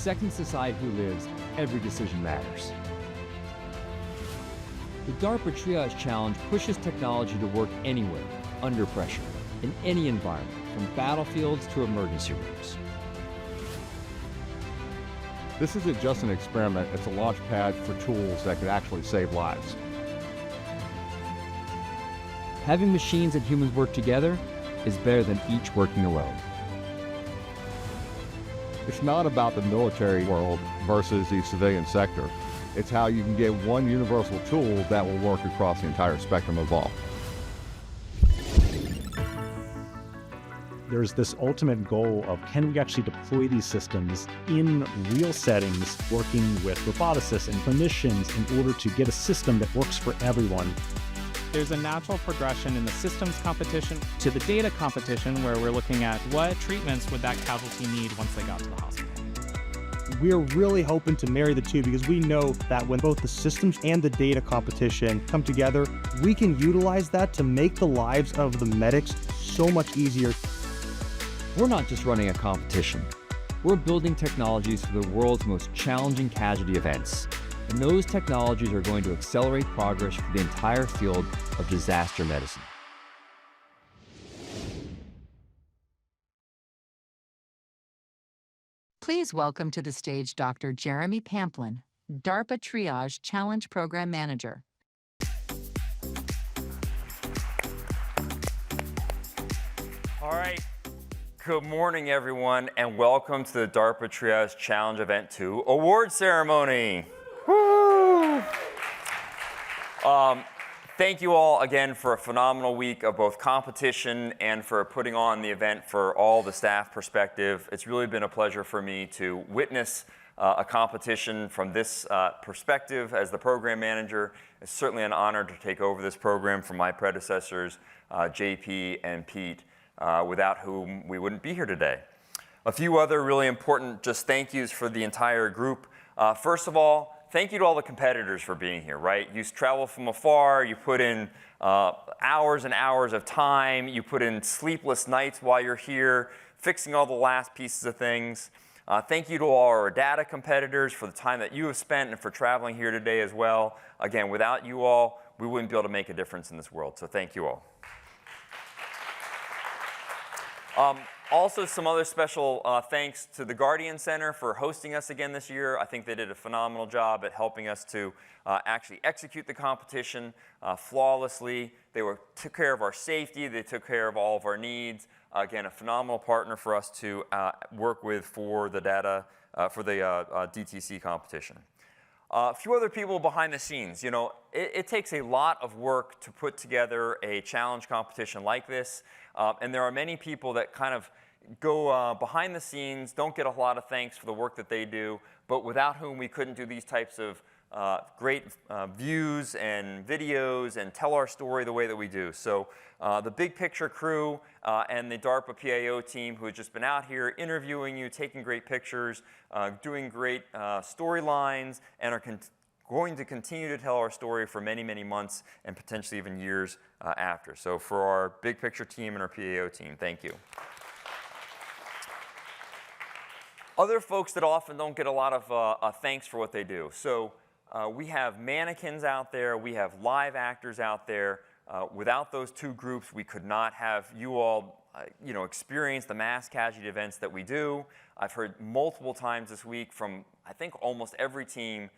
seconds decide who lives, every decision matters. The DARPA Triage Challenge pushes technology to work anywhere, under pressure, in any environment, from battlefields to emergency rooms. This isn't just an experiment, it's a launch pad for tools that could actually save lives. Having machines and humans work together is better than each working alone. It's not about the military world versus the civilian sector. It's how you can get one universal tool that will work across the entire spectrum of all. There's this ultimate goal of, can we actually deploy these systems in real settings, working with roboticists and clinicians in order to get a system that works for everyone. There's a natural progression in the systems competition to the data competition, where we're looking at what treatments would that casualty need once they got to the hospital. We're really hoping to marry the two, because we know that when both the systems and the data competition come together, we can utilize that to make the lives of the medics so much easier. We're not just running a competition. We're building technologies for the world's most challenging casualty events. And those technologies are going to accelerate progress for the entire field of disaster medicine. Please welcome to the stage Dr. Jeremy Pamplin, DARPA Triage Challenge Program Manager. All right. Good morning, everyone, and welcome to the DARPA Triage Challenge Event 2 award ceremony. Woo! Thank you all again for a phenomenal week of both competition and for putting on the event for all the staff perspective. It's really been a pleasure for me to witness a competition from this perspective as the program manager. It's certainly an honor to take over this program from my predecessors, JP and Pete, without whom we wouldn't be here today. A few other really important just thank yous for the entire group. First of all, thank you to all the competitors for being here, right? You travel from afar, you put in hours and hours of time, you put in sleepless nights while you're here, fixing all the last pieces of things. Thank you to all our data competitors for the time that you have spent and for traveling here today as well. Again, without you all, we wouldn't be able to make a difference in this world, so thank you all. Also, some other special thanks to the Guardian Center for hosting us again this year. I think they did a phenomenal job at helping us to actually execute the competition flawlessly. They took care of our safety. They took care of all of our needs. Again, a phenomenal partner for us to work with for the data, for the DTC competition. A few other people behind the scenes. You know, it takes a lot of work to put together a challenge competition like this. And there are many people that kind of go behind the scenes, don't get a lot of thanks for the work that they do, but without whom we couldn't do these types of great views and videos and tell our story the way that we do. So the big picture crew and the DARPA PAO team who has just been out here interviewing you, taking great pictures, doing great storylines, and are going to continue to tell our story for many, many months and potentially even years after. So for our big picture team and our PAO team, thank you. Other folks that often don't get a lot of thanks for what they do. So we have mannequins out there, we have live actors out there. Without those two groups, we could not have you all experience the mass casualty events that we do. I've heard multiple times this week from, I think, almost every team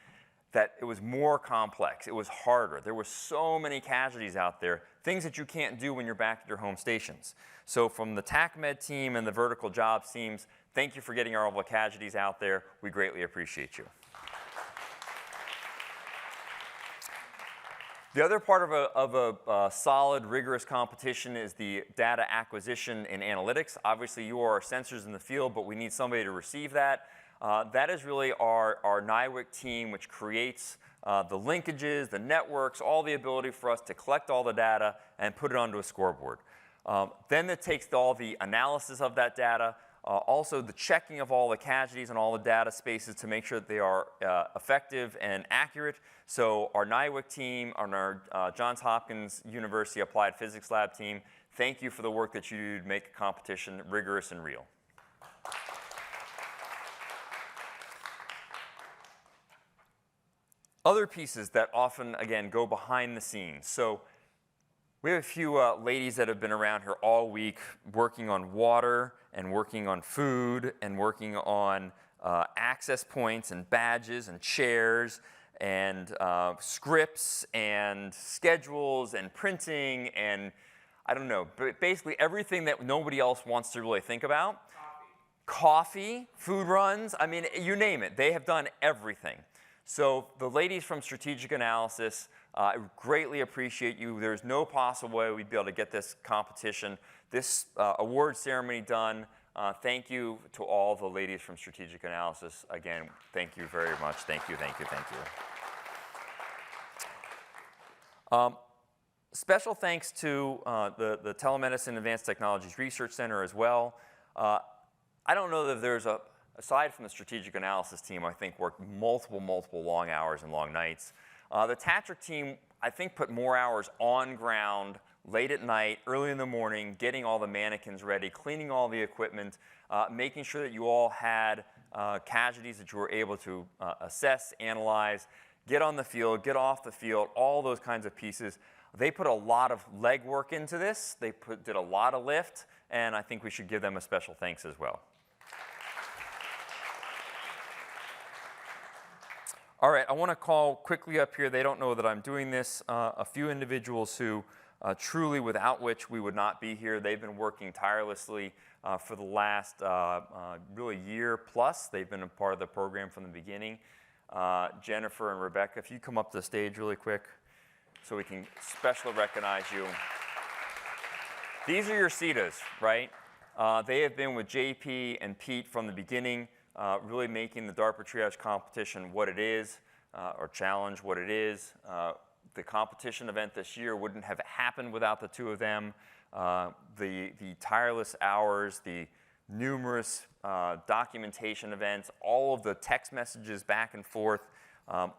that it was more complex, it was harder. There were so many casualties out there, things that you can't do when you're back at your home stations. So from the TACMed team and the vertical jobs teams, thank you for getting all the casualties out there. We greatly appreciate you. The other part of a solid, rigorous competition is the data acquisition and analytics. Obviously, you are our sensors in the field, but we need somebody to receive that. That is really our NIWIC team, which creates the linkages, the networks, all the ability for us to collect all the data and put it onto a scoreboard. Then it takes all the analysis of that data, also the checking of all the casualties and all the data spaces to make sure that they are effective and accurate. So our NIWIC team and our Johns Hopkins University Applied Physics Lab team, thank you for the work that you do to make a competition rigorous and real. other pieces that often, again, go behind the scenes. So we have a few ladies that have been around here all week working on water and working on food and working on access points and badges and chairs and scripts and schedules and printing and I don't know, but basically everything that nobody else wants to really think about. Coffee, food runs, I mean, you name it. They have done everything. So the ladies from Strategic Analysis, I greatly appreciate you. There's no possible way we'd be able to get this competition, this award ceremony done. Thank you to all the ladies from Strategic Analysis. Again, thank you very much. Thank you, thank you, thank you. Special thanks to the Telemedicine Advanced Technologies Research Center as well. I don't know that there's aside from the strategic analysis team, I think worked multiple long hours and long nights. The Tatric team, I think, put more hours on ground, late at night, early in the morning, getting all the mannequins ready, cleaning all the equipment, making sure that you all had casualties that you were able to assess, analyze, get on the field, get off the field, all those kinds of pieces. They put a lot of legwork into this. They did a lot of lift, and I think we should give them a special thanks as well. All right, I want to call quickly up here, they don't know that I'm doing this, a few individuals who truly without which we would not be here. They've been working tirelessly for the last really year plus. They've been a part of the program from the beginning. Jennifer and Rebecca, if you come up to the stage really quick so we can specially recognize you. These are your CETAs, right? They have been with JP and Pete from the beginning, really making the DARPA Triage competition what it is, or challenge what it is. The competition event this year wouldn't have happened without the two of them. The tireless hours, the numerous documentation events, all of the text messages back and forth,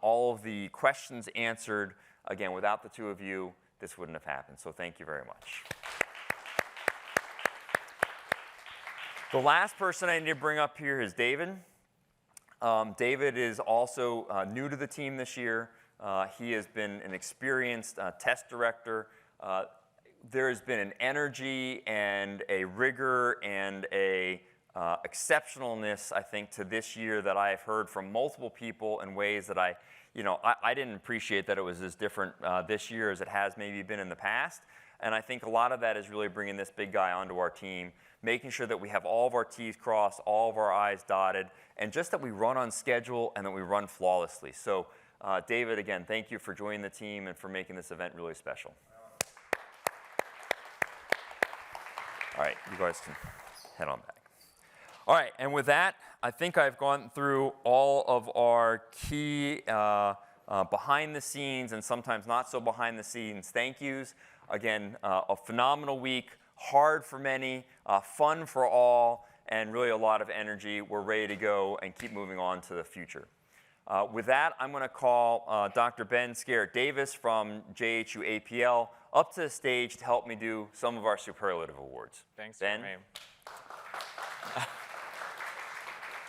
all of the questions answered. Again, without the two of you, this wouldn't have happened. So thank you very much. The last person I need to bring up here is David. David is also new to the team this year. He has been an experienced test director. There has been an energy and a rigor and a exceptionalness, I think, to this year that I have heard from multiple people in ways that I didn't appreciate that it was as different this year as it has maybe been in the past. And I think a lot of that is really bringing this big guy onto our team, making sure that we have all of our T's crossed, all of our I's dotted, and just that we run on schedule and that we run flawlessly. So David, again, thank you for joining the team and for making this event really special. All right, you guys can head on back. All right, and with that, I think I've gone through all of our key behind the scenes and sometimes not so behind the scenes thank yous. Again, a phenomenal week, hard for many, fun for all, and really a lot of energy. We're ready to go and keep moving on to the future. With that, I'm going to call Dr. Ben Scarrett-Davis from JHU APL up to the stage to help me do some of our Superlative Awards. Thanks, Ben? Jeremy.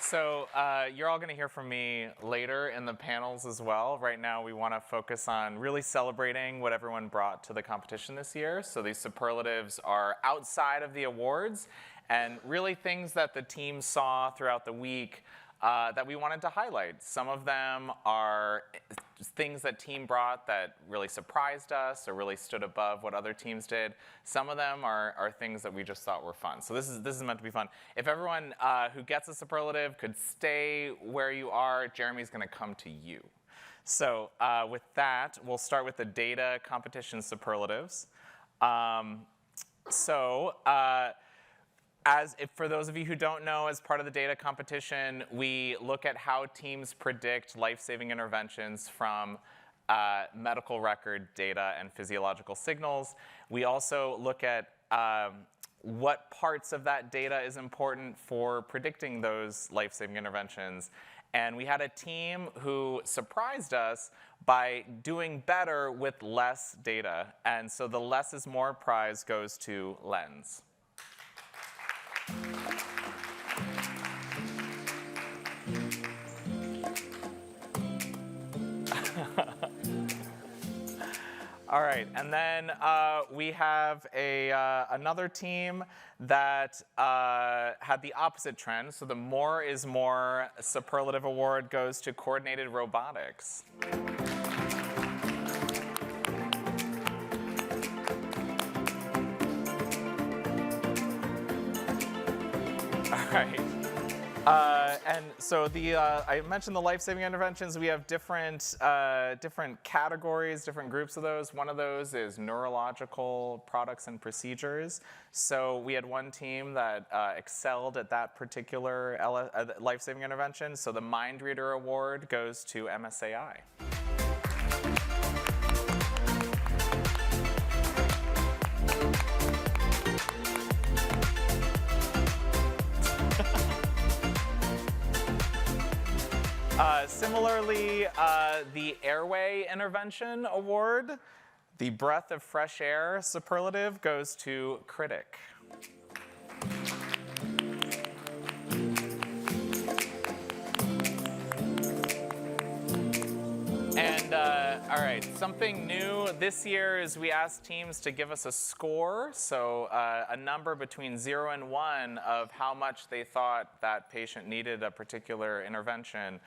So you're all going to hear from me later in the panels as well. Right now, we want to focus on really celebrating what everyone brought to the competition this year. So these superlatives are outside of the awards and really things that the team saw throughout the week that we wanted to highlight. Some of them are things that team brought that really surprised us or really stood above what other teams did. Some of them are things that we just thought were fun. So this is meant to be fun. If everyone who gets a superlative could stay where you are, Jeremy's going to come to you. So with that, we'll start with the data competition superlatives. For those of you who don't know, as part of the data competition, we look at how teams predict life-saving interventions from medical record data and physiological signals. We also look at what parts of that data is important for predicting those life-saving interventions. And we had a team who surprised us by doing better with less data. And so the less is more prize goes to Lens. All right, and then we have another team that had the opposite trend. So the more is more Superlative Award goes to coordinated robotics. All right. And so I mentioned the life-saving interventions. We have different categories, different groups of those. One of those is neurological products and procedures. So we had one team that excelled at that particular life-saving intervention. So the Mind Reader Award goes to MSAI. Similarly, the Airway Intervention Award, the Breath of Fresh Air Superlative goes to Critic. And all right, something new this year is we asked teams to give us a score, so a number between 0 and 1 of how much they thought that patient needed a particular intervention.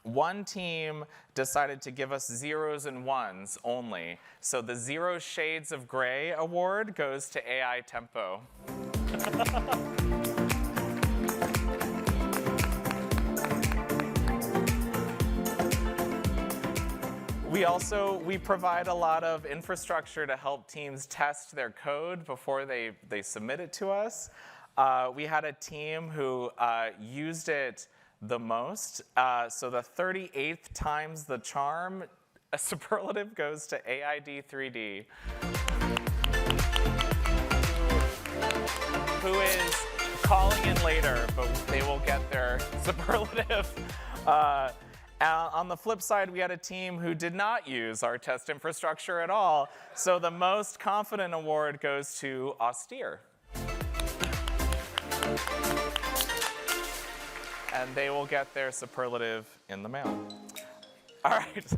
One team decided to give us 0s and 1s only. So the 0 Shades of Gray Award goes to AI Tempo. We provide a lot of infrastructure to help teams test their code before they submit it to us. We had a team who used it the most. So the 38th times the charm, a superlative goes to AID3D, who is calling in later, but they will get their superlative. On the flip side, we had a team who did not use our test infrastructure at all. So the most confident award goes to Austere. And they will get their superlative in the mail. All right,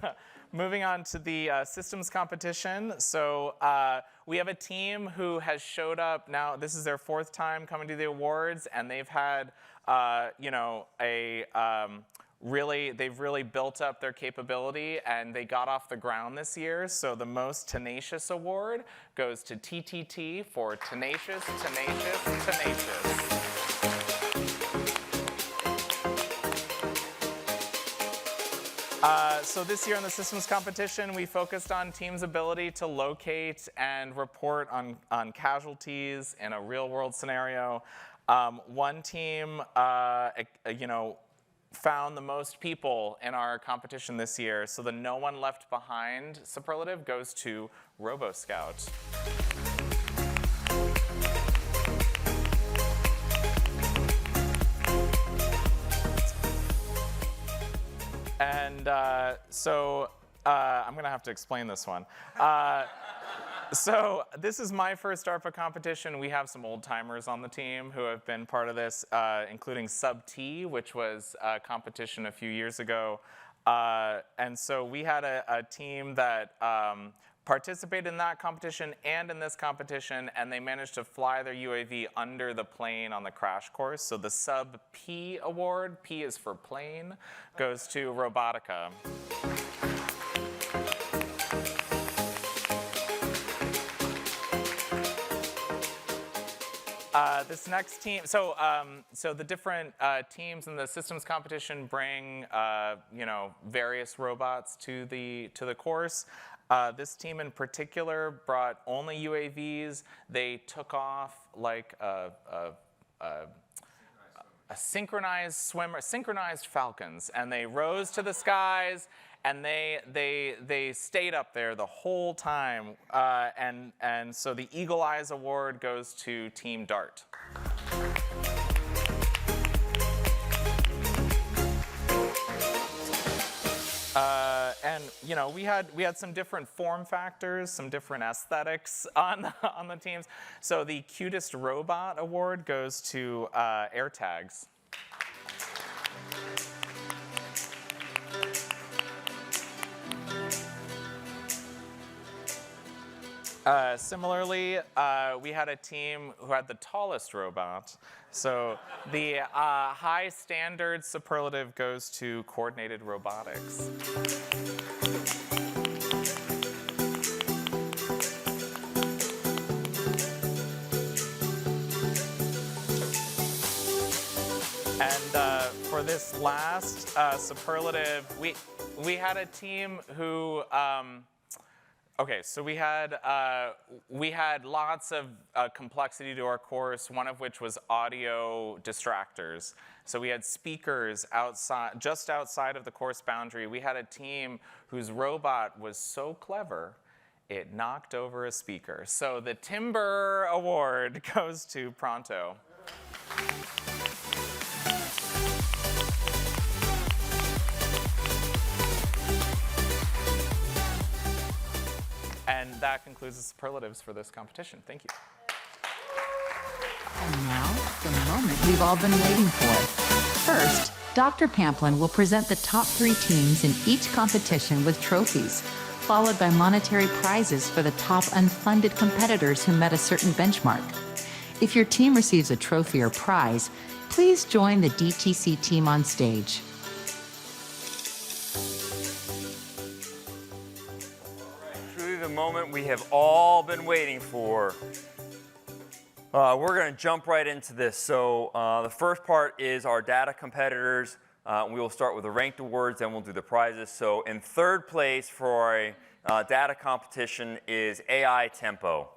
moving on to the systems competition. So we have a team who has showed up now. This is their 4th time coming to the awards, and they've had, they've really built up their capability, and they got off the ground this year. So the most tenacious award goes to TTT for tenacious, tenacious, tenacious. So this year in the systems competition, we focused on teams' ability to locate and report on casualties in a real-world scenario. One team, found the most people in our competition this year. So the No One Left Behind superlative goes to RoboScout. And I'm going to have to explain this one. So this is my first DARPA competition. We have some old timers on the team who have been part of this, including Sub-T, which was a competition a few years ago. And so we had a team that participated in that competition and in this competition, and they managed to fly their UAV under the plane on the crash course. So the Sub-P award, P is for plane, goes to Robotica. This next team, so the different teams in the systems competition bring, various robots to the course. This team in particular brought only UAVs. They took off like a synchronized swimmer, synchronized falcons, and they rose to the skies, and they stayed up there the whole time. And so the Eagle Eyes Award goes to Team DART. And we had some different form factors, some different aesthetics on the teams. So the Cutest Robot Award goes to AirTags. Similarly, we had a team who had the tallest robot. So the high standard superlative goes to coordinated robotics. And for this last superlative, we had a team who, okay, so we had lots of complexity to our course, one of which was audio distractors. So we had speakers outside, just outside of the course boundary. We had a team whose robot was so clever, it knocked over a speaker. So the Timber Award goes to Pronto. And that concludes the superlatives for this competition. Thank you. And now, the moment we've all been waiting for. First, Dr. Pamplin will present the top 3 teams in each competition with trophies, followed by monetary prizes for the top unfunded competitors who met a certain benchmark. If your team receives a trophy or prize, please join the DTC team on stage. The moment we have all been waiting for. We're going to jump right into this. So the first part is our data competitors. We will start with the ranked awards, then we'll do the prizes. So in third place for a data competition is AI Tempo.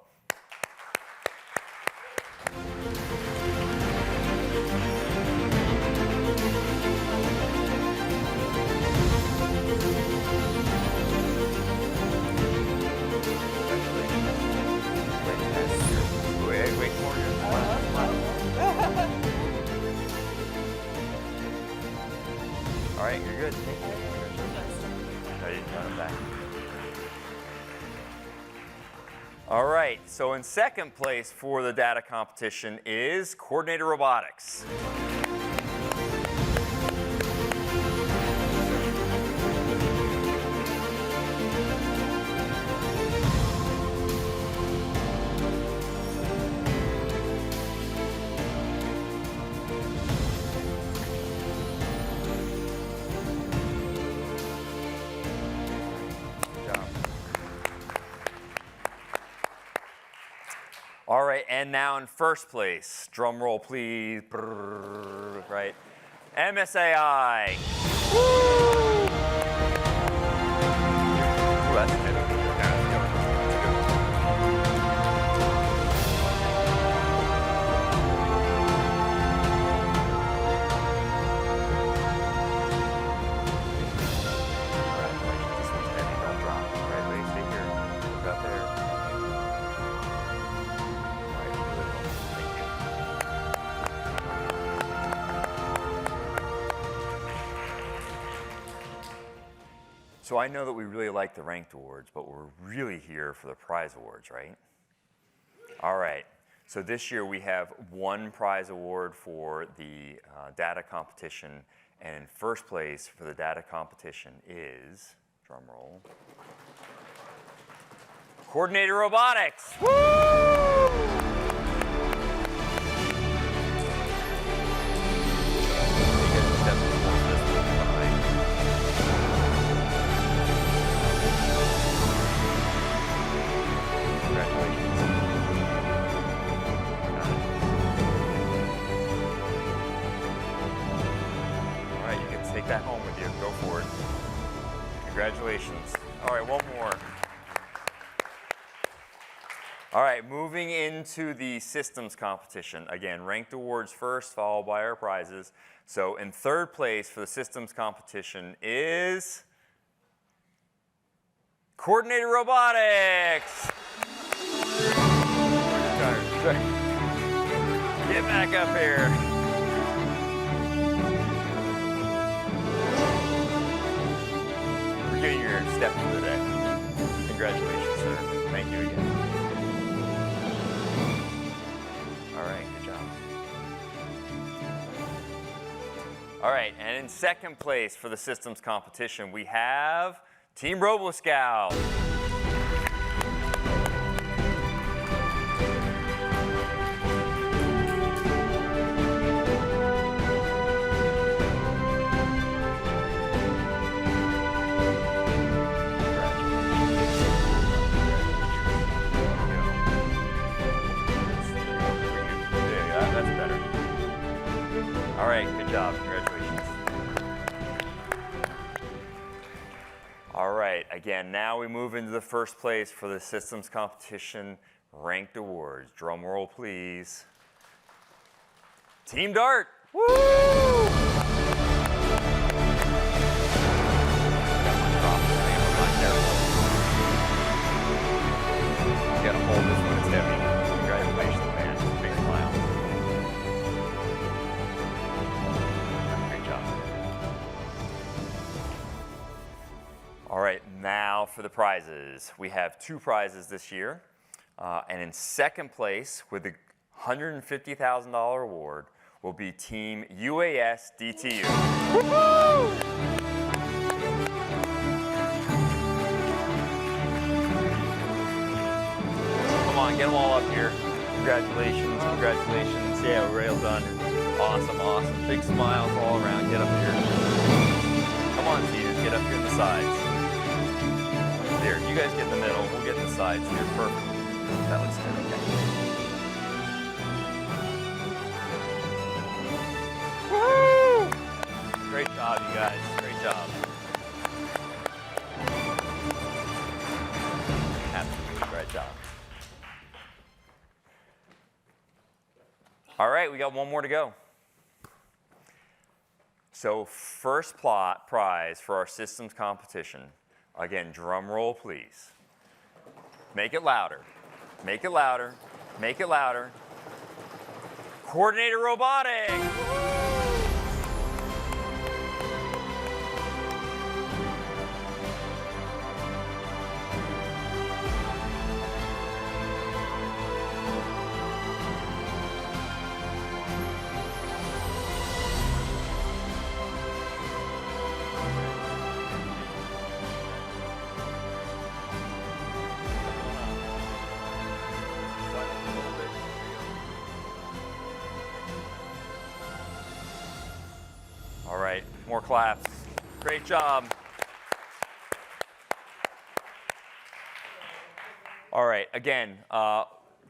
All right, you're good. Thank you. All right, so in second place for the data competition is Coordinated Robotics. All right, and now in first place, drum roll please, brrr, right? MSAI. Woo! Ooh, that's good. So I know that we really like the ranked awards, but we're really here for the prize awards, right? All right. So this year we have one prize award for the data competition, and in first place for the data competition is, drum roll, Coordinated Robotics. Woo! Take that home with you. Go for it. Congratulations. All right, one more. All right, moving into the systems competition. Again, ranked awards first, followed by our prizes. So in third place for the systems competition is Coordinated Robotics. Get back up here. Getting your step for the day. Congratulations, sir. Thank you again. All right, good job. All right, and in second place for the systems competition, we have Team RoboScout. All right, good job. Congratulations. All right, again, now we move into the first place for the systems competition ranked awards. Drum roll, please. Team DART. Woo! You gotta hold this when it's heavy. Congratulations, man. Big smile. Great job. All right, now for the prizes. We have 2 prizes this year. And in second place with the $150,000 award will be Team UAS DTU. Woo-hoo! Come on, get them all up here. Congratulations, congratulations. Yeah, we're well done. Awesome, awesome. Big smiles all around. Get up here. Come on, Teeters, get up here on the sides. There, you guys get in the middle. We'll get in the sides here. Perfect. That looks good. Okay. Woo! Great job, you guys. Great job. Absolutely great job. All right, we got one more to go. So first prize for our systems competition. Again, drum roll, please. Make it louder. Make it louder. Make it louder. Coordinated robotics. All right, more claps. Great job. All right, again,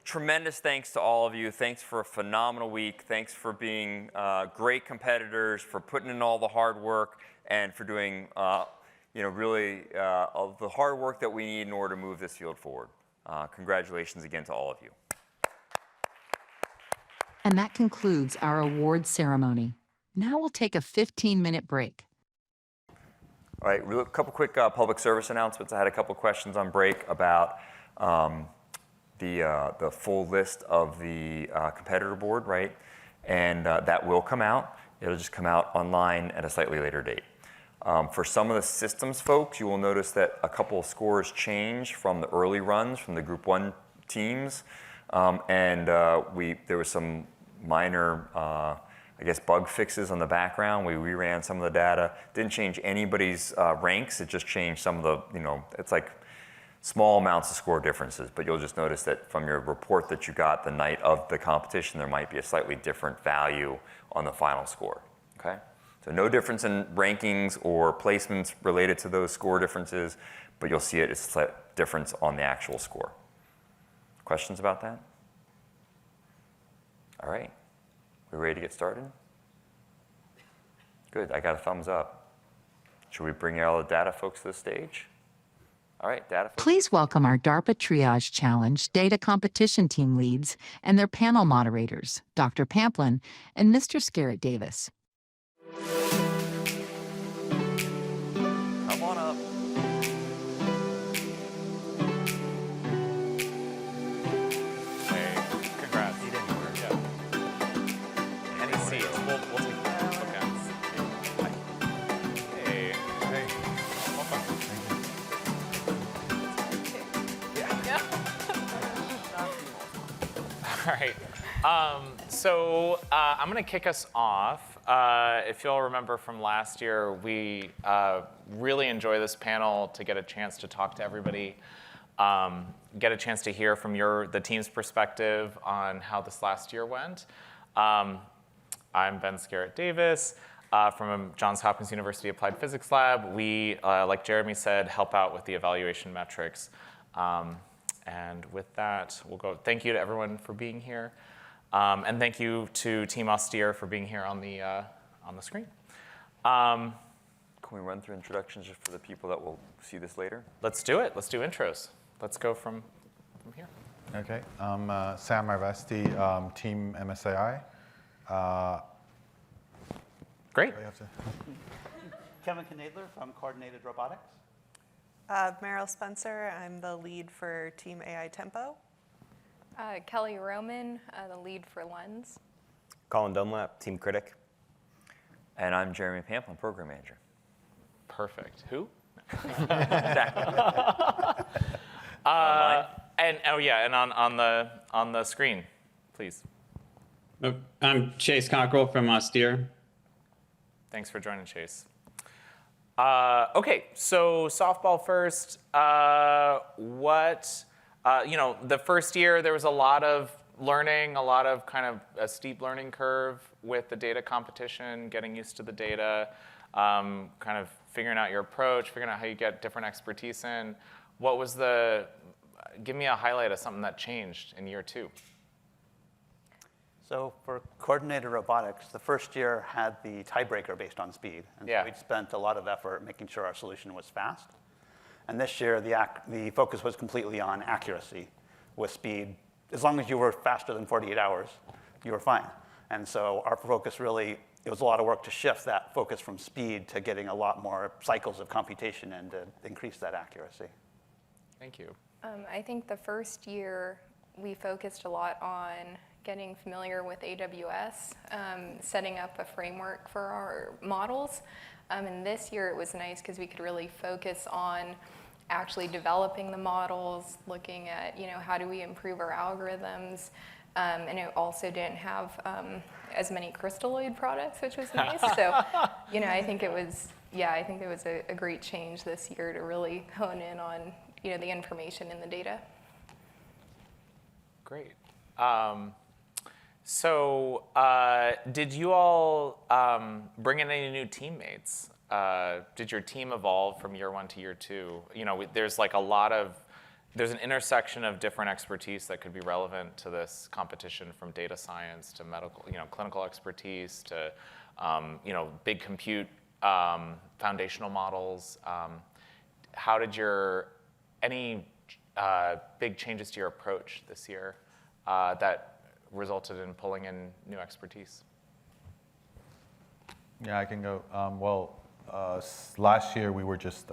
tremendous thanks to all of you. Thanks for a phenomenal week. Thanks for being great competitors, for putting in all the hard work, and for doing really the hard work that we need in order to move this field forward. Congratulations again to all of you. And that concludes our award ceremony. Now we'll take a 15-minute break. All right, a couple quick public service announcements. I had a couple questions on break about the full list of the competitor board, right? And that will come out. It'll just come out online at a slightly later date. For some of the systems folks, you will notice that a couple of scores changed from the early runs from the Group 1 teams. There was some minor bug fixes on the background. We reran some of the data. Didn't change anybody's ranks. It just changed some of the, it's like small amounts of score differences. But you'll just notice that from your report that you got the night of the competition, there might be a slightly different value on the final score, okay? So no difference in rankings or placements related to those score differences, but you'll see it's a difference on the actual score. Questions about that? All right. We ready to get started? Good, I got a thumbs up. Should we bring all the data folks to the stage? All right, data folks. Please welcome our DARPA Triage Challenge data competition team leads and their panel moderators, Dr. Pamplin and Mr. Scarrett Davis. Come on up. Hey, congrats. You didn't work. Yeah. Any seats? We'll take bookends. Hey. Hey. Welcome. All right. So I'm going to kick us off. If you'll remember from last year, we really enjoy this panel to get a chance to talk to everybody, get a chance to hear from the team's perspective on how this last year went. I'm Ben Scarrett Davis from Johns Hopkins University Applied Physics Lab. We, like Jeremy said, help out with the evaluation metrics. And with that, we'll go. Thank you to everyone for being here. And thank you to Team Austere for being here on the screen. Can we run through introductions just for the people that will see this later? Let's do it. Let's do intros. Let's go from here. Okay, I'm Sam Marvesti, Team MSAI. Great. Kevin Knadler from Coordinated Robotics. Meryl Spencer, I'm the lead for Team AI Tempo. Kelly Roman, the lead for Lens. Colin Dunlap, Team Critic. And I'm Jeremy Pamplin, Program Manager. Perfect. Who? Exactly. And oh yeah, and on the screen, please. I'm Chase Cockrell from Austere. Thanks for joining, Chase. Okay, so softball first. The first year there was a lot of learning, a lot of kind of a steep learning curve with the data competition, getting used to the data, kind of figuring out your approach, figuring out how you get different expertise in. Give me a highlight of something that changed in year 2. So for Coordinated Robotics, the first year had the tiebreaker based on speed. And so we'd spent a lot of effort making sure our solution was fast. And this year, the focus was completely on accuracy with speed. As long as you were faster than 48 hours, you were fine. And so our focus really, it was a lot of work to shift that focus from speed to getting a lot more cycles of computation and to increase that accuracy. Thank you. I think the first year we focused a lot on getting familiar with AWS, setting up a framework for our models. And this year it was nice because we could really focus on actually developing the models, looking at, how do we improve our algorithms. And it also didn't have as many crystalloid products, which was nice. So, I think it was, a great change this year to really hone in on, the information in the data. Great. Did you all bring in any new teammates? Did your team evolve from year 1 to year 2? There's like there's an intersection of different expertise that could be relevant to this competition, from data science to medical, clinical expertise to, big compute, foundational models. How did any big changes to your approach this year that resulted in pulling in new expertise? Yeah, I can go. Last year we were just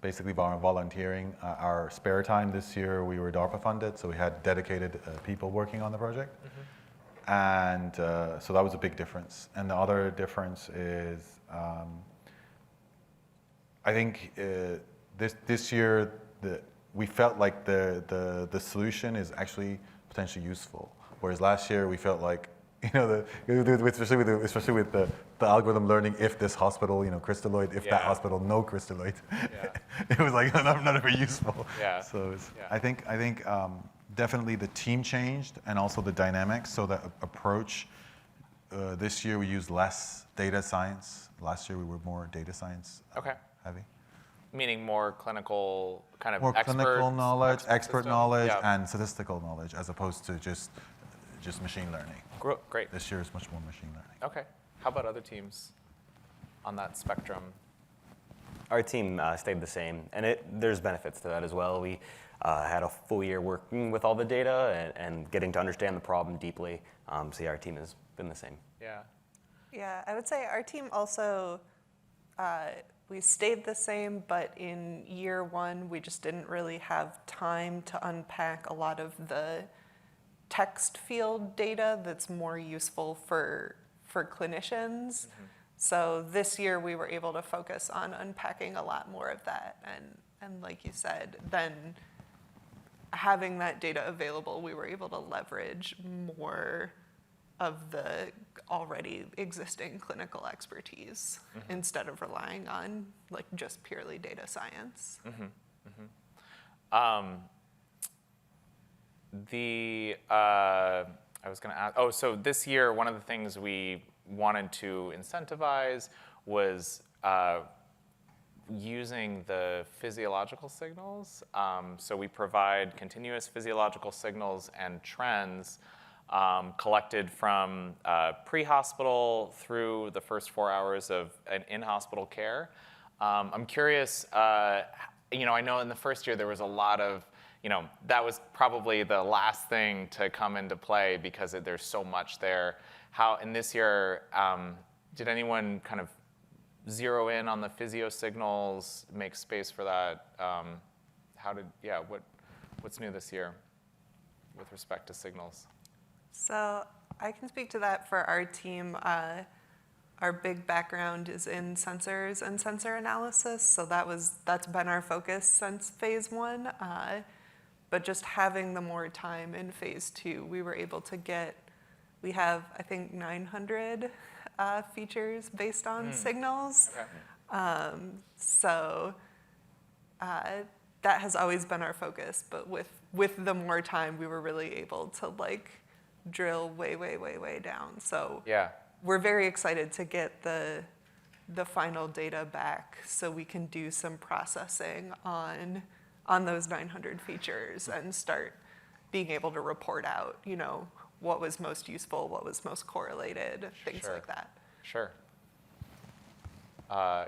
basically volunteering our spare time. This year we were DARPA funded, so we had dedicated people working on the project. Mm-hmm. And so that was a big difference. And the other difference is, I think this year we felt like the solution is actually potentially useful. Whereas last year we felt like, especially with the algorithm learning, if this hospital, crystalloid, if that hospital, no crystalloid. Yeah. It was like not very useful. Yeah. So I think definitely the team changed, and also the dynamics. So the approach this year we used less data science. Last year we were more data science heavy. Meaning more clinical kind of more clinical knowledge, expert knowledge, and statistical knowledge, as opposed to just machine learning. Great. This year is much more machine learning. Okay. How about other teams on that spectrum? Our team stayed the same, and there's benefits to that as well. We had a full year working with all the data and getting to understand the problem deeply. So our team has been the same. Yeah. Yeah, I would say our team also, we stayed the same, but in year 1, we just didn't really have time to unpack a lot of the text field data that's more useful for clinicians. Mm-hmm. So this year we were able to focus on unpacking a lot more of that. And like you said, then having that data available, we were able to leverage more of the already existing clinical expertise, mm-hmm. instead of relying on just purely data science. Mm-hmm. Mm-hmm. I was going to ask, so this year, one of the things we wanted to incentivize was using the physiological signals. So we provide continuous physiological signals and trends collected from pre-hospital through the first 4 hours of an in-hospital care. I'm curious, I know in the first year there was a lot of, that was probably the last thing to come into play because there's so much there. How, in this year, did anyone kind of zero in on the physio signals, make space for that? What's new this year with respect to signals? So I can speak to that for our team. Our big background is in sensors and sensor analysis, so that's been our focus since phase 1. But just having the more time in phase 2, we were able to we have, I think, 900 features based on signals. Okay. So that has always been our focus, but with the more time, we were really able to drill way down. So yeah. We're very excited to get the final data back so we can do some processing on those 900 features and start being able to report out, what was most useful, what was most correlated, things like that. Sure.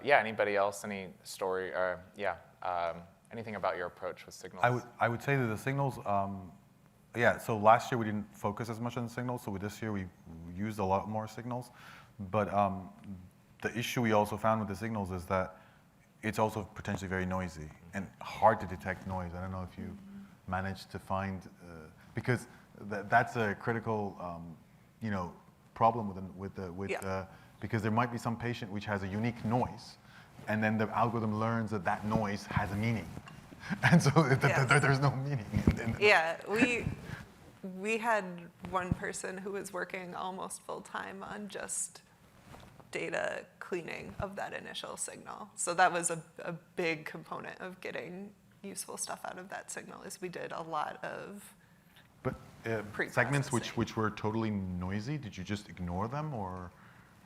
Anybody else? Any story? Anything about your approach with signals? I would say that the signals, so last year we didn't focus as much on the signals, so this year we used a lot more signals. But the issue we also found with the signals is that it's also potentially very noisy and hard to detect noise. I don't know if you managed to find, because that's a critical, problem because there might be some patient which has a unique noise, and then the algorithm learns that noise has a meaning. And so there's no meaning. Yeah, we had one person who was working almost full time on just data cleaning of that initial signal. So that was a big component of getting useful stuff out of that signal, is we did a lot of segments which were totally noisy, did you just ignore them, or?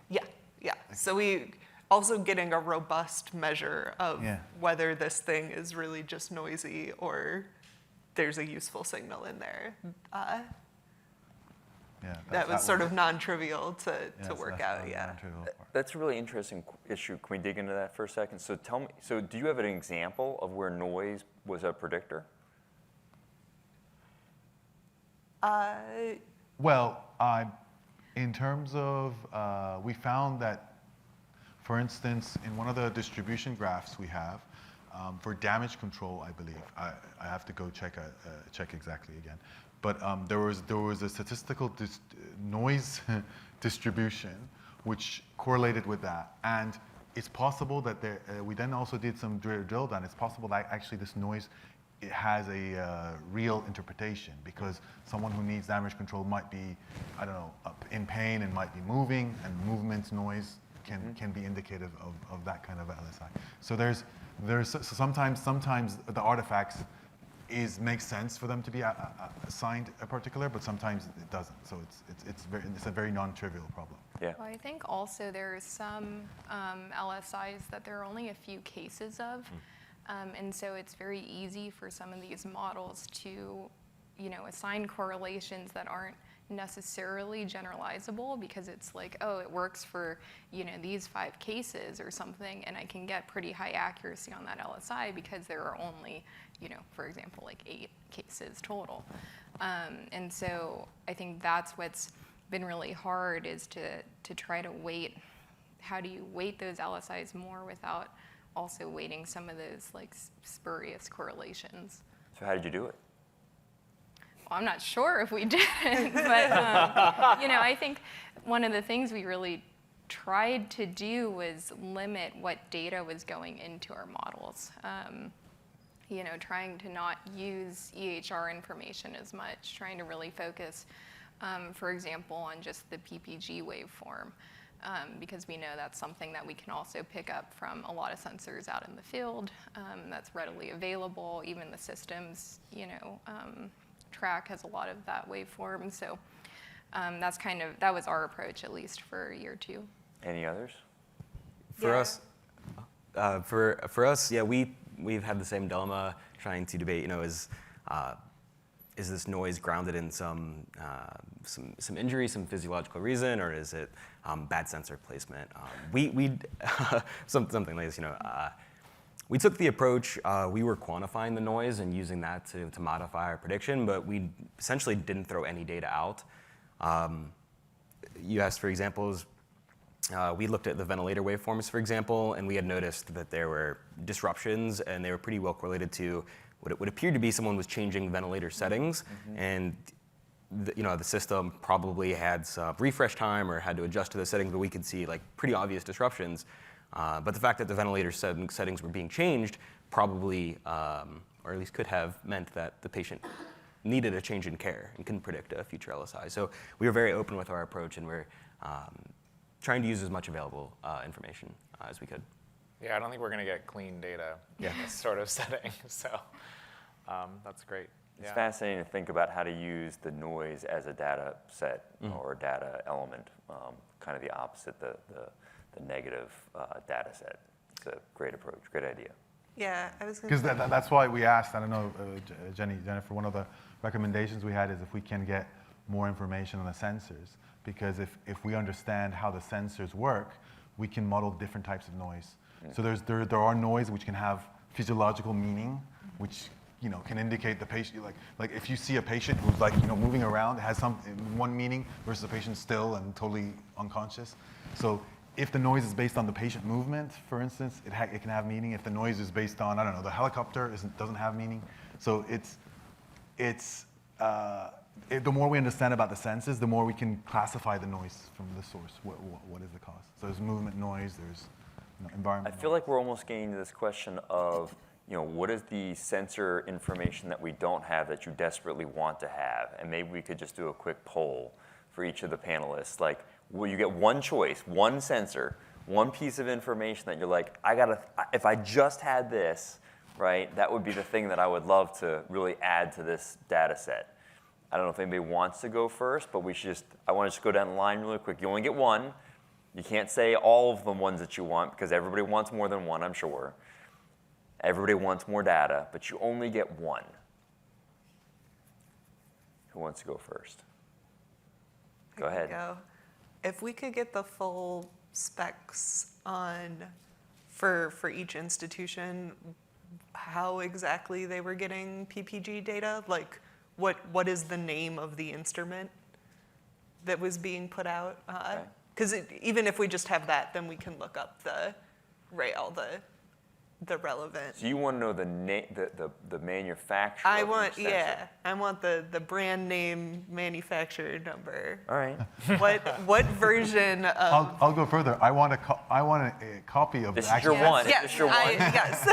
Yeah. So we also getting a robust measure of whether this thing is really just noisy or there's a useful signal in there. That was sort of non-trivial to work out. That's a really interesting issue. Can we dig into that for a second? So tell me, do you have an example of where noise was a predictor? In terms of, we found that, for instance, in one of the distribution graphs we have, for damage control, I believe, I have to go check exactly again, but there was a statistical noise distribution which correlated with that, and it's possible that we then also did some drill down. It's possible that actually this noise, it has a real interpretation, because someone who needs damage control might be, I don't know, in pain and might be moving, and movement noise can be indicative of that kind of LSI. So sometimes the artifacts makes sense for them to be assigned a particular, but sometimes it doesn't. So it's a very non-trivial problem. Yeah. Well, I think also there's some LSIs that there are only a few cases of. And so it's very easy for some of these models to, assign correlations that aren't necessarily generalizable, because it's like, oh, it works for, these 5 cases or something, and I can get pretty high accuracy on that LSI because there are only, for example, 8 cases total. And so I think that's what's been really hard, is to try to weight. How do you weight those LSIs more without also weighting some of those spurious correlations? So how did you do it? Well, I'm not sure if we did, but I think one of the things we really tried to do was limit what data was going into our models. Trying to not use EHR information as much, trying to really focus, for example, on just the PPG waveform. Because we know that's something that we can also pick up from a lot of sensors out in the field, that's readily available. Even the systems, track has a lot of that waveform. So that was our approach, at least for year 2. Any others? For us, we've had the same dilemma, trying to debate, is this noise grounded in some injury, some physiological reason, or is it bad sensor placement? Something like this, we took the approach, we were quantifying the noise and using that to modify our prediction, but we essentially didn't throw any data out. You asked for examples. We looked at the ventilator waveforms, for example, and we had noticed that there were disruptions, and they were pretty well correlated to what would appear to be someone was changing ventilator settings, and the system probably had some refresh time or had to adjust to the settings, but we could see like pretty obvious disruptions. But the fact that the ventilator settings were being changed probably, or at least could have, meant that the patient needed a change in care and couldn't predict a future LSI. So we were very open with our approach, and we're trying to use as much available information as we could. Yeah, I don't think we're going to get clean data in this sort of setting, so that's great. It's fascinating to think about how to use the noise as a data set or a data element, kind of the opposite, the negative data set. It's a great approach, great idea. Yeah, I was going to Because that's why we asked, I don't know, Jennifer, one of the recommendations we had is if we can get more information on the sensors, because if we understand how the sensors work, we can model different types of noise. So there are noise which can have physiological meaning, which can indicate the patient, like if you see a patient who's moving around, it has one meaning versus a patient still and totally unconscious. So if the noise is based on the patient movement, for instance, it can have meaning. If the noise is based on, I don't know, the helicopter doesn't have meaning. So the more we understand about the senses, the more we can classify the noise from the source. What is the cause? So there's movement noise, there's environment. I feel like we're almost getting to this question of, what is the sensor information that we don't have that you desperately want to have? And maybe we could just do a quick poll for each of the panelists. Like, will you get one choice, one sensor, one piece of information that you're like, if I just had this, right, that would be the thing that I would love to really add to this data set. I don't know if anybody wants to go first, but I want to just go down the line really quick. You only get one. You can't say all of the ones that you want because everybody wants more than one, I'm sure. Everybody wants more data, but you only get one. Who wants to go first? Go ahead. If we could get the full specs for each institution, how exactly they were getting PPG data, like what is the name of the instrument that was being put out? Because even if we just have that, then we can look up the relevant. So you want to know the manufacturer? I want the brand name manufacturer number. All right. What version of? I'll go further. I want a copy of this the actual. This is your one. Yes, this is your one. Yes.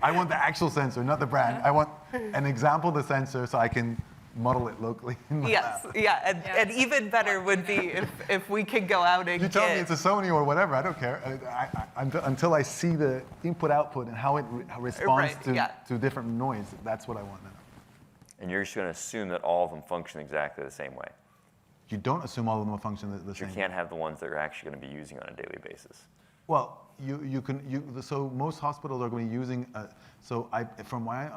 I want the actual sensor, not the brand. I want an example of the sensor so I can model it locally. Yes, and even better would be if we could go out and you tell me it's a Sony or whatever, I don't care. Until I see the input-output and how it responds to different noise, that's what I want now. And you're just going to assume that all of them function exactly the same way. You don't assume all of them will function the same way. You can't have the ones that you're actually going to be using on a daily basis. Well, so most hospitals are going to be using, from what I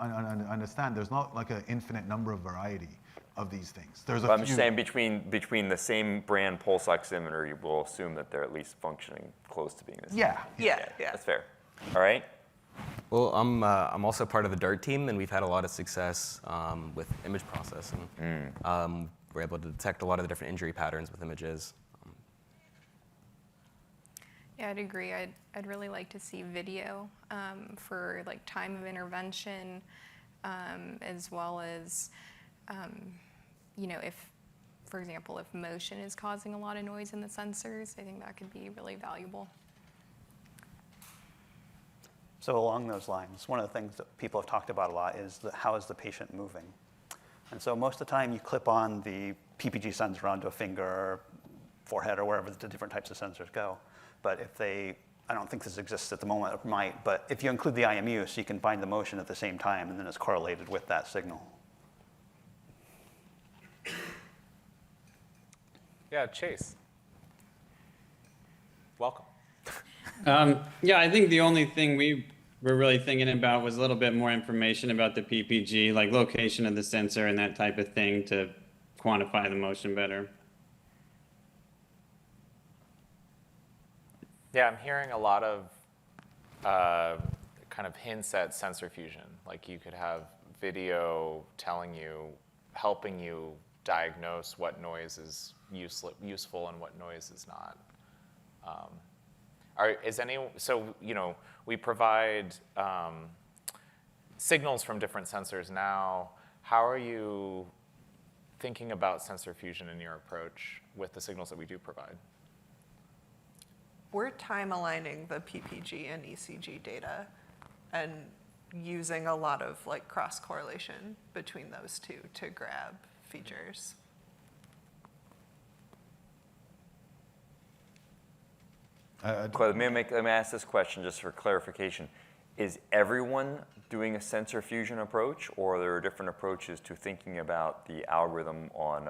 understand, there's not like an infinite number of variety of these things. I'm just saying between the same brand pulse oximeter, you will assume that they're at least functioning close to being the same. Yeah. That's fair. All right. Well, I'm also part of the DART team, and we've had a lot of success with image processing. We're able to detect a lot of the different injury patterns with images. Yeah, I'd agree. I'd really like to see video for like time of intervention, as well as, if, for example, if motion is causing a lot of noise in the sensors, I think that could be really valuable. So along those lines, one of the things that people have talked about a lot is how is the patient moving? And so most of the time you clip on the PPG sensor onto a finger, forehead, or wherever the different types of sensors go. But I don't think this exists at the moment, it might, but if you include the IMU, so you can find the motion at the same time, and then it's correlated with that signal. Yeah, Chase. Welcome. I think the only thing we we're really thinking about was a little bit more information about the PPG, like location of the sensor and that type of thing to quantify the motion better. Yeah, I'm hearing a lot of kind of hints at sensor fusion. Like you could have video telling you, helping you diagnose what noise is useful and what noise is not. So, you know, we provide signals from different sensors now. How are you thinking about sensor fusion in your approach with the signals that we do provide? We're time aligning the PPG and ECG data and using a lot of like cross correlation between those two to grab features. Let me ask this question just for clarification. Is everyone doing a sensor fusion approach, or are there different approaches to thinking about the algorithm on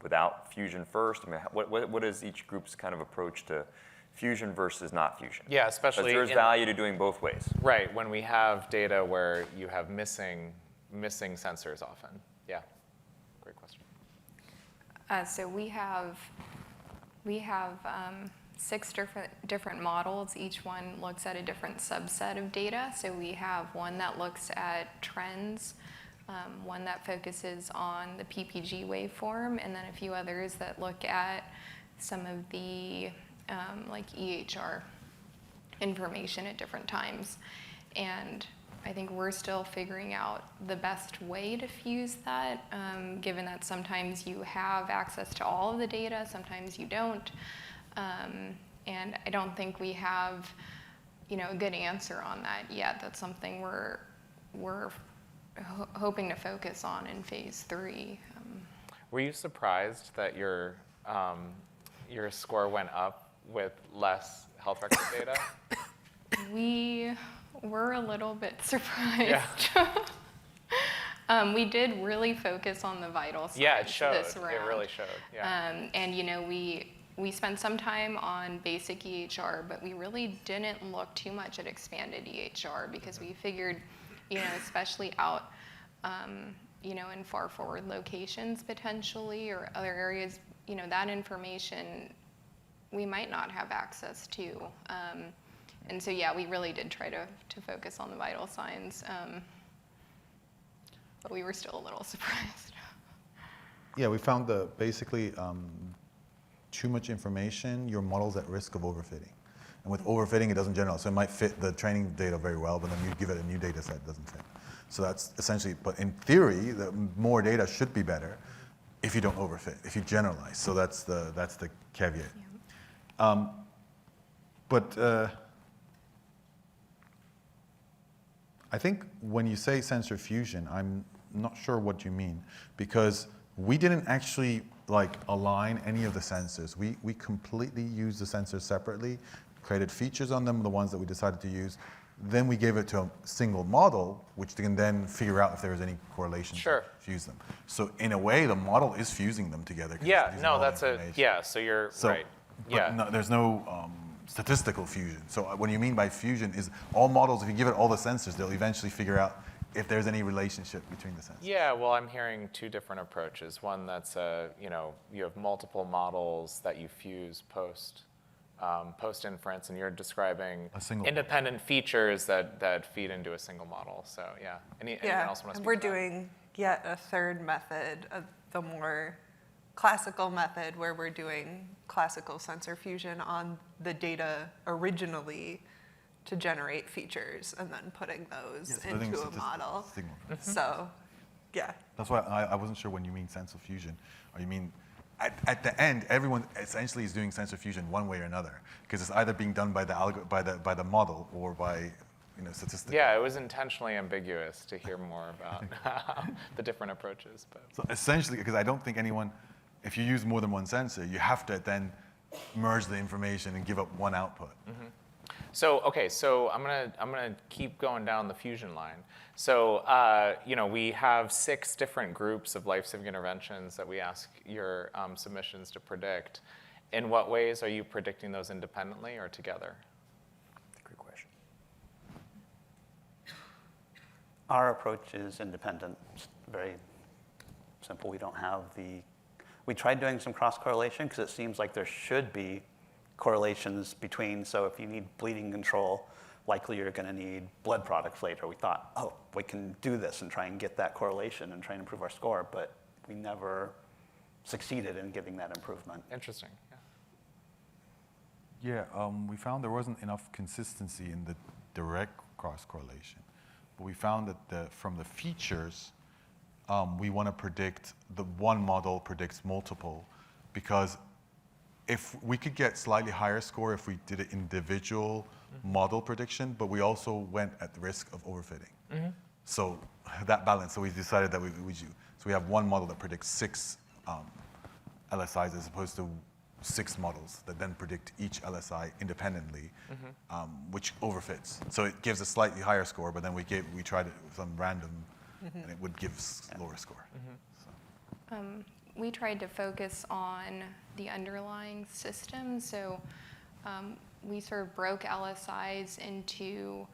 without fusion first? I mean, what is each group's kind of approach to fusion versus not fusion? Yeah, especially there's value to doing both ways. Right, when we have data where you have missing sensors often. Yeah, great question. So we have 6 different models. Each one looks at a different subset of data. So we have one that looks at trends, one that focuses on the PPG waveform, and then a few others that look at some of the like EHR information at different times. And I think we're still figuring out the best way to fuse that, given that sometimes you have access to all of the data, sometimes you don't. And I don't think we have, you know, a good answer on that yet. That's something we're hoping to focus on in phase 3. Were you surprised that your score went up with less health record data? We were a little bit surprised. Yeah. We did really focus on the vital signs. Yeah, it showed. This round. It really showed. Yeah. And you know, we spent some time on basic EHR, but we really didn't look too much at expanded EHR because we figured, you know, especially out, you know, in far forward locations potentially or other areas, you know, that information we might not have access to. And so, yeah, we really did try to focus on the vital signs, but we were still a little surprised. Yeah, we found basically too much information, your model's at risk of overfitting. And with overfitting, it doesn't generalize. So it might fit the training data very well, but then you give it a new data set, it doesn't fit. So that's essentially, but in theory, the more data should be better if you don't overfit, if you generalize. So that's the caveat. Yeah. I think when you say sensor fusion, I'm not sure what you mean, because we didn't actually like align any of the sensors. We completely used the sensors separately, created features on them, the ones that we decided to use. Then we gave it to a single model, which can then figure out if there is any correlation. Sure. Fuse them. So in a way, the model is fusing them together. Yeah, no, that's so you're right. Yeah. No, there's no statistical fusion. So what you mean by fusion is all models, if you give it all the sensors, they'll eventually figure out if there's any relationship between the sensors. Yeah, well, I'm hearing 2 different approaches. One that's, you know, you have multiple models that you fuse post-inference, and you're describing independent features that feed into a single model. So, yeah. Anyone else want to speak? We're doing yet a third method, the more classical method, where we're doing classical sensor fusion on the data originally to generate features and then putting those into a model. So, yeah. That's why I wasn't sure when you mean sensor fusion, or you mean at the end, everyone essentially is doing sensor fusion one way or another, because it's either being done by the model or by statistics. Yeah, it was intentionally ambiguous to hear more about the different approaches. But so essentially, because I don't think anyone, if you use more than one sensor, you have to then merge the information and give up one output. Mm-hmm. So okay, so I'm gonna keep going down the fusion line. So we have 6 different groups of life-saving interventions that we ask your submissions to predict. In what ways are you predicting those independently or together? Great question. Our approach is independent. It's very simple. We don't have we tried doing some cross-correlation because it seems like there should be correlations between, so if you need bleeding control, likely you're going to need blood products later. We thought, oh, we can do this and try and get that correlation and try and improve our score, but we never succeeded in getting that improvement. Interesting. Yeah, we found there wasn't enough consistency in the direct cross-correlation. But we found that from the features, we want to predict, the one model predicts multiple, because if we could get slightly higher score if we did an individual model prediction, but we also went at the risk of overfitting. So that balance, so we decided that we do. So we have one model that predicts 6 LSIs as opposed to 6 models that then predict each LSI independently, which overfits. So it gives a slightly higher score, but then we tried it with some random, and it would give lower score. So. We tried to focus on the underlying system. So we sort of broke LSIs into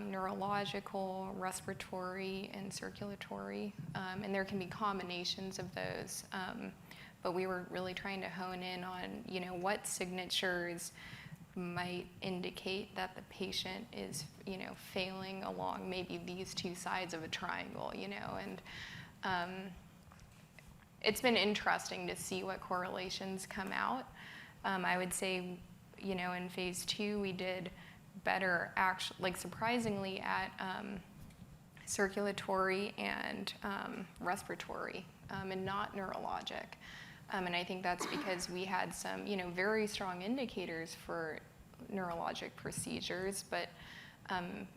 neurological, respiratory, and circulatory. And there can be combinations of those. But we were really trying to hone in on, what signatures might indicate that the patient is, failing along maybe these 2 sides of a triangle, and it's been interesting to see what correlations come out. I would say, in phase 2, we did better, surprisingly, at circulatory and respiratory, and not neurologic. And I think that's because we had some, very strong indicators for neurologic procedures, but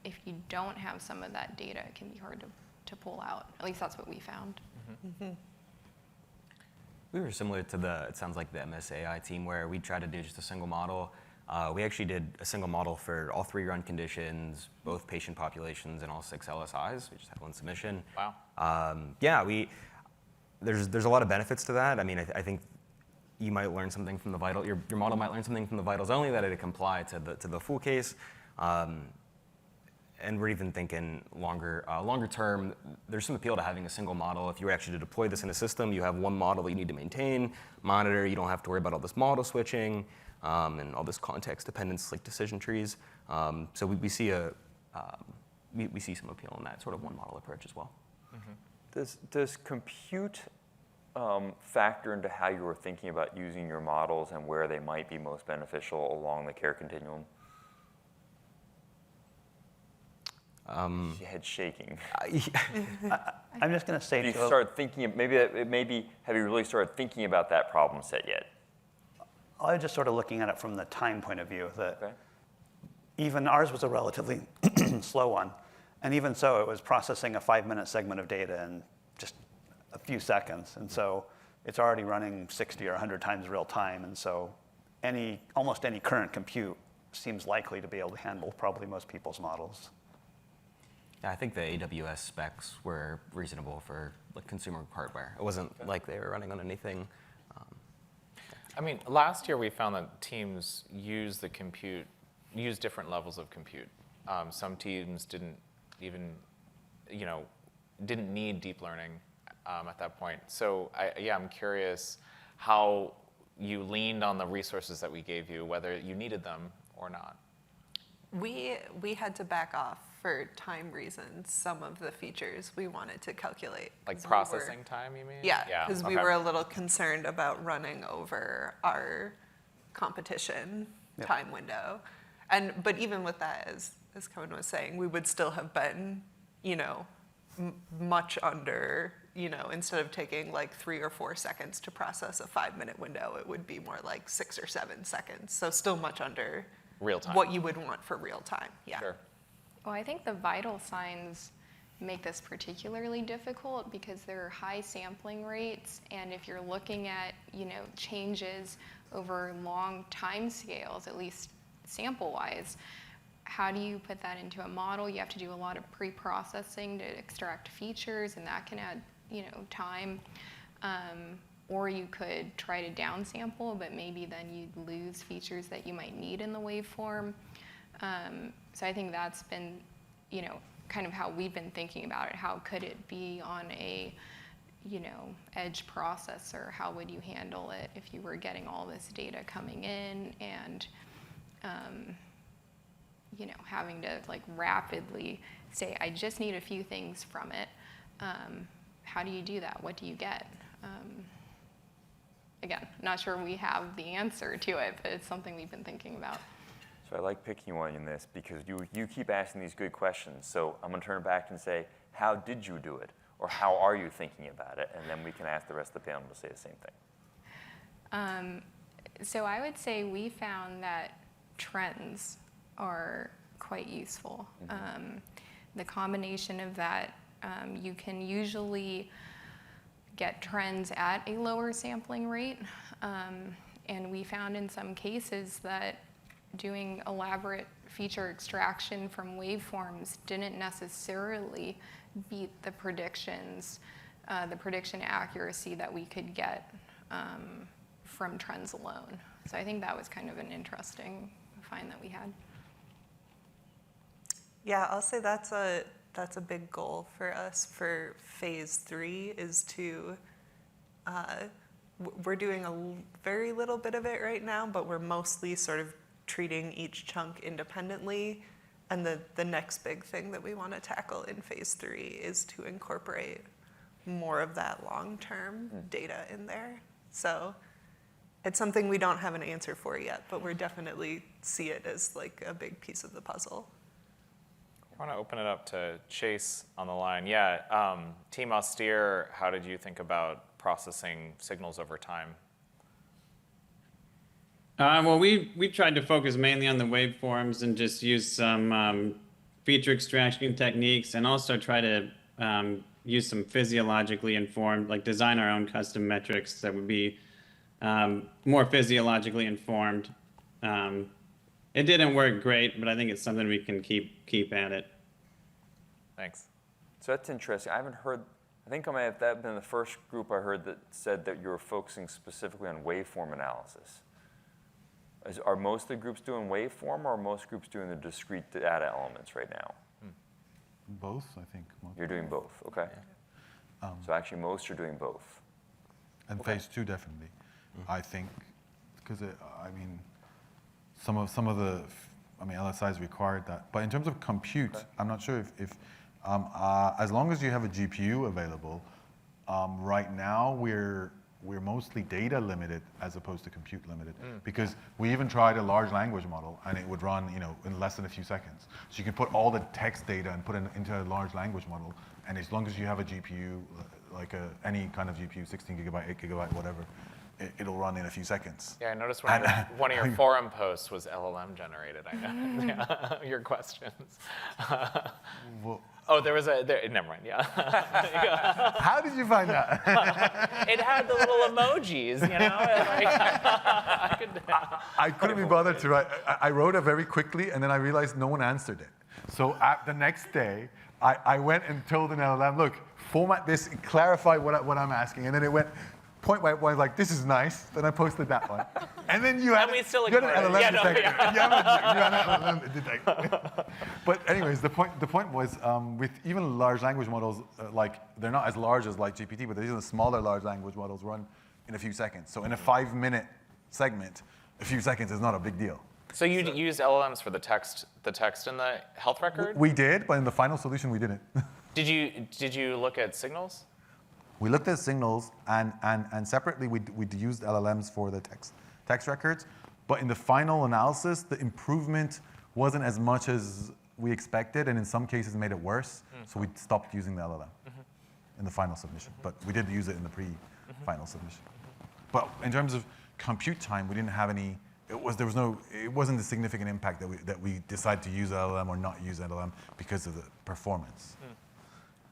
if you don't have some of that data, it can be hard to pull out. At least that's what we found. We were similar to it sounds like the MSAI team, where we tried to do just a single model. We actually did a single model for all 3 run conditions, both patient populations, and all 6 LSIs. We just had one submission. Wow. There's a lot of benefits to that. I mean, I think you might learn something from the vital. Your model might learn something from the vitals only that it can apply to the full case. And we're even thinking longer term. There's some appeal to having a single model. If you were actually to deploy this in a system, you have one model that you need to maintain, monitor. You don't have to worry about all this model switching and all this context dependence like decision trees. So we see we see some appeal in that sort of one model approach as well. Does compute factor into how you were thinking about using your models and where they might be most beneficial along the care continuum? Your head shaking. I'm just going to say, have you started thinking? Have you really started thinking about that problem set yet? I was just sort of looking at it from the time point of view. That even ours was a relatively slow one. And even so, it was processing a 5-minute segment of data in just a few seconds. And so it's already running 60 or 100 times real time. And so almost any current compute seems likely to be able to handle probably most people's models. Yeah, I think the AWS specs were reasonable for consumer hardware. It wasn't like they were running on anything. I mean, last year we found that teams use different levels of compute. Some teams didn't even, didn't need deep learning at that point. So I'm curious how you leaned on the resources that we gave you, whether you needed them or not. We had to back off for time reasons some of the features we wanted to calculate. Like processing time, you mean? Yeah, because we were a little concerned about running over our competition time window. But even with that, as Kevin was saying, we would still have been, much under, instead of taking like 3 or 4 seconds to process a 5-minute window, it would be more like 6 or 7 seconds. So still much under real time. What you would want for real time. Yeah. Sure. Well, I think the vital signs make this particularly difficult because there are high sampling rates, and if you're looking at, changes over long time scales, at least sample-wise, how do you put that into a model? You have to do a lot of pre-processing to extract features, and that can add, time. Or you could try to downsample, but maybe then you'd lose features that you might need in the waveform. So I think that's been, kind of how we've been thinking about it. How could it be on a, edge processor? How would you handle it if you were getting all this data coming in and, having to like rapidly say, I just need a few things from it. How do you do that? What do you get? Again, not sure we have the answer to it, but it's something we've been thinking about. So I like picking you on in this because you keep asking these good questions. So I'm going to turn it back and say, how did you do it? Or how are you thinking about it? And then we can ask the rest of the panel to say the same thing. So I would say we found that trends are quite useful. The combination of that, you can usually get trends at a lower sampling rate. And we found in some cases that doing elaborate feature extraction from waveforms didn't necessarily beat the predictions, the prediction accuracy that we could get from trends alone. So I think that was kind of an interesting find that we had. Yeah, I'll say that's a big goal for us for phase 3 is to, we're doing a very little bit of it right now, but we're mostly sort of treating each chunk independently. And the next big thing that we want to tackle in phase 3 is to incorporate more of that long-term data in there. So it's something we don't have an answer for yet, but we definitely see it as like a big piece of the puzzle. I want to open it up to Chase on the line. Yeah, Team Austere, how did you think about processing signals over time? Well, we tried to focus mainly on the waveforms and just use some feature extraction techniques, and also try to use some physiologically informed, like design our own custom metrics that would be more physiologically informed. It didn't work great, but I think it's something we can keep at it. Thanks. So that's interesting. I haven't heard, I think I may have been the first group I heard that said that you were focusing specifically on waveform analysis. Are most of the groups doing waveform, or are most groups doing the discrete data elements right now? Both, I think. You're doing both, okay. Yeah. So actually most are doing both. And phase 2 definitely. I think, because some of the, LSIs required that. But in terms of compute, I'm not sure if as long as you have a GPU available, right now we're mostly data limited as opposed to compute limited, because we even tried a large language model and it would run in less than a few seconds. So you can put all the text data and put it into a large language model, and as long as you have a GPU, like any kind of GPU, 16 gigabyte, 8 gigabyte, whatever, it'll run in a few seconds. Yeah, I noticed one of your forum posts was LLM generated. I know. Yeah, your questions. Well, oh, there was never mind, yeah. How did you find that? It had the little emojis, I couldn't be bothered to write. I wrote it very quickly, and then I realized no one answered it. So the next day, I went and told an LLM, look, format this, clarify what I'm asking. And then it went point by point, like, this is nice. Then I posted that one. And then you had, we still you had an LLM detector. Yeah. You had an LLM detector. But anyways, the point was, with even large language models, they're not as large as like GPT, but these are the smaller large language models run in a few seconds. So in a 5-minute segment, a few seconds is not a big deal. So you used LLMs for the text in the health record? We did, but in the final solution, we didn't. Did you look at signals? We looked at signals, and separately we used LLMs for the text records. But in the final analysis, the improvement wasn't as much as we expected, and in some cases made it worse. So we stopped using the LLM in the final submission. But we did use it in the pre-final submission. But in terms of compute time, we didn't have any. It wasn't a significant impact that we decided to use LLM or not use LLM because of the performance.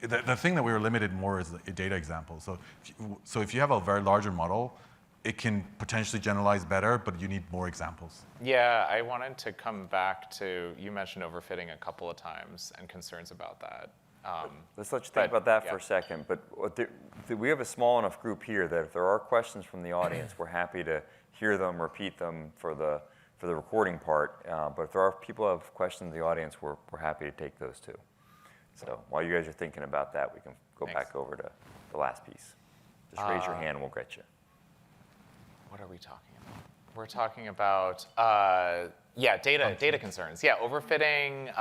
The thing that we were limited more is a data example. So if you have a very larger model, it can potentially generalize better, but you need more examples. Yeah, I wanted to come back to, you mentioned overfitting a couple of times and concerns about that. Let's let you think about that for a second. But we have a small enough group here that if there are questions from the audience, we're happy to hear them, repeat them for the recording part. But if there are people who have questions in the audience, we're happy to take those too. So while you guys are thinking about that, we can go back over to the last piece. Just raise your hand and we'll get you. What are we talking about? We're talking about, data concerns. Yeah, overfitting.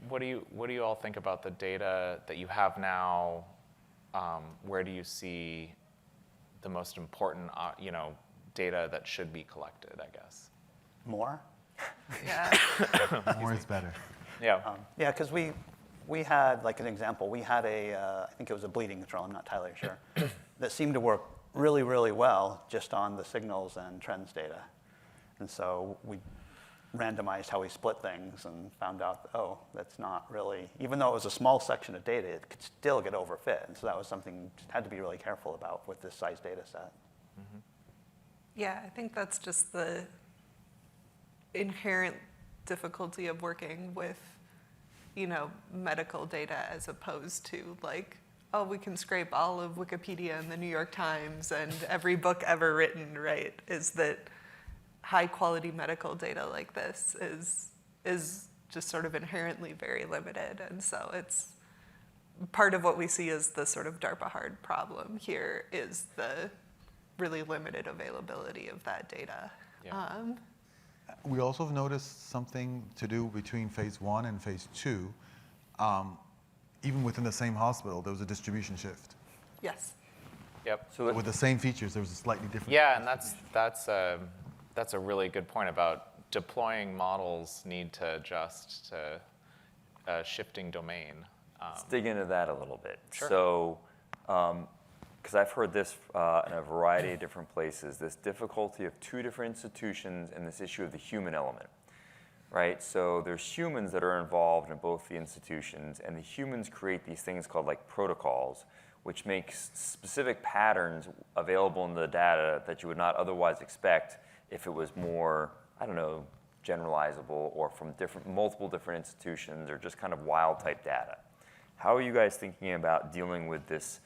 What do you all think about the data that you have now? Where do you see the most important, data that should be collected, I guess? More? Yeah. More is better. Yeah. Because we had, like an example, we had I think it was a bleeding control, I'm not entirely sure, that seemed to work really, really well just on the signals and trends data. And so we randomized how we split things and found out, that's not really, even though it was a small section of data, it could still get overfit. And so that was something we had to be really careful about with this size data set. Mm-hmm. Yeah, I think that's just the inherent difficulty of working with, medical data as opposed to we can scrape all of Wikipedia and the New York Times and every book ever written, right? Is that high quality medical data like this is just sort of inherently very limited. And so it's part of what we see as the sort of DARPA hard problem here is the really limited availability of that data. Yeah. We also have noticed something to do between phase 1 and phase 2. Even within the same hospital, there was a distribution shift. Yes. Yep. So with the same features, there was a slightly different. Yeah, and that's a really good point about deploying models need to adjust to a shifting domain. Let's dig into that a little bit. Sure. So, because I've heard this in a variety of different places, this difficulty of two different institutions and this issue of the human element, right? So there's humans that are involved in both the institutions, and the humans create these things called protocols, which make specific patterns available in the data that you would not otherwise expect if it was more, generalizable or from multiple different institutions or just kind of wild type data. How are you guys thinking about dealing with this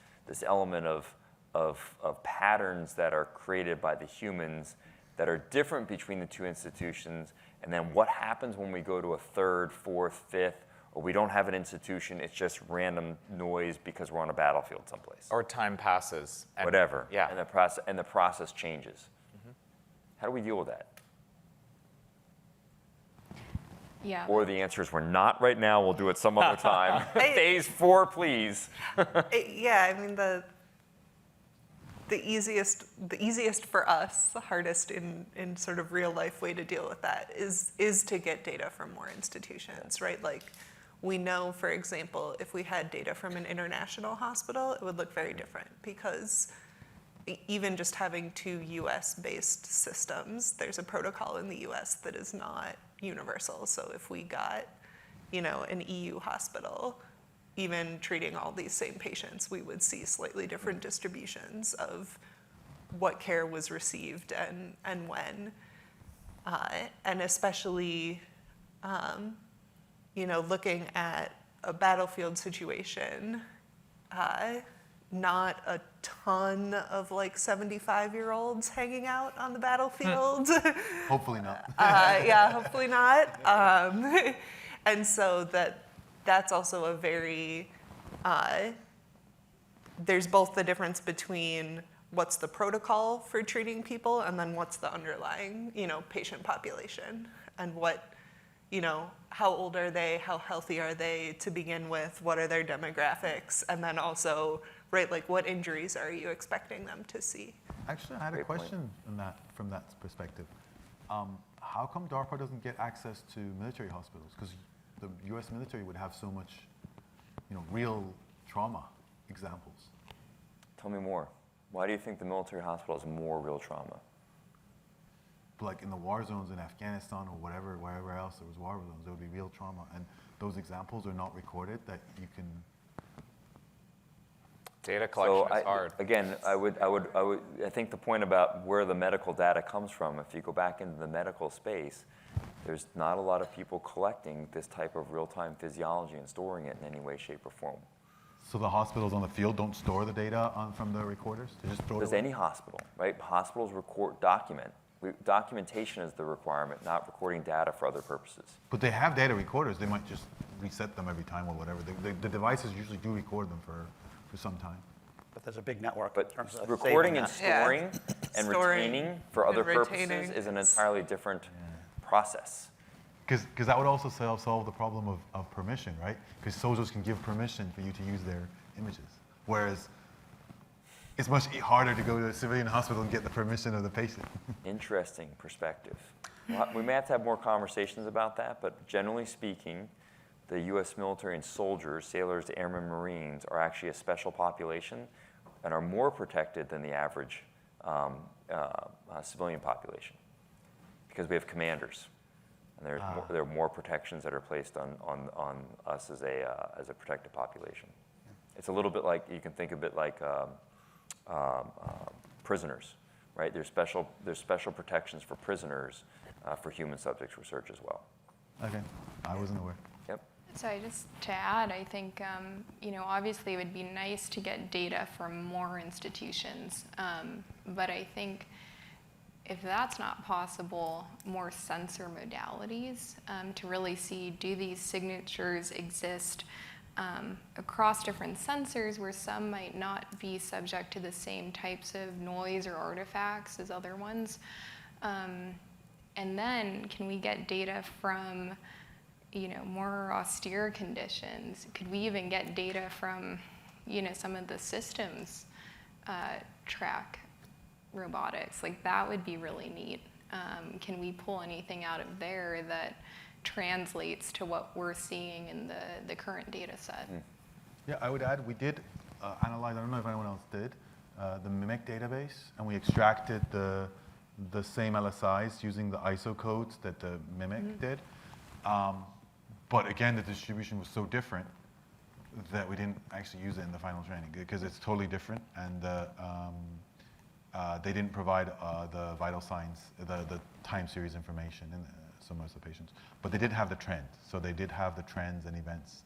element of patterns that are created by the humans that are different between the two institutions, and then what happens when we go to a third, fourth, fifth, or we don't have an institution, it's just random noise because we're on a battlefield someplace. Or time passes. Whatever. Yeah. And the process changes. Mm-hmm. How do we deal with that? Yeah. Or the answer is we're not right now, we'll do it some other time. Phase 4, please. The easiest for us, the hardest in sort of real life way to deal with that is to get data from more institutions, right? We know, for example, if we had data from an international hospital, it would look very different because even just having 2 US-based systems, there's a protocol in the US that is not universal. So if we got, an EU hospital, even treating all these same patients, we would see slightly different distributions of what care was received and when. And especially, looking at a battlefield situation, not a ton of 75-year-olds hanging out on the battlefield. Hopefully not. Hopefully not. And so that's also a very, there's both the difference between what's the protocol for treating people and then what's the underlying, patient population and what, how old are they, how healthy are they to begin with, what are their demographics, and then also, right, what injuries are you expecting them to see? Actually, I had a question from that perspective. How come DARPA doesn't get access to military hospitals? Because the U.S. military would have so much, real trauma examples. Tell me more. Why do you think the military hospital has more real trauma? Like in the war zones in Afghanistan or wherever else there was war zones, there would be real trauma, and those examples are not recorded that you can. Data collection is hard. Again, I think the point about where the medical data comes from, if you go back into the medical space, there's not a lot of people collecting this type of real-time physiology and storing it in any way, shape, or form. So the hospitals on the field don't store the data from the recorders? They just throw it away? Any hospital, right? Hospitals document. Documentation is the requirement, not recording data for other purposes. But they have data recorders. They might just reset them every time or whatever. The devices usually do record them for some time. But there's a big network But in terms of recording and saving that. storing and retaining for other purposes is an entirely different process. Because that would also solve the problem of permission, right? Because soldiers can give permission for you to use their images. Whereas it's much harder to go to a civilian hospital and get the permission of the patient. Interesting perspective. We may have to have more conversations about that, but generally speaking, the U.S. military and soldiers, sailors, airmen, Marines, are actually a special population and are more protected than the average civilian population because we have commanders. And there are more protections that are placed on us as a protected population. It's a little bit like, you can think of it like prisoners, right? There's special protections for prisoners for human subjects research as well. Okay, I wasn't aware. Yep. So just to add, I think, obviously it would be nice to get data from more institutions, but I think if that's not possible, more sensor modalities to really see, do these signatures exist across different sensors where some might not be subject to the same types of noise or artifacts as other ones. And then can we get data from more austere conditions? Could we even get data from some of the systems track robotics? Like that would be really neat. Can we pull anything out of there that translates to what we're seeing in the current data set? Yeah, I would add, we did analyze, I don't know if anyone else did, the MIMIC database, and we extracted the same LSIs using the ISO codes that the MIMIC did. But again, the distribution was so different that we didn't actually use it in the final training because it's totally different, and they didn't provide the vital signs, the time series information in so most of the patients. But they did have the trends, so they did have the trends and events.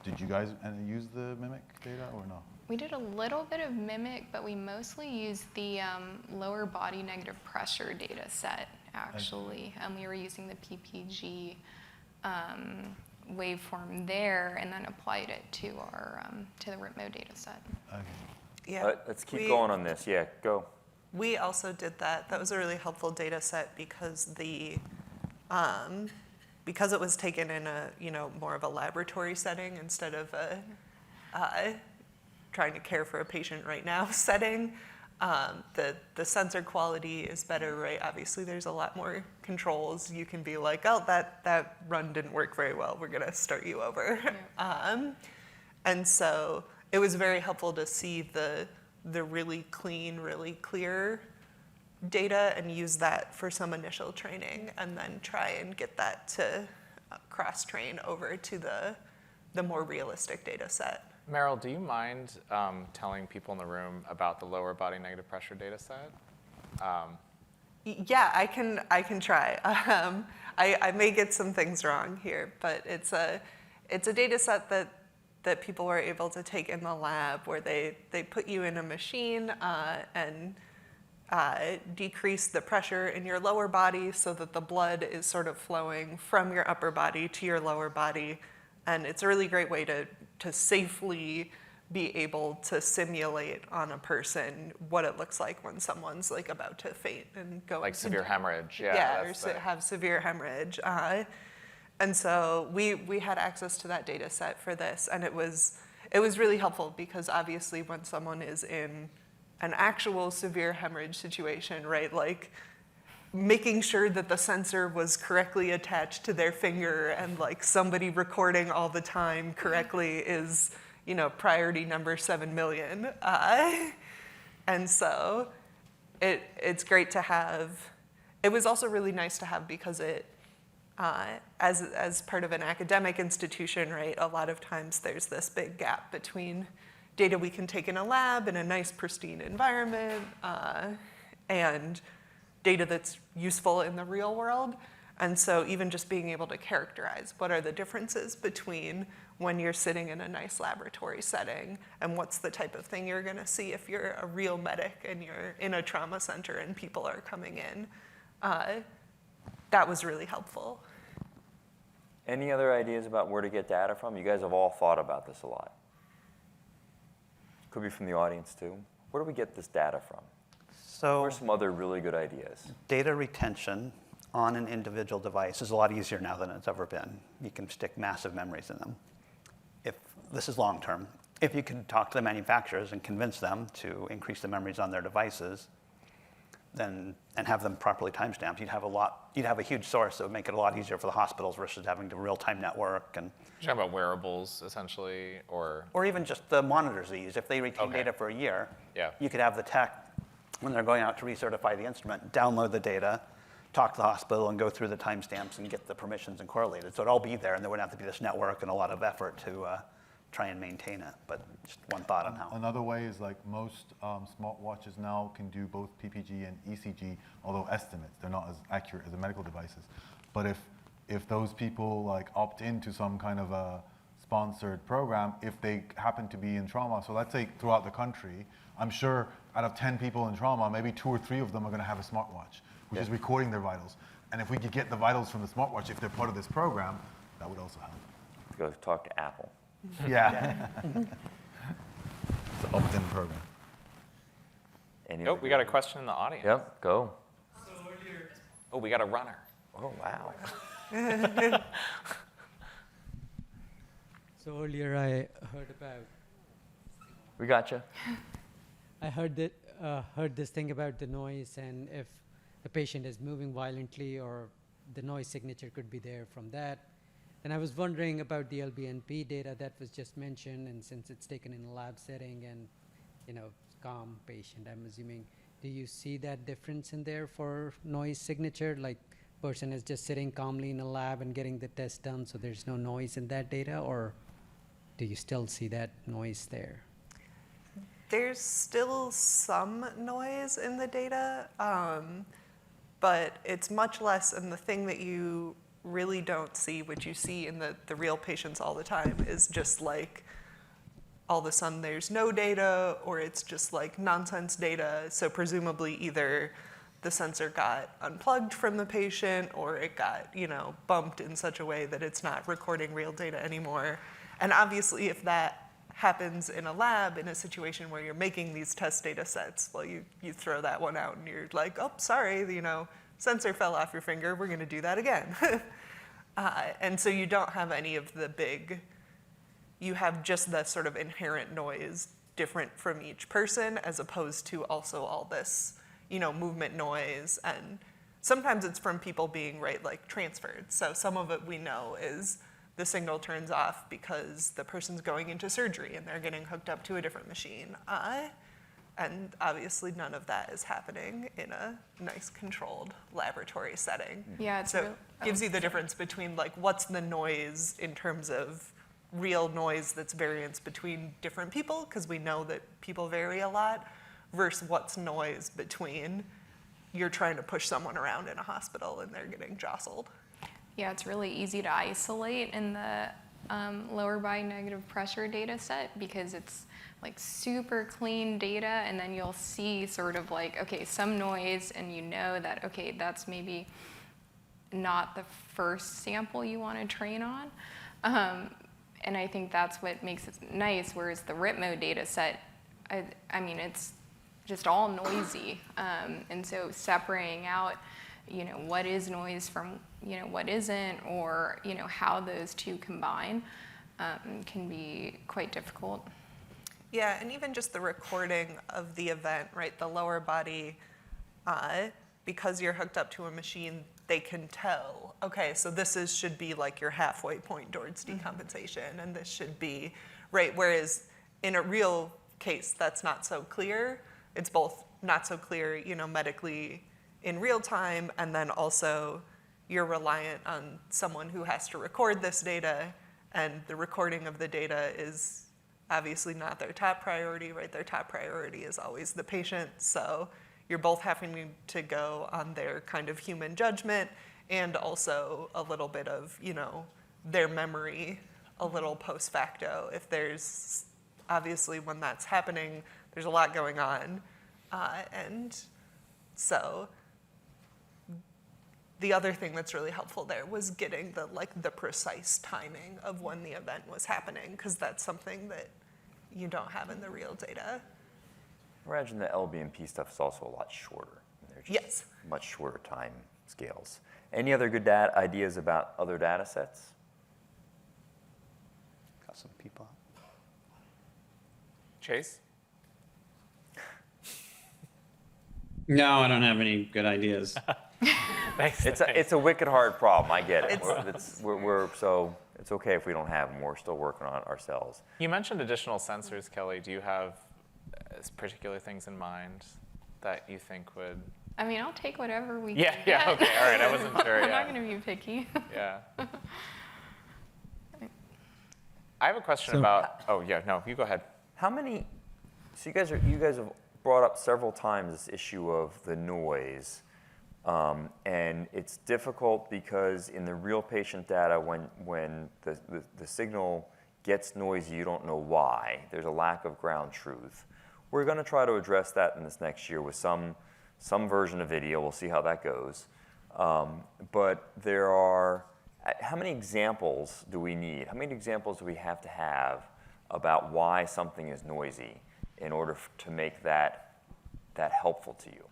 Did you guys use the MIMIC data or no? We did a little bit of MIMIC, but we mostly used the lower body negative pressure data set, actually. We were using the PPG waveform there and then applied it to our to the RIPMO data set. Okay. Yeah. Let's keep going on this. Yeah, go. We also did that. That was a really helpful data set because because it was taken in a more of a laboratory setting instead of a trying to care for a patient right now setting. The sensor quality is better, right? Obviously, there's a lot more controls. You can be like, oh, that run didn't work very well. We're gonna start you over. Yeah. And so it was very helpful to see the really clean, really clear data and use that for some initial training, and then try and get that to cross-train over to the more realistic data set. Meryl, do you mind telling people in the room about the lower body negative pressure data set? Yeah, I can try. I may get some things wrong here, but it's a data set that people were able to take in the lab where they put you in a machine and decrease the pressure in your lower body so that the blood is sort of flowing from your upper body to your lower body. And it's a really great way to safely be able to simulate on a person what it looks like when someone's like about to faint and go like severe hemorrhage. Yeah, or have severe hemorrhage. And so we had access to that data set for this, and it was really helpful because obviously when someone is in an actual severe hemorrhage situation, right, like making sure that the sensor was correctly attached to their finger and like somebody recording all the time correctly is, priority number 7 million. And so it's great to have. It was also really nice to have because it, as part of an academic institution, right, a lot of times there's this big gap between data we can take in a lab in a nice pristine environment and data that's useful in the real world. And so even just being able to characterize what are the differences between when you're sitting in a nice laboratory setting and what's the type of thing you're gonna see if you're a real medic and you're in a trauma center and people are coming in, that was really helpful. Any other ideas about where to get data from? You guys have all thought about this a lot. Could be from the audience too. Where do we get this data from? So, what are some other really good ideas? Data retention on an individual device is a lot easier now than it's ever been. You can stick massive memories in them. If this is long term, if you can talk to the manufacturers and convince them to increase the memories on their devices, then and have them properly timestamped, you'd have a huge source that would make it a lot easier for the hospitals versus having to real-time network. And you're talking about wearables essentially, or even just the monitors they use. If they retain data for a year, you could have the tech, when they're going out to recertify the instrument, download the data, talk to the hospital, and go through the timestamps and get the permissions and correlate it. So it'd all be there, and there wouldn't have to be this network and a lot of effort to try and maintain it. But just one thought on how. Another way is like most smartwatches now can do both PPG and ECG, although estimates. They're not as accurate as the medical devices. But if those people like opt into some kind of a sponsored program, if they happen to be in trauma, so let's say throughout the country, I'm sure out of 10 people in trauma, maybe 2 or 3 of them are going to have a smartwatch, which is recording their vitals. And if we could get the vitals from the smartwatch, if they're part of this program, that would also help. Go talk to Apple. Yeah. It's an opt-in program. We got a question in the audience. Yep, go. Oh, we got a runner. Oh, wow. So earlier I heard about. We gotcha. I heard this thing about the noise, and if the patient is moving violently, or the noise signature could be there from that. And I was wondering about the LBNP data that was just mentioned, and since it's taken in a lab setting and, calm patient, I'm assuming, do you see that difference in there for noise signature? Like, person is just sitting calmly in a lab and getting the test done, so there's no noise in that data, or do you still see that noise there? There's still some noise in the data, but it's much less, and the thing that you really don't see, what you see in the real patients all the time, is just like all of a sudden there's no data, or it's just like nonsense data. So presumably either the sensor got unplugged from the patient, or it got bumped in such a way that it's not recording real data anymore. And obviously if that happens in a lab in a situation where you're making these test data sets, well, you throw that one out and you're like, oh, sorry, sensor fell off your finger, we're gonna do that again. And so you don't have any of the you have just the sort of inherent noise different from each person, as opposed to also all this, movement noise. And sometimes it's from people being, transferred. So some of it we know is the signal turns off because the person's going into surgery and they're getting hooked up to a different machine. And obviously none of that is happening in a nice controlled laboratory setting. Yeah, so it gives you the difference between what's the noise in terms of real noise that's variance between different people, because we know that people vary a lot, versus what's noise between you're trying to push someone around in a hospital and they're getting jostled. Yeah, it's really easy to isolate in the lower body negative pressure data set, because it's super clean data, and then you'll see sort of okay, some noise, and that, okay, that's maybe not the first sample you want to train on. And I think that's what makes it nice, whereas the RITMO data set, I mean, it's just all noisy. And so separating out, what is noise from, what isn't, or, how those two combine can be quite difficult. Yeah, and even just the recording of the event, right? The lower body, because you're hooked up to a machine, they can tell, okay, so this should be your halfway point towards decompensation, and this should be, right? Whereas in a real case, that's not so clear. It's both not so clear, medically in real time, and then also you're reliant on someone who has to record this data, and the recording of the data is obviously not their top priority, right? Their top priority is always the patient. So you're both having to go on their kind of human judgment, and also a little bit of, their memory, a little post facto. If there's, obviously when that's happening, there's a lot going on. And so the other thing that's really helpful there was getting the precise timing of when the event was happening, because that's something that you don't have in the real data. I imagine the LBMP stuff is also a lot shorter. They're just much shorter time scales. Any other good ideas about other data sets? Got some people. Chase? No, I don't have any good ideas. Thanks. It's a wicked hard problem. I get it. So it's okay if we don't have them. We're still working on it ourselves. You mentioned additional sensors, Kelly. Do you have particular things in mind that you think would? I mean, I'll take whatever we can get. Yeah, okay, all right. I wasn't sure. I'm not going to be picky. Yeah. I have a question about. Oh yeah, no, you go ahead. How many? So you guys have brought up several times this issue of the noise, and it's difficult because in the real patient data, when the signal gets noisy, you don't know why. There's a lack of ground truth. We're going to try to address that in this next year with some version of video. We'll see how that goes. But there are, how many examples do we need? How many examples do we have to have about why something is noisy in order to make that helpful to you?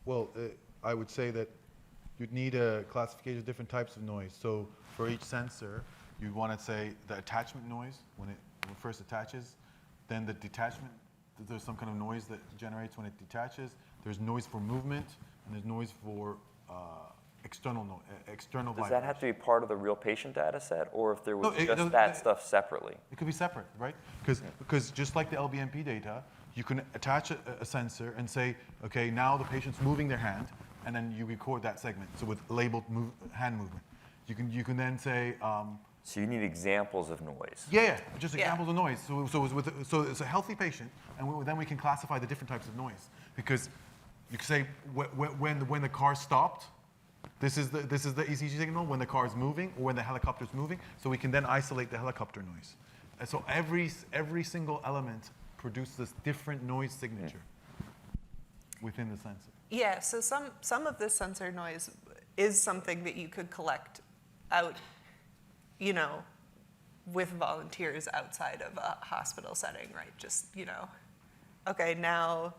Well, I would say that you'd need a classification of different types of noise. So for each sensor, you want to say the attachment noise when it first attaches, then the detachment, there's some kind of noise that generates when it detaches. There's noise for movement, and there's noise for external vibration. Does that have to be part of the real patient data set, or if there was just that stuff separately? It could be separate, right? Because just like the LBMP data, you can attach a sensor and say, okay, now the patient's moving their hand, and then you record that segment. So with labeled hand movement, you can then say. So you need examples of noise. Yeah, just examples of noise. So it's a healthy patient, and then we can classify the different types of noise, because you can say when the car stopped, this is the ECG signal when the car is moving or when the helicopter is moving. So we can then isolate the helicopter noise. And so every single element produces this different noise signature within the sensor. Yeah. So some of this sensor noise is something that you could collect out, with volunteers outside of a hospital setting, right? Just, okay, now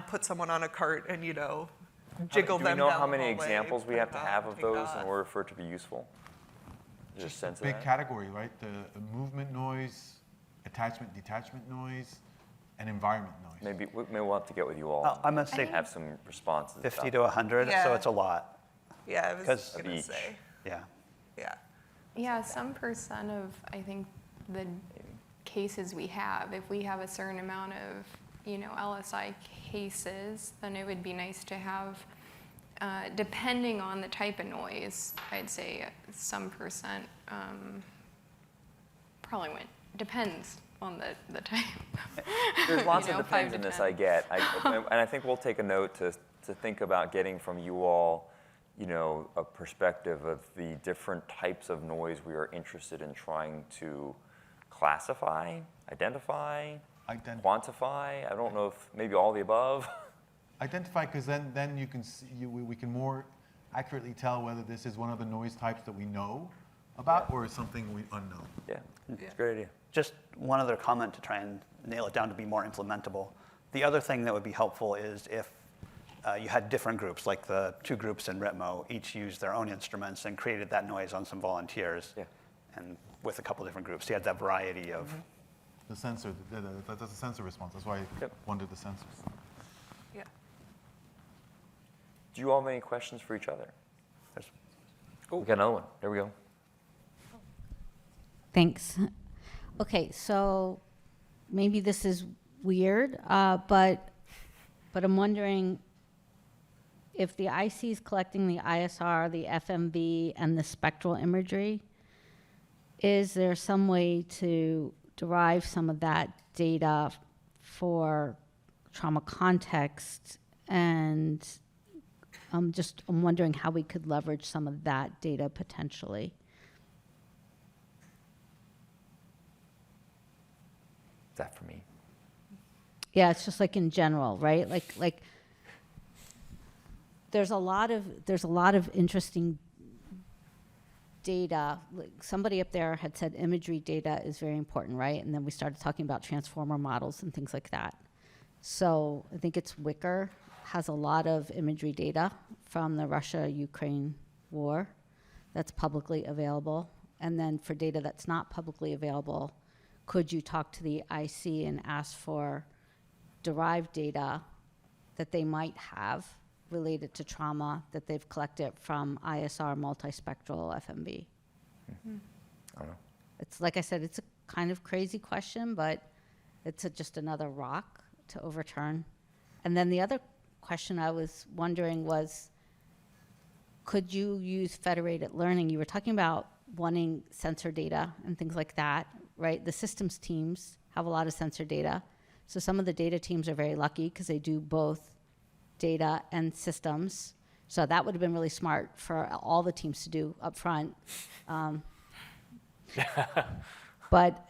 put someone on a cart and, jiggle them down. Do we know how the many hallway, examples we have to have of those off. in order for it to be useful? Just a big category, right? The movement noise, attachment, detachment noise, and environment noise. Maybe we'll have to get with you all. I'm going to say have some responses. 50 to 100, so it's a lot. Yeah, I was going to say. Yeah. Yeah. Yeah, some percent of, I think, the cases we have, if we have a certain amount of, LSI cases, then it would be nice to have, depending on the type of noise, I'd say some percent, probably depends on the type. There's lots of depends in this, I get. And I think we'll take a note to think about getting from you all a perspective of the different types of noise we are interested in trying to classify, identify, quantify. I don't know if maybe all the above. Identify, because then you can see, we can more accurately tell whether this is one of the noise types that we know about or is something we unknown. Yeah, it's a great idea. Just one other comment to try and nail it down to be more implementable. The other thing that would be helpful is if you had different groups, like the two groups in RITMO, each used their own instruments and created that noise on some volunteers, and with a couple different groups. So you had that variety of... The sensor, that's a sensor response. That's why I wanted the sensors. Yeah. Do you all have any questions for each other? We got another one. There we go. Thanks. Okay, so maybe this is weird, but I'm wondering if the IC is collecting the ISR, the FMV, and the spectral imagery, is there some way to derive some of that data for trauma context? And I'm wondering how we could leverage some of that data potentially. Is that for me? Yeah, it's just like in general, right? Like there's a lot of interesting data. Like somebody up there had said imagery data is very important, right? And then we started talking about transformer models and things like that. So I think it's Wicker has a lot of imagery data from the Russia-Ukraine war that's publicly available. And then for data that's not publicly available, could you talk to the IC and ask for derived data that they might have related to trauma that they've collected from ISR multispectral FMB? I don't know. It's like I said, it's a kind of crazy question, but it's just another rock to overturn. And then the other question I was wondering was, could you use federated learning? You were talking about wanting sensor data and things like that, right? The systems teams have a lot of sensor data. So some of the data teams are very lucky because they do both data and systems. So that would have been really smart for all the teams to do up front. But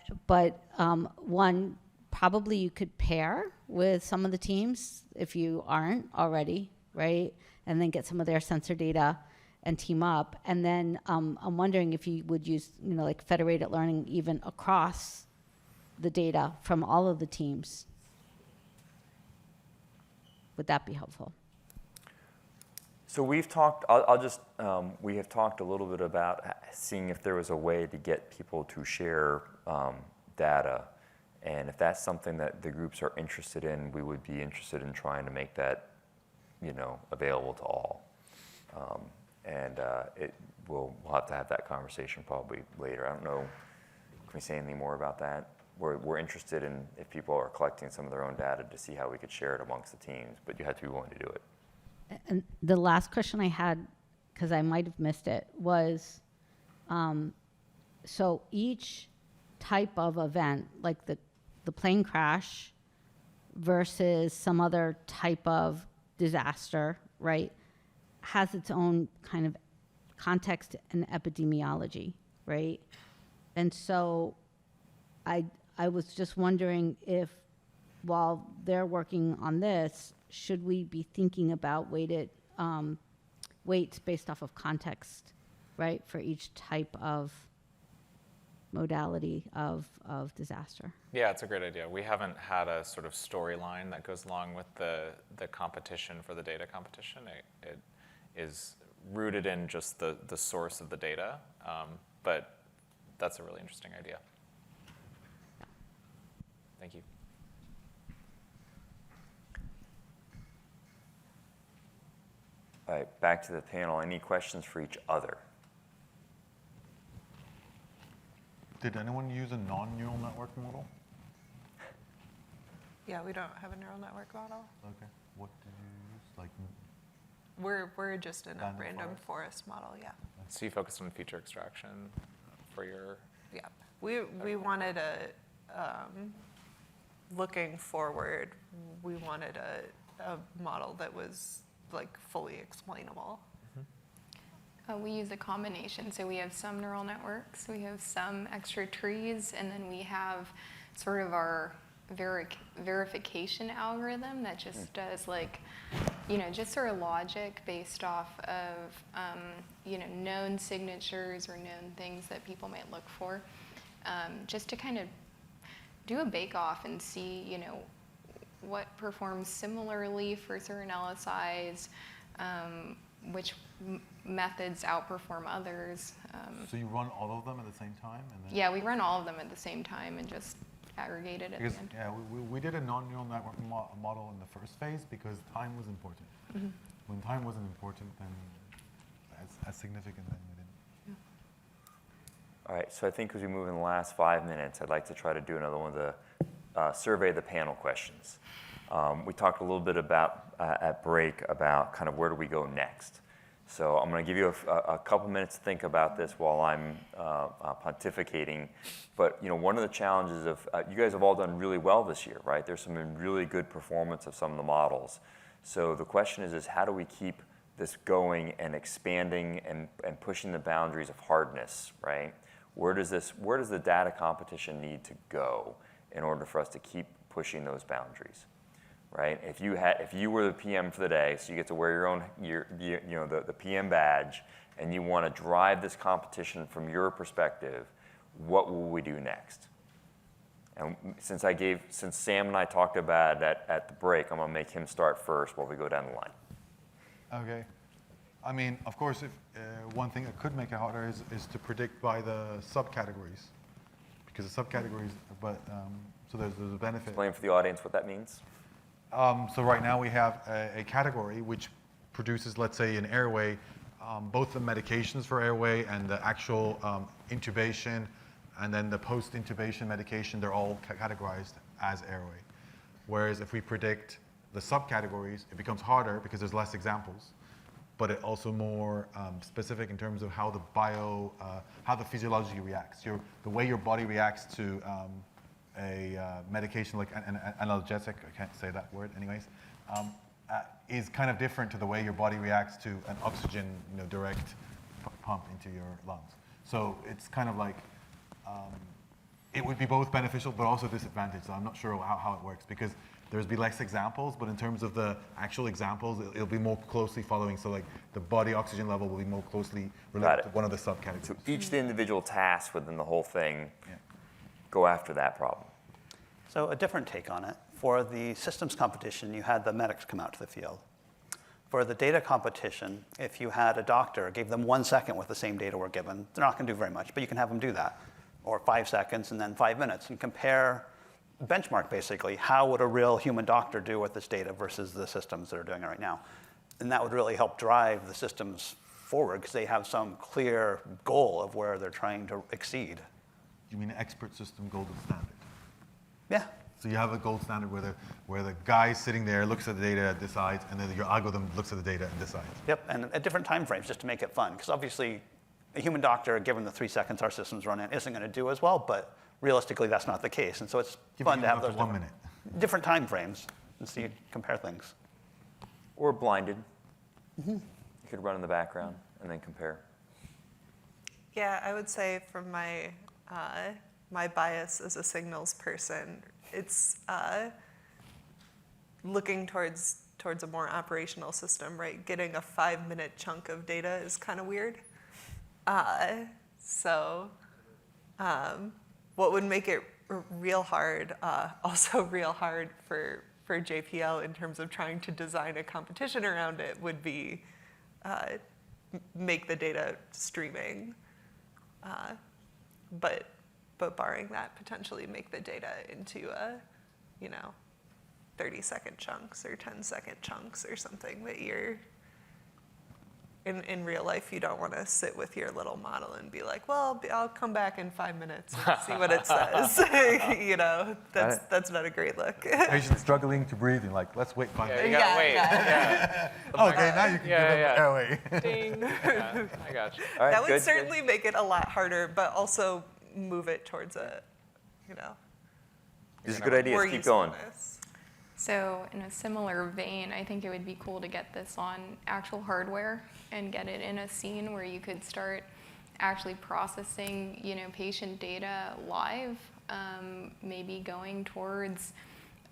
one, probably you could pair with some of the teams if you aren't already, right? And then get some of their sensor data and team up. And then I'm wondering if you would use, like federated learning even across the data from all of the teams. Would that be helpful? So we've talked, we have talked a little bit about seeing if there was a way to get people to share data. And if that's something that the groups are interested in, we would be interested in trying to make that, available to all. We'll have to have that conversation probably later. I don't know, can we say anything more about that? We're interested in if people are collecting some of their own data to see how we could share it amongst the teams, but you have to be willing to do it. And the last question I had, because I might have missed it, was so each type of event, like the plane crash versus some other type of disaster, right, has its own kind of context and epidemiology, right? And so I was just wondering if, while they're working on this, should we be thinking about weights based off of context, right, for each type of modality of disaster? Yeah, it's a great idea. We haven't had a sort of storyline that goes along with the competition for the data competition. It is rooted in just the source of the data, but that's a really interesting idea. Thank you. All right, back to the panel. Any questions for each other? Did anyone use a non-neural network model? Yeah, we don't have a neural network model. Okay. What did you use? Like, we're just in a random forest model, yeah. So you focused on feature extraction for your... Yeah, we wanted looking forward, we wanted a model that was like fully explainable. We use a combination. So we have some neural networks, we have some extra trees, and then we have sort of our verification algorithm that just does just sort of logic based off of, known signatures or known things that people might look for, just to kind of do a bake-off and see, what performs similarly for certain LSIs, which methods outperform others. So you run all of them at the same time? And then Yeah, we run all of them at the same time and just aggregate it at the end. Yeah, we did a non-neural network model in the first phase because time was important. Mm-hmm. When time wasn't important, then as significant, then we didn't. All right, so I think as we move in the last 5 minutes, I'd like to try to do another one of the survey the panel questions. We talked a little bit about at break about kind of where do we go next. So I'm going to give you a couple minutes to think about this while I'm pontificating. But one of the challenges of you guys have all done really well this year, right? There's some really good performance of some of the models. So the question is how do we keep this going and expanding and pushing the boundaries of hardness, right? Where does the data competition need to go in order for us to keep pushing those boundaries? right? If you were the PM for the day, so you get to wear your own, the PM badge, and you want to drive this competition from your perspective, what will we do next? And since Sam and I talked about it at the break, I'm going to make him start first while we go down the line. Okay. I mean, of course, if one thing that could make it harder is to predict by the subcategories, because the subcategories, so there's a benefit. Explain for the audience what that means. So right now we have a category which produces, let's say, an airway, both the medications for airway and the actual intubation, and then the post-intubation medication, they're all categorized as airway. Whereas if we predict the subcategories, it becomes harder because there's less examples, but it also more specific in terms of how how the physiology reacts. The way your body reacts to a medication like an analgesic, I can't say that word anyways, is kind of different to the way your body reacts to an oxygen direct pump into your lungs. So it's kind of like, it would be both beneficial but also disadvantage. So I'm not sure how it works, because there's be less examples, but in terms of the actual examples, it'll be more closely following. So like the body oxygen level will be more closely related to one of the subcategories. So each of the individual tasks within the whole thing go after that problem. So a different take on it. For the systems competition, you had the medics come out to the field. For the data competition, if you had a doctor, gave them 1 second with the same data we're given, they're not going to do very much, but you can have them do that. Or 5 seconds and then 5 minutes, and compare, benchmark basically, how would a real human doctor do with this data versus the systems that are doing it right now. And that would really help drive the systems forward, because they have some clear goal of where they're trying to exceed. You mean expert system golden standard? Yeah. So you have a gold standard where the guy sitting there looks at the data and decides, and then your algorithm looks at the data and decides. Yep, and at different time frames, just to make it fun. Because obviously, a human doctor, given the 3 seconds our systems run in, isn't going to do as well, but realistically, that's not the case. And so it's fun to have those different time frames and see, compare things. Or blinded. You could run in the background and then compare. Yeah, I would say from my my bias as a signals person, it's looking towards a more operational system, right? Getting a 5-minute chunk of data is kind of weird. What would make it real hard, also real hard for JPL in terms of trying to design a competition around it, would be make the data streaming. But barring that, potentially make the data into 30-second chunks or 10-second chunks or something that you're, in real life, you don't want to sit with your little model and be like, well, I'll come back in 5 minutes and see what it says. That's not a great look. Patient struggling to breathe, and like, let's wait 5 minutes. You gotta wait. Yeah. Okay, now you can give them airway. Ding. I got you. All right, that would certainly make it a lot harder, but also move it towards a, These are good ideas. Keep going. So in a similar vein, I think it would be cool to get this on actual hardware and get it in a scene where you could start actually processing, patient data live, maybe going towards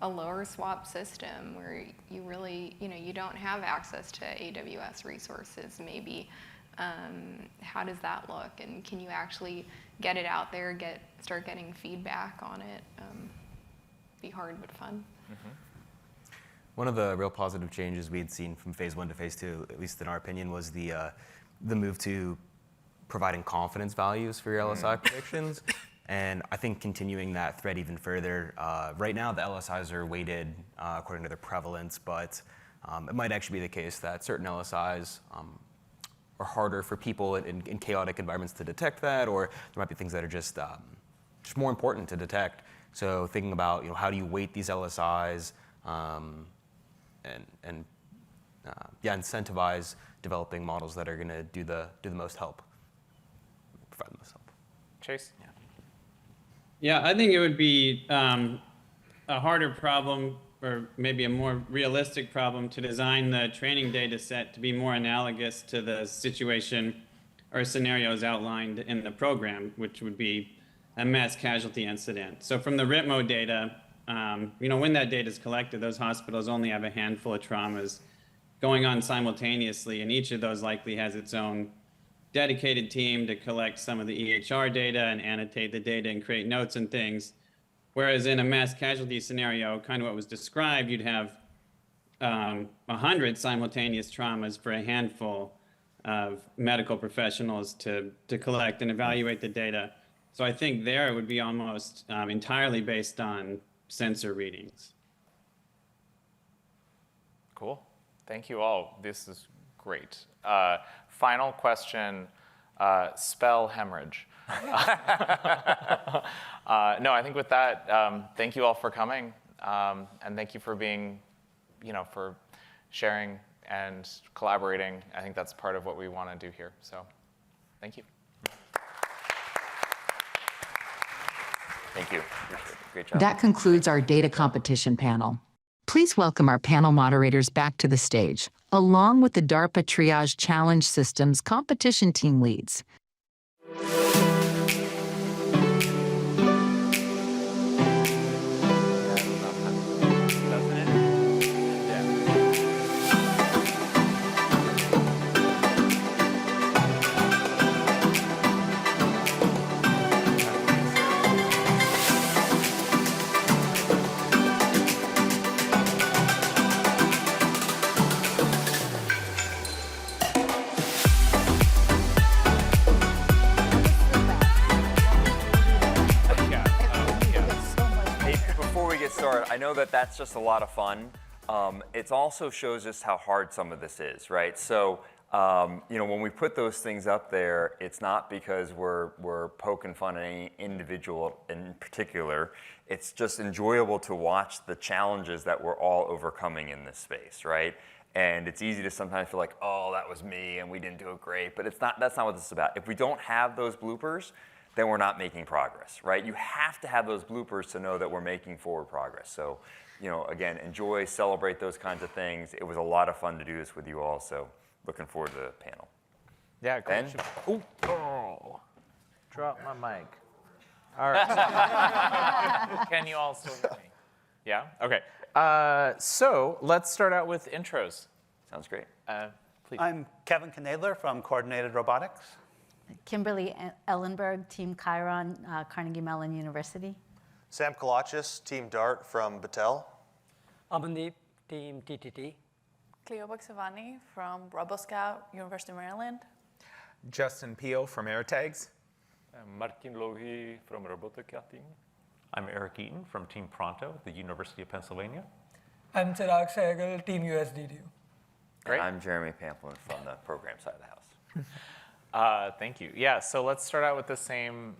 a lower swap system where you really, you don't have access to AWS resources, maybe. How does that look? And can you actually get it out there, start getting feedback on it? Be hard but fun. Mm-hmm. One of the real positive changes we had seen from phase 1 to phase 2, at least in our opinion, was the move to providing confidence values for your LSI predictions. And I think continuing that thread even further. Right now, the LSIs are weighted according to their prevalence, but it might actually be the case that certain LSIs are harder for people in chaotic environments to detect that, or there might be things that are just more important to detect. So thinking about how do you weight these LSIs, and incentivize developing models that are going to do the most help, provide the most help. Chase? Yeah, I think it would be a harder problem, or maybe a more realistic problem, to design the training data set to be more analogous to the situation or scenarios outlined in the program, which would be a mass casualty incident. So from the RITMO data, when that data is collected, those hospitals only have a handful of traumas going on simultaneously, and each of those likely has its own dedicated team to collect some of the EHR data and annotate the data and create notes and things. Whereas in a mass casualty scenario, kind of what was described, you'd have 100 simultaneous traumas for a handful of medical professionals to collect and evaluate the data. So I think there it would be almost entirely based on sensor readings. Cool. Thank you all. This is great. Final question, spell hemorrhage. No, I think with that, thank you all for coming. And thank you for being, for sharing and collaborating. I think that's part of what we want to do here. So thank you. Thank you. Great job. That concludes our data competition panel. Please welcome our panel moderators back to the stage, along with the DARPA Triage Challenge Systems competition team leads. I know that that's just a lot of fun. It also shows us how hard some of this is, right? So, when we put those things up there, it's not because we're poking fun at any individual in particular. It's just enjoyable to watch the challenges that we're all overcoming in this space, right? And it's easy to sometimes feel like, oh, that was me and we didn't do it great, but that's not what this is about. If we don't have those bloopers, then we're not making progress, right? You have to have those bloopers to know that we're making forward progress. So, again, enjoy, celebrate those kinds of things. It was a lot of fun to do this with you all, so looking forward to the panel. Yeah, Ben? Oh, drop my mic. All right. Can you all still hear me? Yeah? Okay. So let's start out with intros. Sounds great. Please. I'm Kevin Knadler from Coordinated Robotics. Kimberly Ellenberg, Team Chiron, Carnegie Mellon University. Sam Kalachis, Team DART from Battelle. Amandeep, Team TTT. Cleo Baxavani from RoboScout, University of Maryland. Justin Pio from AirTags. Martin Lohi from Robotica team. I'm Eric Eaton from Team Pronto at the University of Pennsylvania. I'm Chirag Sehgal, Team USDTU. Great. And I'm Jeremy Pamplin from the program side of the house. Thank you. Yeah, so let's start out with the same,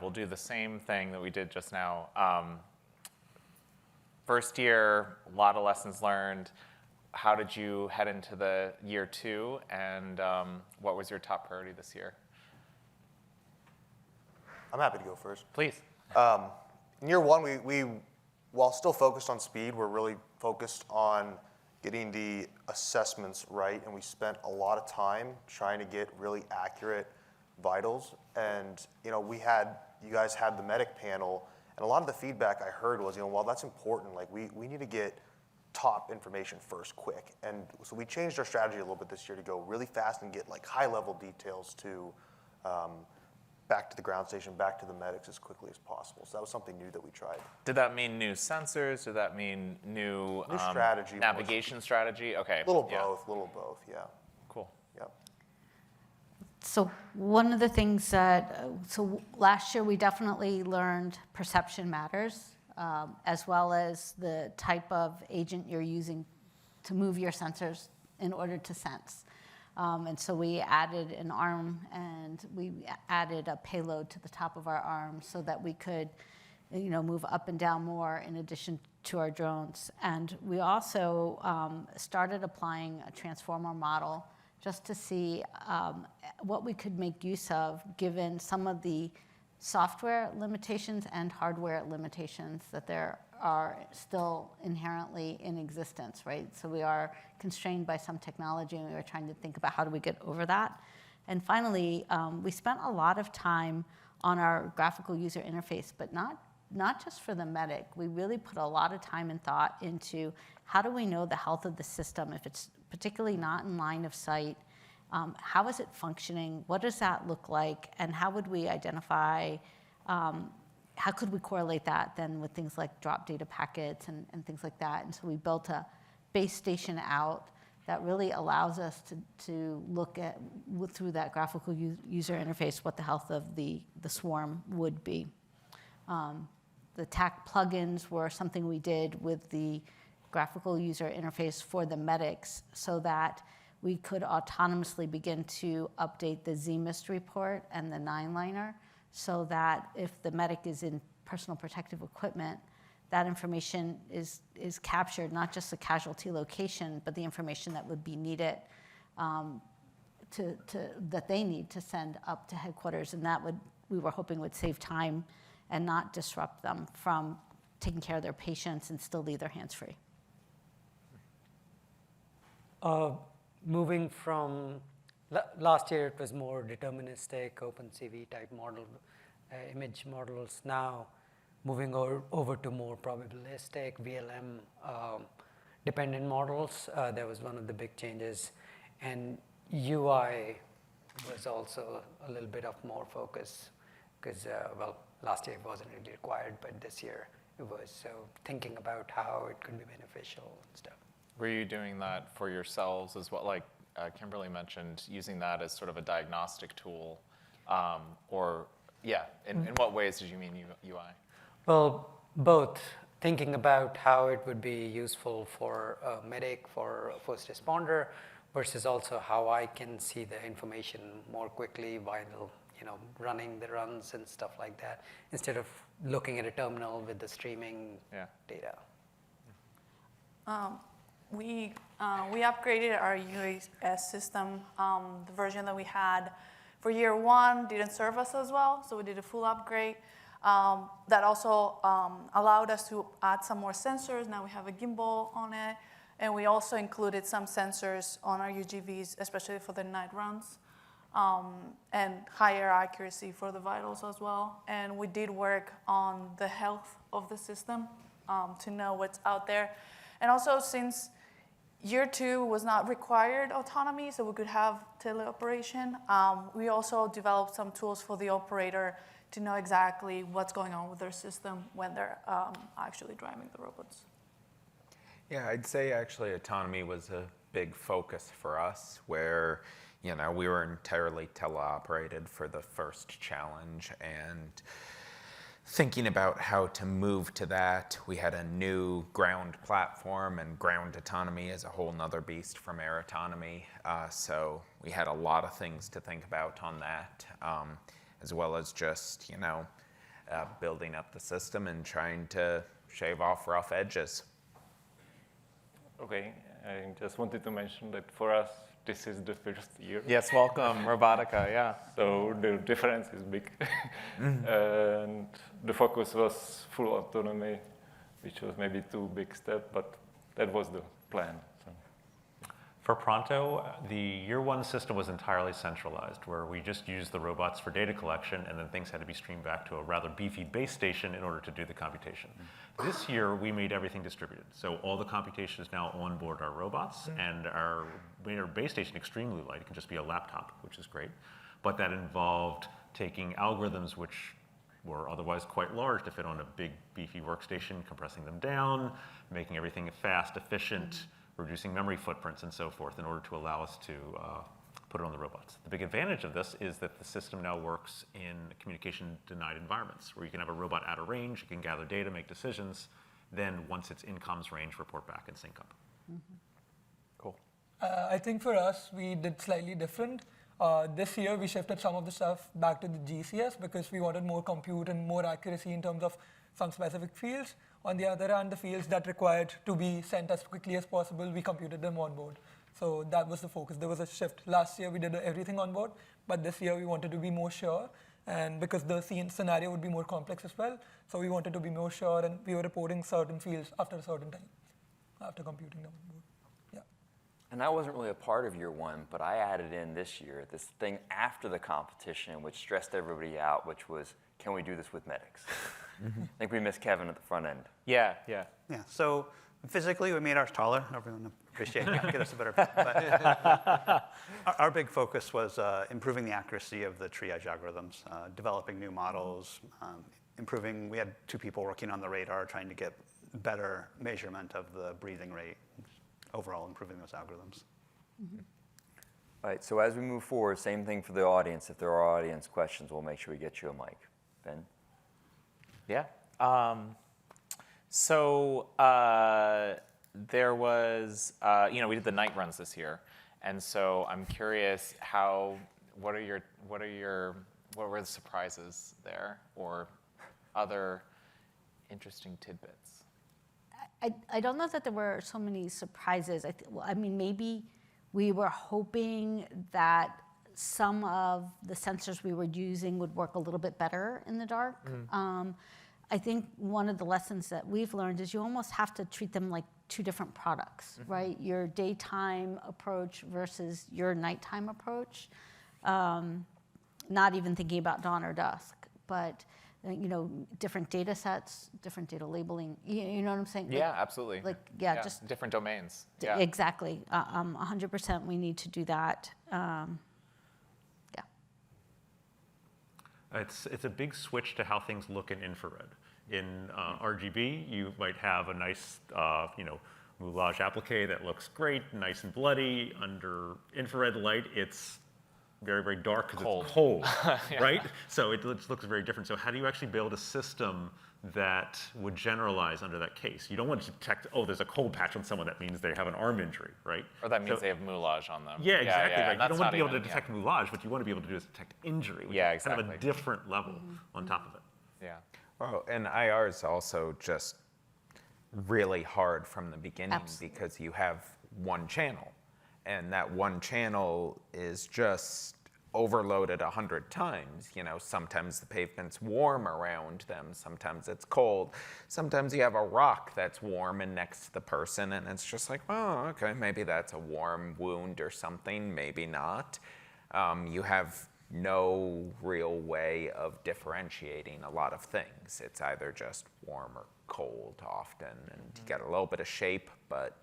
we'll do the same thing that we did just now. First year, a lot of lessons learned. How did you head into the year two, and what was your top priority this year? I'm happy to go first. Please. In year one, we, while still focused on speed, we're really focused on getting the assessments right, and we spent a lot of time trying to get really accurate vitals. And you guys had the medic panel, and a lot of the feedback I heard was, while that's important, like we need to get top information first quick. And so we changed our strategy a little bit this year to go really fast and get like high-level details to back to the ground station, back to the medics as quickly as possible. So that was something new that we tried. Did that mean new sensors? Did that mean new strategy, navigation strategy? Okay. Little both, yeah. Cool. Yep. So one of the things that, so last year we definitely learned perception matters, as well as the type of agent you're using to move your sensors in order to sense. And so we added an arm, and we added a payload to the top of our arm so that we could, move up and down more in addition to our drones. And we also started applying a transformer model just to see what we could make use of given some of the software limitations and hardware limitations that there are still inherently in existence, right? So we are constrained by some technology, and we were trying to think about how do we get over that. And finally, we spent a lot of time on our graphical user interface, but not not just for the medic. We really put a lot of time and thought into how do we know the health of the system if it's particularly not in line of sight. How is it functioning? What does that look like? And how would we identify, how could we correlate that then with things like drop data packets and things like that? And so we built a base station out that really allows us to look at, through that graphical user interface, what the health of the swarm would be. The TAC plugins were something we did with the graphical user interface for the medics so that we could autonomously begin to update the ZMIST report and the 9-liner so that if the medic is in personal protective equipment, that information is captured, not just the casualty location, but the information that would be needed that they need to send up to headquarters. And that we were hoping would save time and not disrupt them from taking care of their patients and still leave their hands free. Moving from last year, it was more deterministic, OpenCV type model, image models. Now, moving over to more probabilistic, VLM dependent models. That was one of the big changes. And UI was also a little bit of more focus because, well, last year it wasn't really required, but this year it was. So thinking about how it could be beneficial and stuff. Were you doing that for yourselves as well? Like Kimberly mentioned, using that as sort of a diagnostic tool, in what ways did you mean UI? Well, both. Thinking about how it would be useful for a medic, for a first responder, versus also how I can see the information more quickly while running the runs and stuff like that, instead of looking at a terminal with the streaming data. We upgraded our UAS system. The version that we had for year one didn't serve us as well, so we did a full upgrade. That also allowed us to add some more sensors. Now we have a gimbal on it, and we also included some sensors on our UGVs, especially for the night runs, and higher accuracy for the vitals as well. And we did work on the health of the system to know what's out there. And also, since year two was not required autonomy, so we could have teleoperation, we also developed some tools for the operator to know exactly what's going on with their system when they're actually driving the robots. Yeah, I'd say actually autonomy was a big focus for us, where we were entirely teleoperated for the first challenge, and thinking about how to move to that. We had a new ground platform, and ground autonomy is a whole nother beast from air autonomy. So we had a lot of things to think about on that, as well as just, building up the system and trying to shave off rough edges. Okay, I just wanted to mention that for us, this is the first year. Yes, welcome, Robotica, yeah. So the difference is big. And the focus was full autonomy, which was maybe too big step, but that was the plan. So. For Pronto, the year one system was entirely centralized, where we just used the robots for data collection, and then things had to be streamed back to a rather beefy base station in order to do the computation. This year, we made everything distributed. So all the computation is now on board our robots, and made our base station extremely light. It can just be a laptop, which is great. But that involved taking algorithms which were otherwise quite large to fit on a big, beefy workstation, compressing them down, making everything fast, efficient, reducing memory footprints and so forth in order to allow us to put it on the robots. The big advantage of this is that the system now works in communication-denied environments, where you can have a robot out of range, it can gather data, make decisions, then once it's in comms range, report back and sync up. Cool. I think for us, we did slightly different. This year, we shifted some of the stuff back to the GCS because we wanted more compute and more accuracy in terms of some specific fields. On the other hand, the fields that required to be sent as quickly as possible, we computed them on board. So that was the focus. There was a shift. Last year, we did everything on board, but this year, we wanted to be more sure. And because the scenario would be more complex as well, so we wanted to be more sure, and we were reporting certain fields after a certain time, after computing them on board. Yeah. And that wasn't really a part of year one, but I added in this year this thing after the competition, which stressed everybody out, which was, can we do this with medics? I think we missed Kevin at the front end. Yeah. So physically, we made ours taller. Everyone appreciate that. Get us a better. But our big focus was improving the accuracy of the triage algorithms, developing new models, improving. We had 2 people working on the radar, trying to get better measurement of the breathing rate, overall improving those algorithms. All right, so as we move forward, same thing for the audience. If there are audience questions, we'll make sure we get you a mic. Ben? Yeah. There was, we did the night runs this year, and so I'm curious what were the surprises there, or other interesting tidbits? I don't know that there were so many surprises. I mean, maybe we were hoping that some of the sensors we were using would work a little bit better in the dark. I think one of the lessons that we've learned is you almost have to treat them like 2 different products, right? Your daytime approach versus your nighttime approach. Not even thinking about dawn or dusk, but different data sets, different data labeling. You know what I'm saying? Yeah, absolutely. Just different domains. Yeah. Exactly. 100% we need to do that. It's a big switch to how things look in infrared. In RGB, you might have a nice, moulage applique that looks great, nice and bloody. Under infrared light, it's very, very dark because it's cold, right? So it looks very different. So how do you actually build a system that would generalize under that case? You don't want to detect, there's a cold patch on someone. That means they have an arm injury, right? Or that means they have moulage on them. Yeah, exactly. Right. You don't want to be able to detect moulage. What you want to be able to do is detect injury, which is kind of a different level on top of it. Yeah. Well, and IR is also just really hard from the beginning because you have one channel. And that one channel is just overloaded 100 times. Sometimes the pavement's warm around them, sometimes it's cold. Sometimes you have a rock that's warm and next to the person, and it's just like, oh, okay, maybe that's a warm wound or something, maybe not. You have no real way of differentiating a lot of things. It's either just warm or cold often, and you get a little bit of shape, but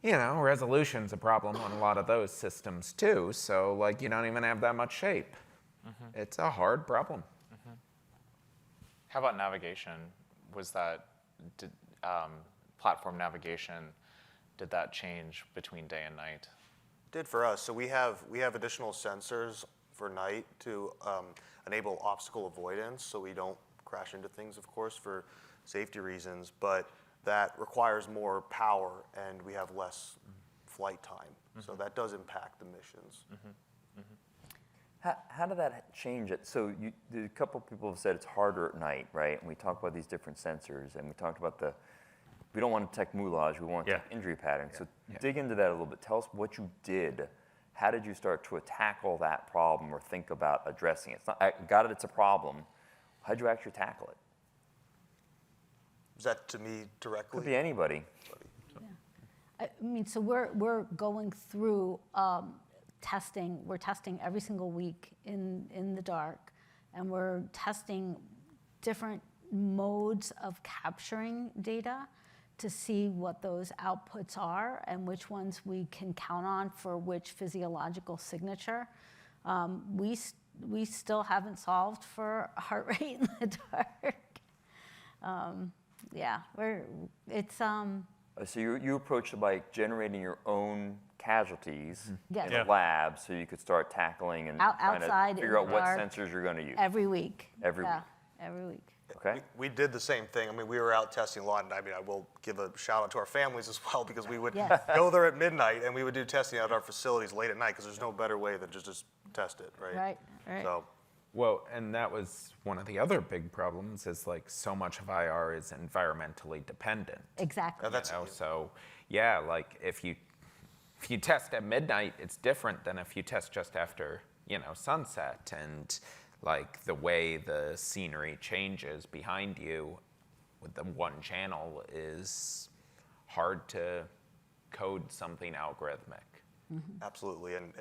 resolution's a problem on a lot of those systems too. So you don't even have that much shape. It's a hard problem. How about navigation? Did platform navigation, did that change between day and night? Did for us. So we have additional sensors for night to enable obstacle avoidance, so we don't crash into things, of course, for safety reasons. But that requires more power, and we have less flight time. So that does impact the missions. How did that change it? So a couple people have said it's harder at night, right? And we talked about these different sensors, and we talked about we don't want to detect moulage, we want to detect injury patterns. So dig into that a little bit. Tell us what you did. How did you start to tackle that problem or think about addressing it? I got it, it's a problem. How'd you actually tackle it? Is that to me directly? Could be anybody. I mean, so we're going through testing. We're testing every single week in the dark, and we're testing different modes of capturing data to see what those outputs are and which ones we can count on for which physiological signature. We still haven't solved for heart rate in the dark. So you approached it by generating your own casualties Yes. in a lab, so you could start tackling and trying to figure out what sensors you're going to use. Every week. Every week. Every week. Okay. We did the same thing. I mean, we were out testing a lot, and I will give a shout out to our families as well, because we would go there at midnight, and we would do testing at our facilities late at night, because there's no better way than just test it, right? Right. So. Well, and that was one of the other big problems is so much of IR is environmentally dependent. Exactly. So if you test at midnight, it's different than if you test just after, sunset, and the way the scenery changes behind you with the one channel is hard to code something algorithmic. Absolutely, and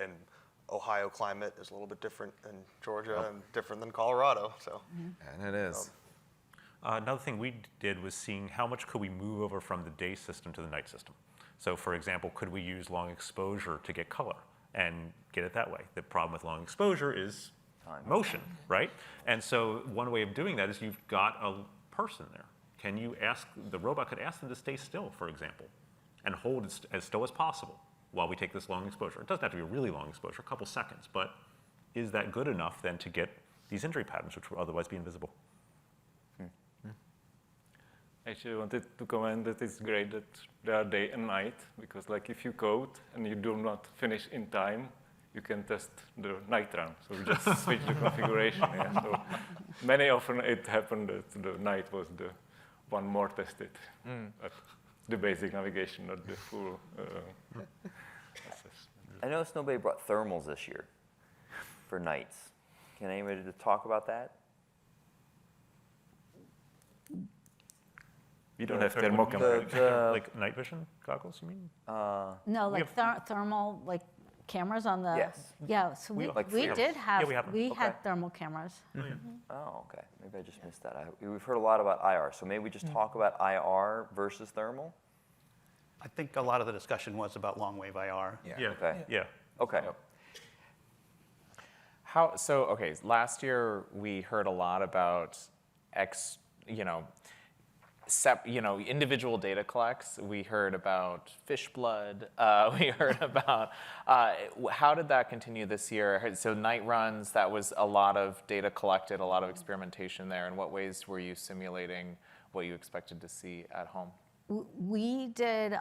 Ohio climate is a little bit different than Georgia and different than Colorado. So. And it is. Another thing we did was seeing how much could we move over from the day system to the night system. So for example, could we use long exposure to get color and get it that way? The problem with long exposure is motion, right? And so one way of doing that is you've got a person there. Can you ask, the robot could ask them to stay still, for example, and hold it as still as possible while we take this long exposure. It doesn't have to be a really long exposure, a couple seconds, but is that good enough then to get these injury patterns which would otherwise be invisible? Actually, I wanted to comment that it's great that there are day and night, because like if you code and you do not finish in time, you can test the night run. So we just switch the configuration. Yeah. So many often it happened that the night was the one more tested. But the basic navigation, not the full assessment. I noticed nobody brought thermals this year for nights. Can anybody talk about that? You don't have thermal cameras, like night vision goggles, you mean? No, like thermal, like cameras on the. Yes. Yeah, so we did have, we had thermal cameras. Oh, okay. Maybe I just missed that. We've heard a lot about IR, so maybe we just talk about IR versus thermal? I think a lot of the discussion was about long wave IR. Yeah. Okay. Yeah. Okay. Okay, last year we heard a lot about individual data collects. We heard about fish blood. We heard about, how did that continue this year? So night runs, that was a lot of data collected, a lot of experimentation there. In what ways were you simulating what you expected to see at home? We did,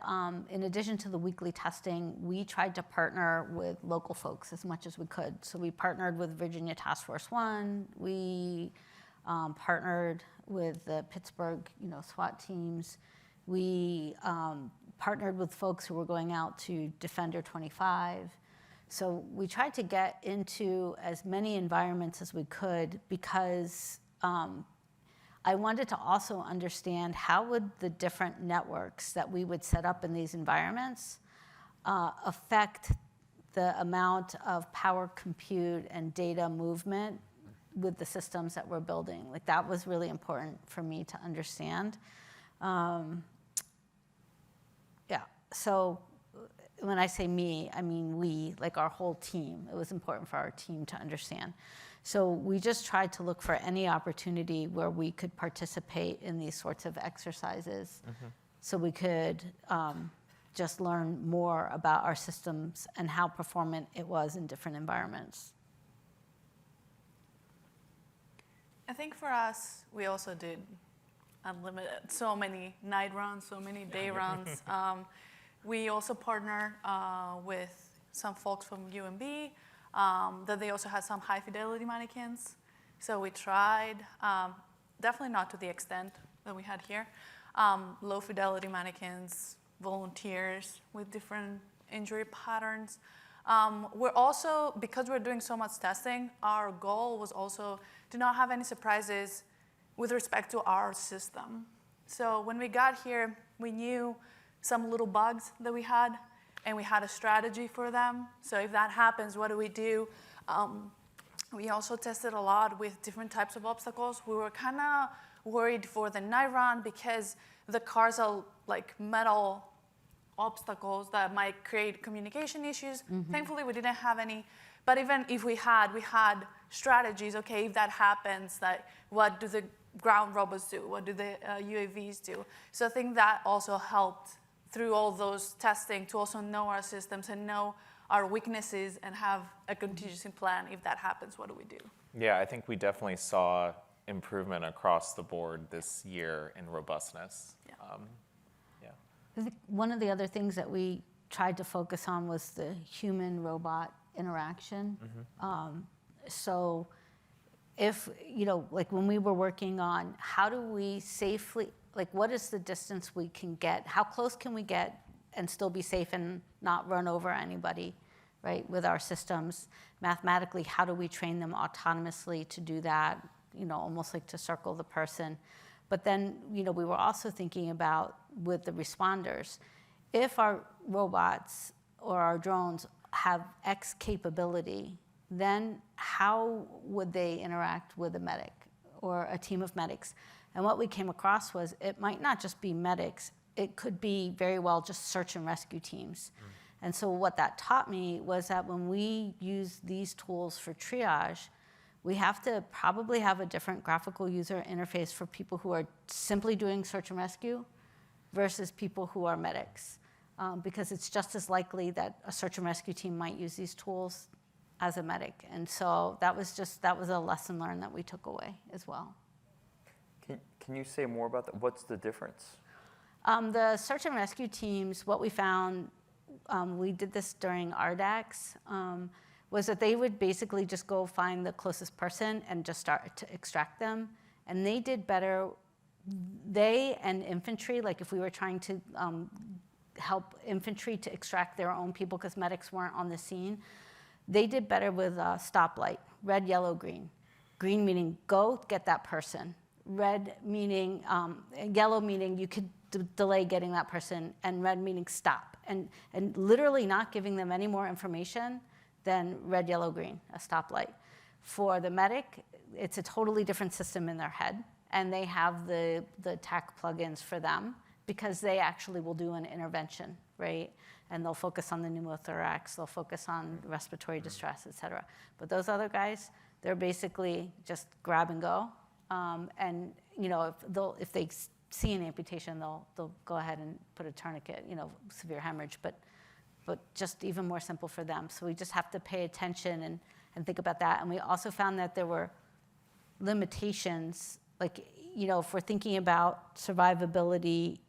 in addition to the weekly testing, we tried to partner with local folks as much as we could. So we partnered with Virginia Task Force 1. We partnered with the Pittsburgh, SWAT teams. We partnered with folks who were going out to Defender 25. So we tried to get into as many environments as we could because I wanted to also understand how would the different networks that we would set up in these environments affect the amount of power compute and data movement with the systems that we're building. Like that was really important for me to understand. So when I say me, I mean we, like our whole team. It was important for our team to understand. So we just tried to look for any opportunity where we could participate in these sorts of exercises so we could just learn more about our systems and how performant it was in different environments. I think for us, we also did unlimited, so many night runs, so many day runs. We also partner with some folks from UMB, that they also had some high fidelity mannequins. So we tried, definitely not to the extent that we had here, low fidelity mannequins, volunteers with different injury patterns. We're also, because we're doing so much testing, our goal was also to not have any surprises with respect to our system. So when we got here, we knew some little bugs that we had, and we had a strategy for them. So if that happens, what do we do? We also tested a lot with different types of obstacles. We were kind of worried for the night run because the cars are like metal obstacles that might create communication issues. Thankfully, we didn't have any. But even if we had strategies. Okay, if that happens, what do the ground robots do? What do the UAVs do? So I think that also helped through all those testing to also know our systems and know our weaknesses and have a contingency plan. If that happens, what do we do? Yeah, I think we definitely saw improvement across the board this year in robustness. I think one of the other things that we tried to focus on was the human-robot interaction. So if, like when we were working on how do we safely, like what is the distance we can get, how close can we get and still be safe and not run over anybody, right, with our systems? Mathematically, how do we train them autonomously to do that, almost like to circle the person? But then, we were also thinking about with the responders, if our robots or our drones have X capability, then how would they interact with a medic or a team of medics? And what we came across was it might not just be medics, it could be very well just search and rescue teams. And so what that taught me was that when we use these tools for triage, we have to probably have a different graphical user interface for people who are simply doing search and rescue versus people who are medics. Because it's just as likely that a search and rescue team might use these tools as a medic. And so that was a lesson learned that we took away as well. Can you say more about that? What's the difference? The search and rescue teams, what we found, we did this during RDAX, was that they would basically just go find the closest person and just start to extract them. And they did better, they and infantry, like if we were trying to help infantry to extract their own people because medics weren't on the scene, they did better with stoplight, red, yellow, green. Green meaning go get that person. Red meaning, yellow meaning you could delay getting that person, and red meaning stop. And literally not giving them any more information than red, yellow, green, a stoplight. For the medic, it's a totally different system in their head, and they have the TAC plugins for them because they actually will do an intervention, right? And they'll focus on the pneumothorax, they'll focus on respiratory distress, et cetera. But those other guys, they're basically just grab and go. And if they see an amputation, they'll go ahead and put a tourniquet, severe hemorrhage, but just even more simple for them. So we just have to pay attention and think about that. And we also found that there were limitations, like, if we're thinking about survivability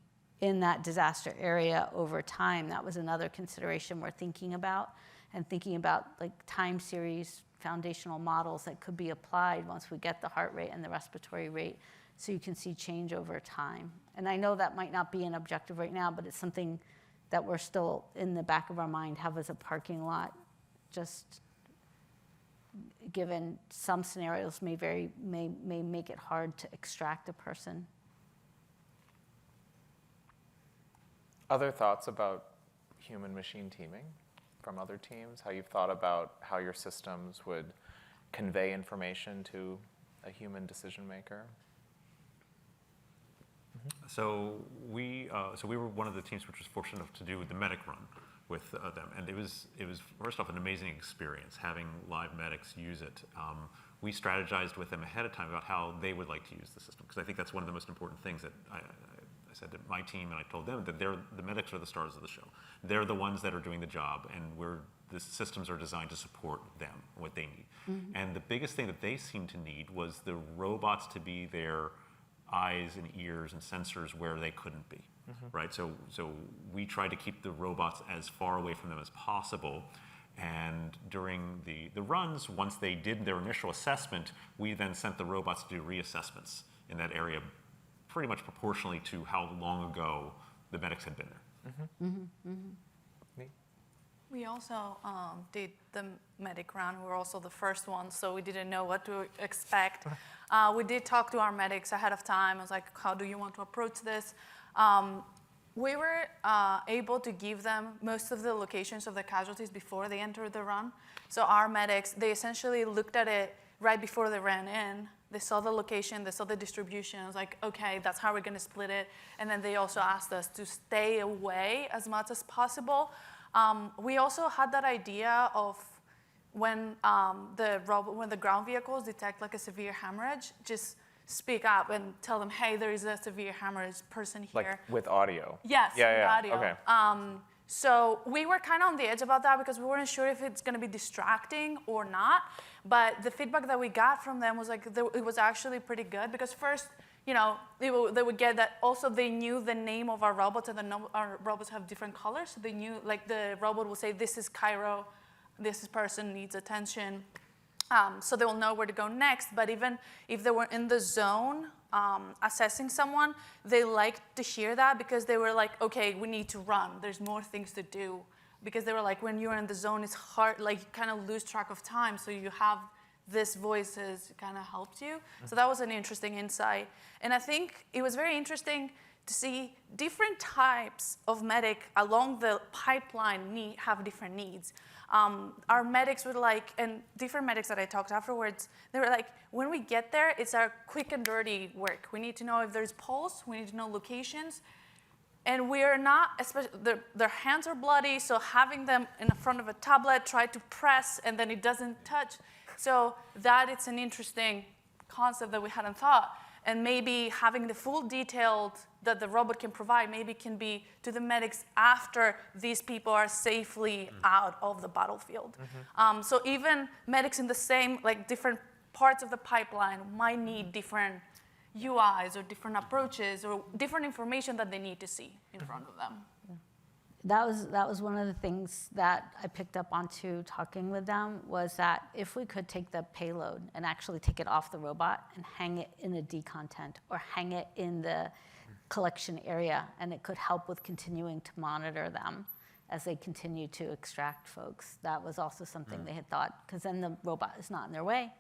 in that disaster area over time, that was another consideration we're thinking about, and thinking about like time series foundational models that could be applied once we get the heart rate and the respiratory rate, so you can see change over time. And I know that might not be an objective right now, but it's something that we're still in the back of our mind, have as a parking lot, just given some scenarios may make it hard to extract a person. Other thoughts about human-machine teaming from other teams? How you've thought about how your systems would convey information to a human decision maker? So we were one of the teams which was fortunate enough to do the medic run with them, and it was first off an amazing experience having live medics use it. We strategized with them ahead of time about how they would like to use the system, because I think that's one of the most important things that I said to my team, and I told them that the medics are the stars of the show. They're the ones that are doing the job, and the systems are designed to support them, what they need. Mm-hmm. And the biggest thing that they seemed to need was the robots to be their eyes and ears and sensors where they couldn't be, right? So we tried to keep the robots as far away from them as possible. And during the runs, once they did their initial assessment, we then sent the robots to do reassessments in that area, pretty much proportionally to how long ago the medics had been there. We also did the medic run. We were also the first one, so we didn't know what to expect. We did talk to our medics ahead of time. I was like, how do you want to approach this? We were able to give them most of the locations of the casualties before they entered the run. So our medics, they essentially looked at it right before they ran in. They saw the location, they saw the distribution. I was like, okay, that's how we're going to split it. And then they also asked us to stay away as much as possible. We also had that idea of when the ground vehicles detect like a severe hemorrhage, just speak up and tell them, hey, there is a severe hemorrhage person here. Like with audio? Yes, with audio. Okay. So we were kind of on the edge about that because we weren't sure if it's going to be distracting or not. But the feedback that we got from them was like, it was actually pretty good, because first, they would get that also they knew the name of our robots, and our robots have different colors. So they knew, like the robot will say, this is Cairo, this person needs attention. So they will know where to go next. But even if they were in the zone assessing someone, they liked to hear that, because they were like, okay, we need to run. There's more things to do. Because they were like, when you're in the zone, it's hard, like you kind of lose track of time. So you have this voices kind of helped you. So that was an interesting insight. And I think it was very interesting to see different types of medic along the pipeline have different needs. our medics would like, and different medics that I talked to afterwards, they were like, when we get there, it's our quick and dirty work. We need to know if there's pulse, we need to know locations, and we are not, especially, their hands are bloody, so having them in front of a tablet, try to press, and then it doesn't touch. So that it's an interesting concept that we hadn't thought. And maybe having the full detailed that the robot can provide maybe can be to the medics after these people are safely out of the battlefield. So even medics in the same, like different parts of the pipeline might need different UIs or different approaches or different information that they need to see in front of them. That was one of the things that I picked up on too, talking with them, was that if we could take the payload and actually take it off the robot and hang it in a D-content or hang it in the collection area, and it could help with continuing to monitor them as they continue to extract folks. That was also something they had thought, because then the robot is not in their way,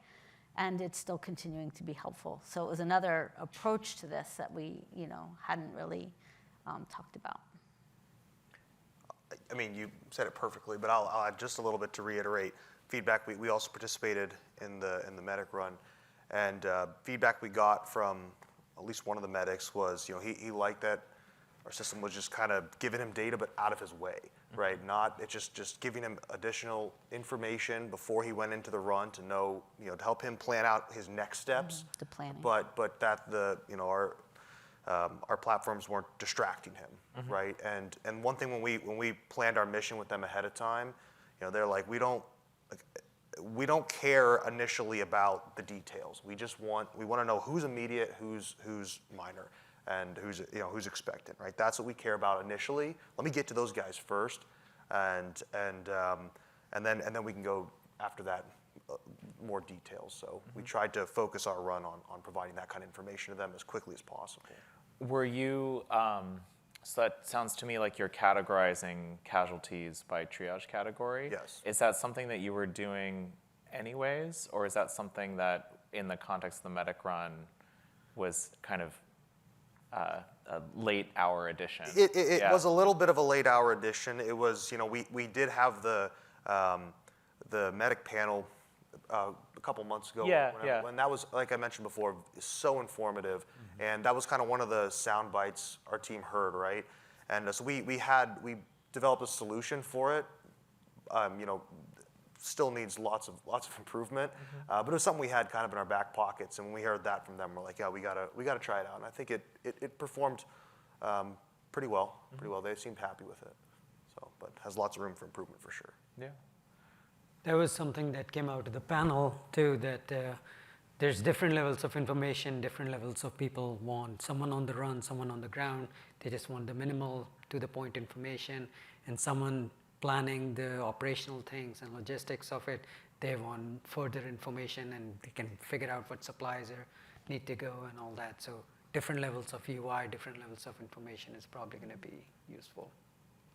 and it's still continuing to be helpful. So it was another approach to this that we, hadn't really talked about. I mean, you said it perfectly, but I'll add just a little bit to reiterate feedback. We also participated in the medic run, and feedback we got from at least one of the medics was, he liked that our system was just kind of giving him data, but out of his way, right? Not it's just giving him additional information before he went into the run to know, to help him plan out his next steps. The planning. But that our platforms weren't distracting him, right? And one thing when we planned our mission with them ahead of time, they're like, we don't care initially about the details. We want to know who's immediate, who's minor, and who's expectant, right? That's what we care about initially. Let me get to those guys first, and then we can go after that more details. So we tried to focus our run on providing that kind of information to them as quickly as possible. Were you, so that sounds to me like you're categorizing casualties by triage category. Yes. Is that something that you were doing anyways, or is that something that in the context of the medic run was kind of a late hour addition? It was a little bit of a late hour addition. It was, we did have the medic panel a couple months ago. When that was, like I mentioned before, so informative. And that was kind of one of the sound bites our team heard, right? And so we developed a solution for it. Still needs lots of improvement, but it was something we had kind of in our back pockets. And when we heard that from them, we're like, yeah, we gotta try it out. And I think it performed pretty well. They seemed happy with it. So, but has lots of room for improvement for sure. Yeah. There was something that came out of the panel too, that there's different levels of information, different levels of people want. Someone on the run, someone on the ground, they just want the minimal to the point information, and someone planning the operational things and logistics of it, they want further information and they can figure out what supplies need to go and all that. So different levels of UI, different levels of information is probably going to be useful.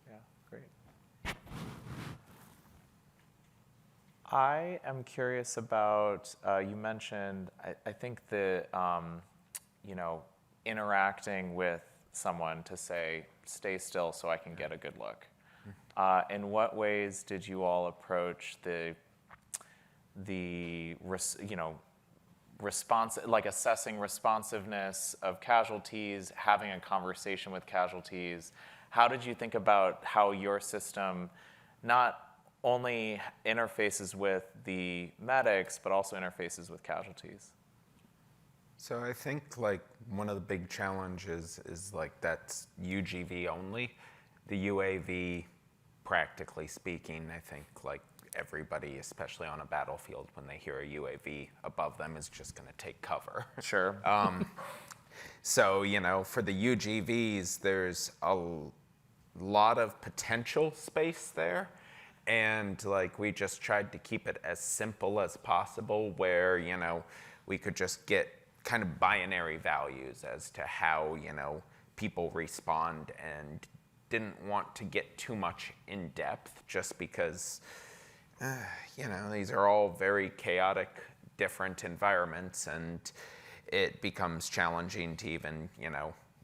Yeah, great. I am curious about, you mentioned, I think the, interacting with someone to say, stay still so I can get a good look. In what ways did you all approach assessing responsiveness of casualties, having a conversation with casualties? How did you think about how your system not only interfaces with the medics, but also interfaces with casualties? So I think one of the big challenges is that's UGV only. The UAV, practically speaking, I think everybody, especially on a battlefield, when they hear a UAV above them, is just going to take cover. Sure. So, for the UGVs, there's a lot of potential space there. And we just tried to keep it as simple as possible, where, we could just get kind of binary values as to how, people respond, and didn't want to get too much in depth just because, these are all very chaotic, different environments, and it becomes challenging to even,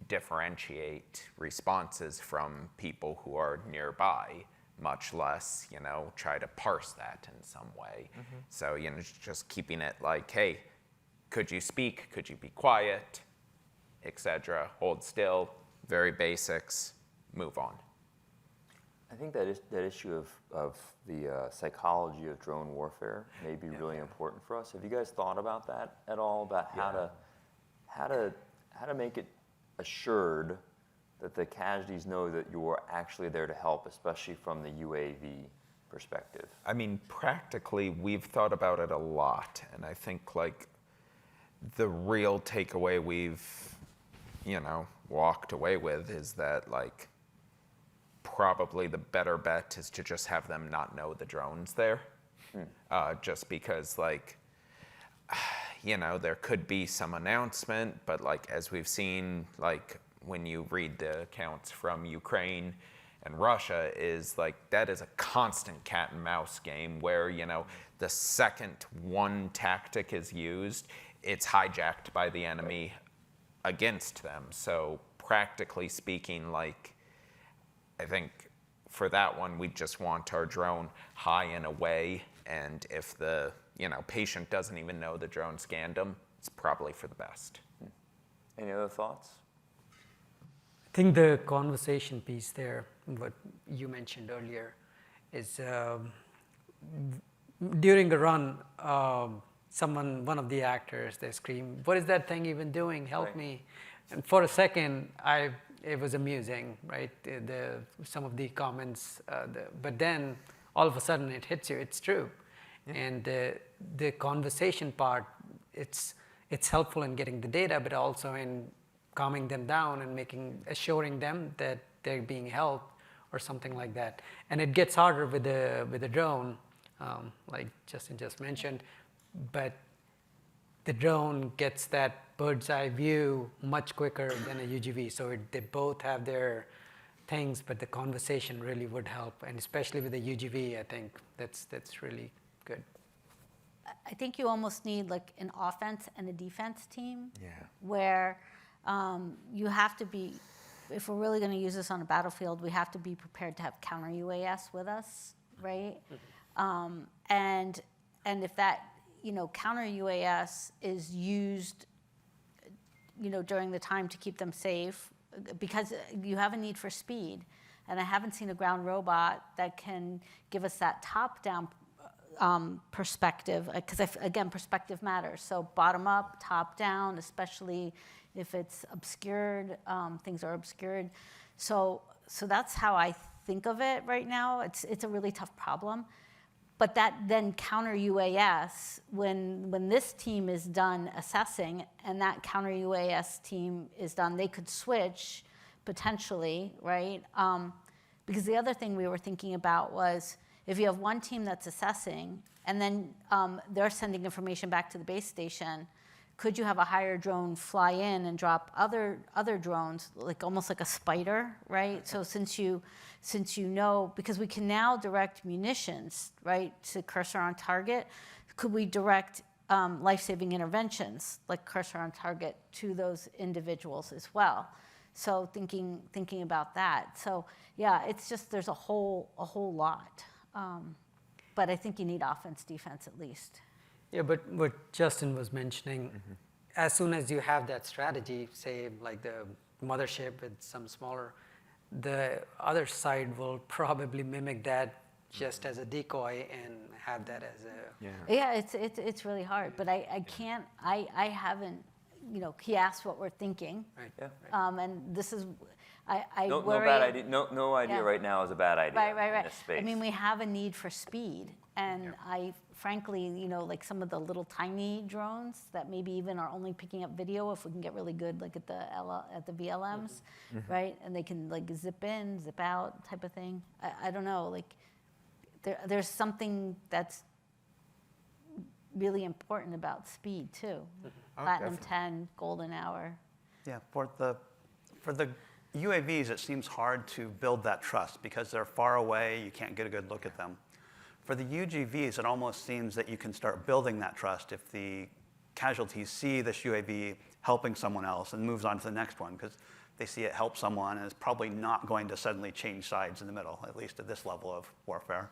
differentiate responses from people who are nearby much less, try to parse that in some way. So, just keeping it like, hey, could you speak? Could you be quiet? Etc. Hold still, very basics, move on. I think that issue of the psychology of drone warfare may be really important for us. Have you guys thought about that at all? About how to make it assured that the casualties know that you're actually there to help, especially from the UAV perspective? I mean, practically, we've thought about it a lot, and I think like the real takeaway we've, walked away with is that like probably the better bet is to just have them not know the drone's there, just because like, there could be some announcement, but like as we've seen, like when you read the accounts from Ukraine and Russia, is like that is a constant cat and mouse game where, the second one tactic is used, it's hijacked by the enemy against them. So practically speaking, like I think for that one, we just want our drone high and away, and if the patient doesn't even know the drone scanned them, it's probably for the best. Any other thoughts? I think the conversation piece there, what you mentioned earlier, is during a run, one of the actors, they scream, "What is that thing even doing? Help me!" And for a second, it was amusing, right? Some of the comments, but then all of a sudden it hits you. It's true, and the conversation part, it's helpful in getting the data, but also in calming them down and assuring them that they're being helped or something like that. And it gets harder with the drone, like Justin just mentioned, but the drone gets that bird's eye view much quicker than a UGV. So they both have their things, but the conversation really would help. And especially with the UGV, I think that's really good. I think you almost need like an offense and a defense team. Yeah. Where you have to be, if we're really going to use this on a battlefield, we have to be prepared to have counter UAS with us, right? And if that counter UAS is used, during the time to keep them safe, because you have a need for speed, and I haven't seen a ground robot that can give us that top-down perspective, because again, perspective matters. So bottom up, top down, especially if it's obscured, things are obscured. So that's how I think of it right now. It's a really tough problem. But that then counter UAS, when this team is done assessing and that counter UAS team is done, they could switch potentially, right? Because the other thing we were thinking about was if you have one team that's assessing and then they're sending information back to the base station, could you have a higher drone fly in and drop other drones, like almost like a spider, right? So since you know, because we can now direct munitions, right, to cursor on target, could we direct life-saving interventions, like cursor on target, to those individuals as well? So thinking about that. So yeah, it's just there's a whole lot, but I think you need offense, defense at least. Yeah, but what Justin was mentioning, as soon as you have that strategy, say like the mothership with some smaller, the other side will probably mimic that just as a decoy and have that as a... Yeah, it's really hard, but I haven't, he asked what we're thinking. Right. Yeah. And this is, no bad idea. No idea right now is a bad idea. Right. In this space. I mean, we have a need for speed, and I frankly, like some of the little tiny drones that maybe even are only picking up video if we can get really good, like at the VLMs, right? And they can like zip in, zip out type of thing. I don't know, like there's something that's really important about speed too. Platinum 10, golden hour. Yeah, for the UAVs, it seems hard to build that trust because they're far away, you can't get a good look at them. For the UGVs, it almost seems that you can start building that trust if the casualties see this UAV helping someone else and moves on to the next one. Because they see it help someone, and it's probably not going to suddenly change sides in the middle, at least at this level of warfare.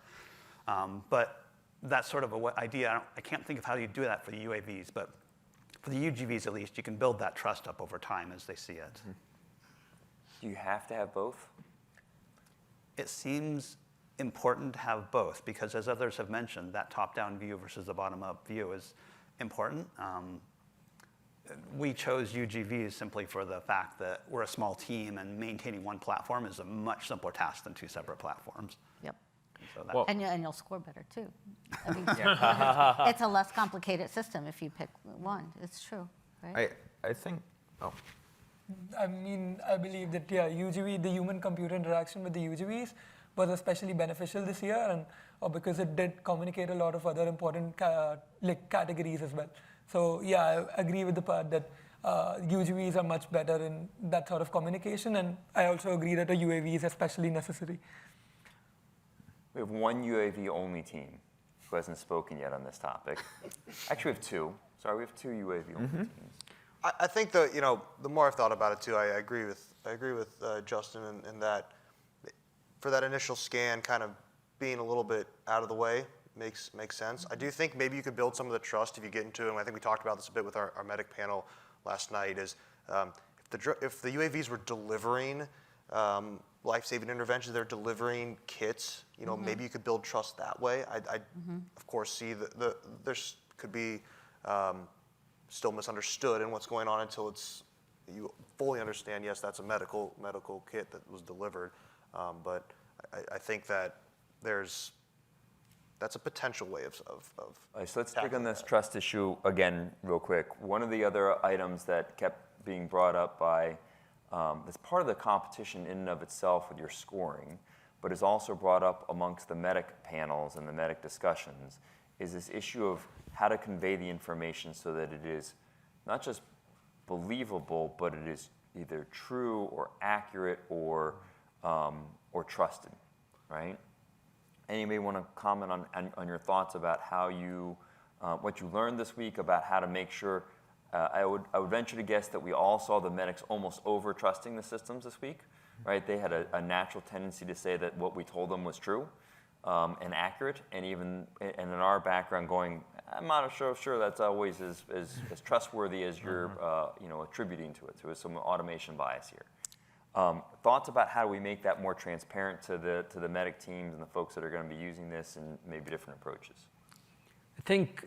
But that's sort of an idea. I can't think of how you do that for the UAVs, but for the UGVs at least, you can build that trust up over time as they see it. Do you have to have both? It seems important to have both because, as others have mentioned, that top-down view versus the bottom-up view is important. We chose UGVs simply for the fact that we're a small team and maintaining one platform is a much simpler task than two separate platforms. Yep. So and you'll score better too. I mean, it's a less complicated system if you pick one. It's true, right? I think, I mean, I believe that, yeah, UGV, the human-computer interaction with the UGVs was especially beneficial this year, and because it did communicate a lot of other important categories as well. So yeah, I agree with the part that UGVs are much better in that sort of communication, and I also agree that a UAV is especially necessary. We have one UAV-only team who hasn't spoken yet on this topic. Actually, we have two. Sorry, we have two UAV-only teams. I think the more I've thought about it too, I agree with Justin in that for that initial scan, kind of being a little bit out of the way makes sense. I do think maybe you could build some of the trust if you get into it. And I think we talked about this a bit with our medic panel last night. Is if the UAVs were delivering life-saving interventions, they're delivering kits. Maybe you could build trust that way. I of course see that there's could be still misunderstood in what's going on until you fully understand. Yes, that's a medical kit that was delivered, but I think that that's a potential way of All right, so let's dig on this trust issue again real quick. One of the other items that kept being brought up by that's part of the competition in and of itself with your scoring, but is also brought up amongst the medic panels and the medic discussions, is this issue of how to convey the information so that it is not just believable, but it is either true or accurate or trusted, right? Anybody want to comment on your thoughts about how you, what you learned this week about how to make sure? I would venture to guess that we all saw the medics almost over-trusting the systems this week, right? They had a natural tendency to say that what we told them was true and accurate, and in our background going, I'm not sure that's always as trustworthy as you're attributing to it. So there's some automation bias here. Thoughts about how do we make that more transparent to the medic teams and the folks that are going to be using this and maybe different approaches? I think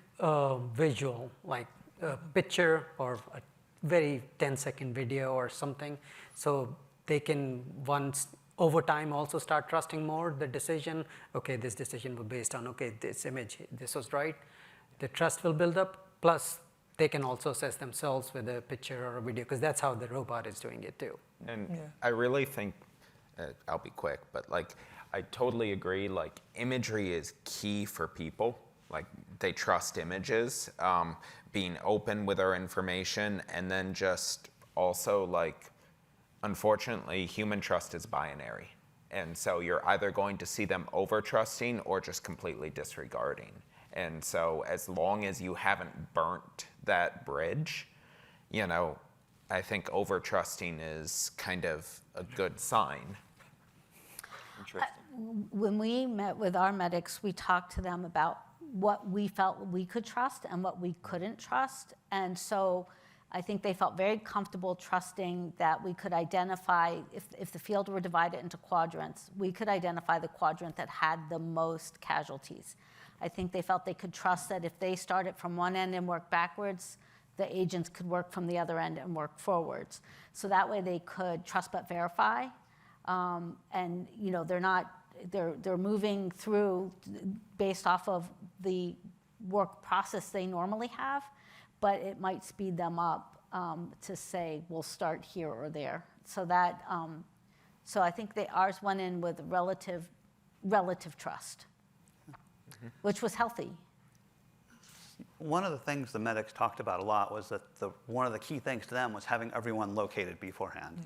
visual, like a picture or a very 10-second video or something, so they can once over time also start trusting more the decision. Okay, this decision was based on, okay, this image, this was right. The trust will build up, plus they can also assess themselves with a picture or a video, because that's how the robot is doing it too. And I really think, I'll be quick, but I totally agree, imagery is key for people. They trust images, being open with our information, and then just also unfortunately, human trust is binary. And so you're either going to see them over-trusting or just completely disregarding. And so as long as you haven't burnt that bridge, I think over-trusting is kind of a good sign. Interesting. When we met with our medics, we talked to them about what we felt we could trust and what we couldn't trust. And so I think they felt very comfortable trusting that we could identify, if the field were divided into quadrants, we could identify the quadrant that had the most casualties. I think they felt they could trust that if they started from one end and worked backwards, the agents could work from the other end and work forwards. So that way they could trust but verify. And they're moving through based off of the work process they normally have, but it might speed them up to say, we'll start here or there. So that, so I think ours went in with relative trust, which was healthy. One of the things the medics talked about a lot was that one of the key things to them was having everyone located beforehand.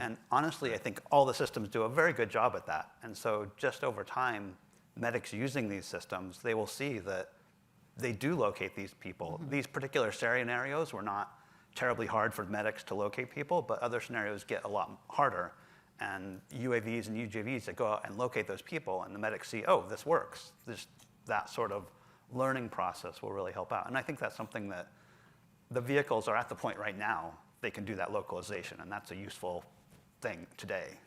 And honestly, I think all the systems do a very good job at that. And so just over time, medics using these systems, they will see that they do locate these people. These particular scenarios were not terribly hard for medics to locate people, but other scenarios get a lot harder. And UAVs and UJVs that go out and locate those people, and the medics see, oh, this works. That sort of learning process will really help out. And I think that's something that the vehicles are at the point right now, they can do that localization, and that's a useful thing today.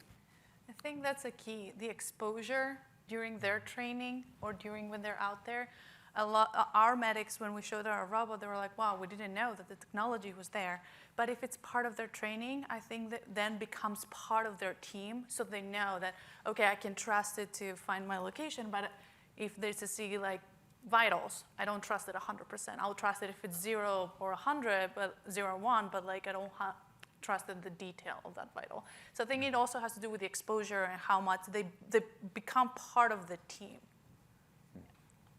I think that's a key, the exposure during their training or during when they're out there. Our medics, when we showed our robot, they were like, wow, we didn't know that the technology was there. But if it's part of their training, I think that then becomes part of their team, so they know that, okay, I can trust it to find my location, but if there's a see like vitals, I don't trust it 100%. I'll trust it if it's 0 or 100, but 0 or 1, but like I don't trust in the detail of that vital. So I think it also has to do with the exposure and how much they become part of the team.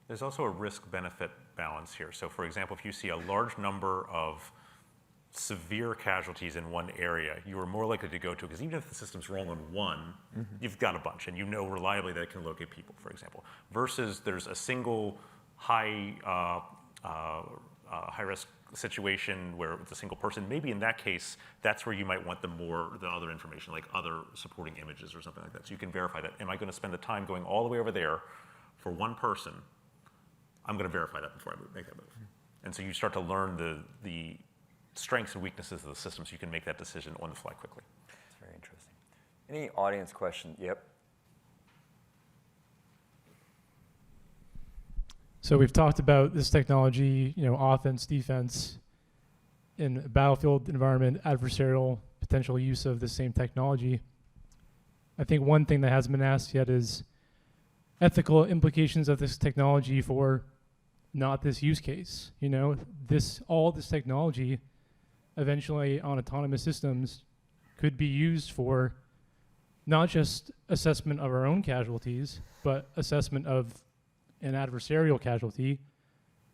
There's also a risk-benefit balance here. So for example, if you see a large number of severe casualties in one area, you are more likely to go to, because even if the system's wrong on one, you've got a bunch, and you know reliably that it can locate people, for example. Versus there's a single high-risk situation where it's a single person. Maybe in that case, that's where you might want the other information, like other supporting images or something like that. So you can verify that. Am I going to spend the time going all the way over there for one person? I'm going to verify that before I make that move. And so you start to learn the strengths and weaknesses of the system, so you can make that decision on the fly quickly. That's very interesting. Any audience question? Yep. So we've talked about this technology, offense, defense, in a battlefield environment, adversarial potential use of the same technology. I think one thing that hasn't been asked yet is ethical implications of this technology for not this use case. All this technology eventually on autonomous systems could be used for not just assessment of our own casualties, but assessment of an adversarial casualty,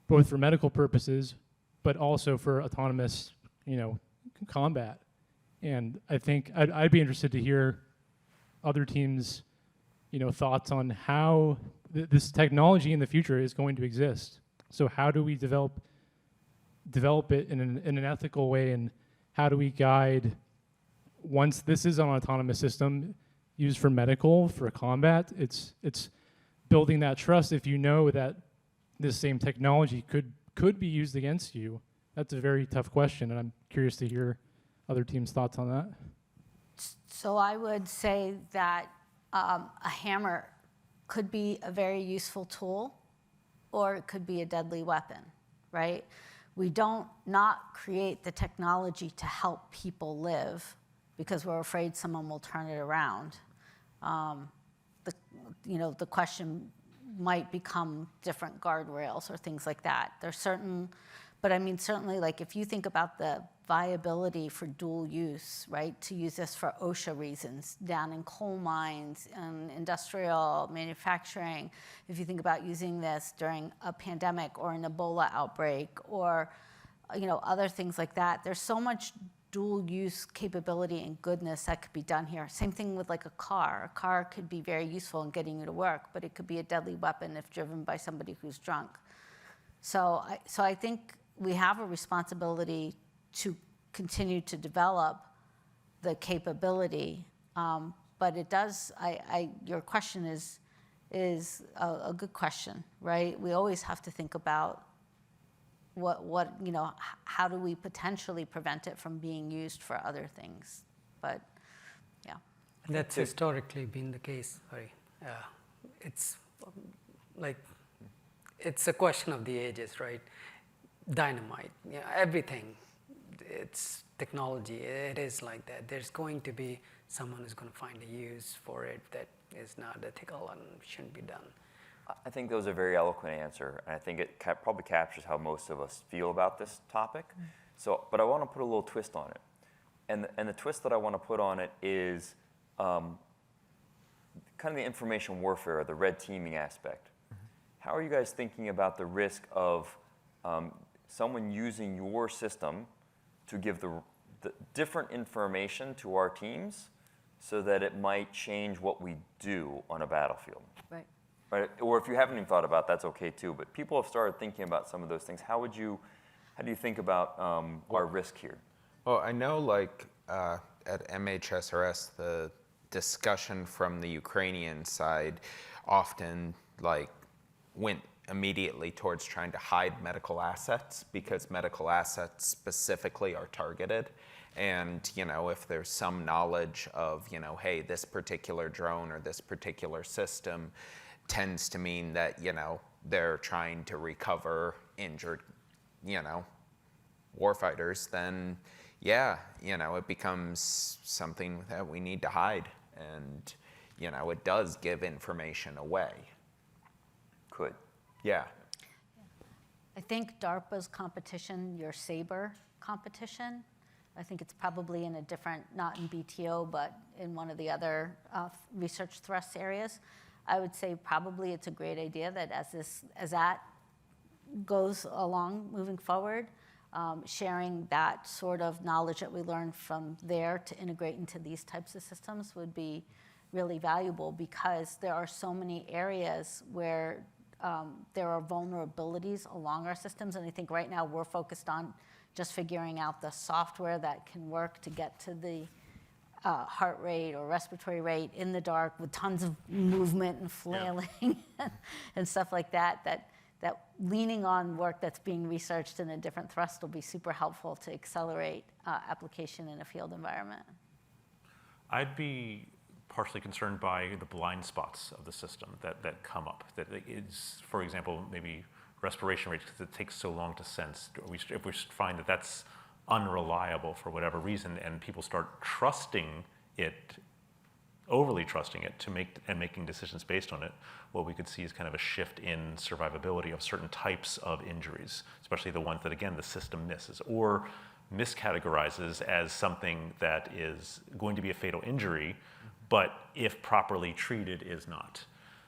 both for medical purposes, but also for autonomous, combat. And I think I'd be interested to hear other teams, thoughts on how this technology in the future is going to exist. So how do we develop it in an ethical way, and how do we guide, once this is an autonomous system used for medical, for combat, it's building that trust. If you know that this same technology could be used against you, that's a very tough question, and I'm curious to hear other teams' thoughts on that. So I would say that a hammer could be a very useful tool, or it could be a deadly weapon, right? We don't not create the technology to help people live because we're afraid someone will turn it around. The question might become different guardrails or things like that. There's certain, but I mean, certainly, like if you think about the viability for dual use, right? To use this for OSHA reasons, down in coal mines and industrial manufacturing. If you think about using this during a pandemic or an Ebola outbreak or, other things like that, there's so much dual use capability and goodness that could be done here. Same thing with like a car. A car could be very useful in getting you to work, but it could be a deadly weapon if driven by somebody who's drunk. So I think we have a responsibility to continue to develop the capability, but it does. Your question is a good question, right? We always have to think about how do we potentially prevent it from being used for other things? But yeah, that's historically been the case. It's like it's a question of the ages, right? Dynamite, everything. It's technology. It is like that. There's going to be someone who's going to find a use for it that is not ethical and shouldn't be done. I think that was a very eloquent answer, and I think it probably captures how most of us feel about this topic. So, but I want to put a little twist on it, and the twist that I want to put on it is kind of the information warfare, the red teaming aspect. How are you guys thinking about the risk of someone using your system to give the different information to our teams so that it might change what we do on a battlefield? Right. Right? Or if you haven't even thought about, that's okay too. But people have started thinking about some of those things. How would you How do you think about our risk here? Well, I know like at MHSRS, the discussion from the Ukrainian side often like went immediately towards trying to hide medical assets because medical assets specifically are targeted. And, you know, if there's some knowledge of, you know, hey, this particular drone or this particular system tends to mean that, you know, they're trying to recover injured, you know, warfighters, then yeah, you know, it becomes something that we need to hide. And, you know, it does give information away. Could. Yeah. I think DARPA's competition, your SABRE competition, I think it's probably in a different, not in BTO, but in one of the other research thrust areas. I would say probably it's a great idea that as that goes along moving forward, sharing that sort of knowledge that we learned from there to integrate into these types of systems would be really valuable, because there are so many areas where there are vulnerabilities along our systems. And I think right now we're focused on just figuring out the software that can work to get to the heart rate or respiratory rate in the dark with tons of movement and flailing and stuff like that, that leaning on work that's being researched in a different thrust will be super helpful to accelerate application in a field environment. I'd be partially concerned by the blind spots of the system that come up. That is, for example, maybe respiration rates, because it takes so long to sense. If we find that that's unreliable for whatever reason, and people start trusting it, overly trusting it, making decisions based on it, what we could see is kind of a shift in survivability of certain types of injuries, especially the ones that, again, the system misses or miscategorizes as something that is going to be a fatal injury, but if properly treated is not.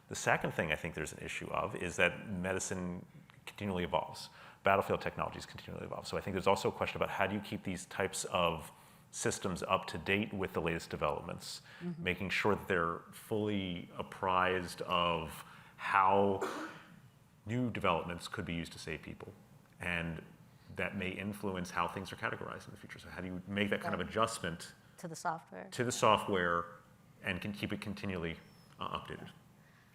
The second thing I think there's an issue of is that medicine continually evolves. Battlefield technologies continually evolve. So I think there's also a question about how do you keep these types of systems up to date with the latest developments, making sure that they're fully apprised of how new developments could be used to save people. And that may influence how things are categorized in the future. So how do you make that kind of adjustment to the software? To the software, and can keep it continually updated.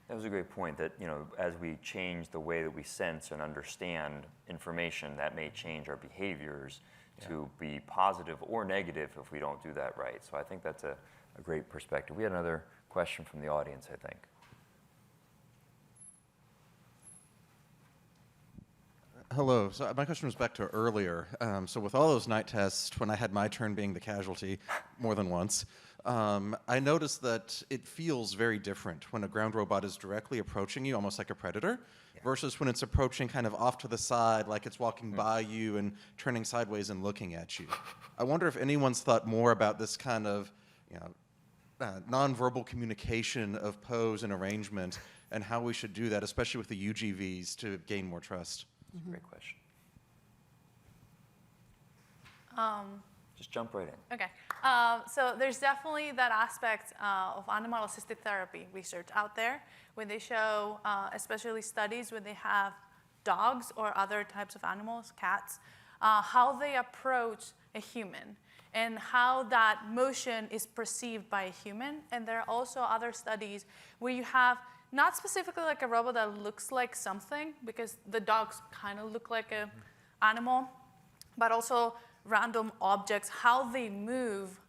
That was a great point, that, you know, as we change the way that we sense and understand information, that may change our behaviors to be positive or negative if we don't do that right. So I think that's a great perspective. We had another question from the audience, I think. Hello. So my question was back to earlier. So with all those night tests, when I had my turn being the casualty more than once, I noticed that it feels very different when a ground robot is directly approaching you, almost like a predator, versus when it's approaching kind of off to the side, like it's walking by you and turning sideways and looking at you. I wonder if anyone's thought more about this kind of, you know, nonverbal communication of pose and arrangement, and how we should do that, especially with the UGVs, to gain more trust. Great question. Just jump right in. Okay. So there's definitely that aspect of animal-assisted therapy research out there, where they show, especially studies where they have dogs or other types of animals, cats, how they approach a human and how that motion is perceived by a human. And there are also other studies where you have not specifically like a robot that looks like something, because the dogs kind of look like an animal, but also random objects, how they move,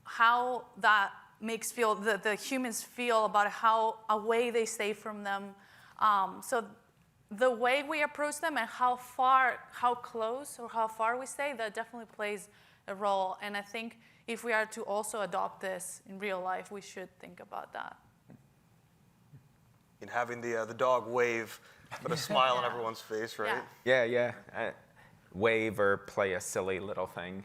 how that makes the humans feel about how away they stay from them. So the way we approach them and how close or how far we stay, that definitely plays a role. And I think if we are to also adopt this in real life, we should think about that. And having the dog wave, put a smile on everyone's face, right? Yeah. Wave or play a silly little thing.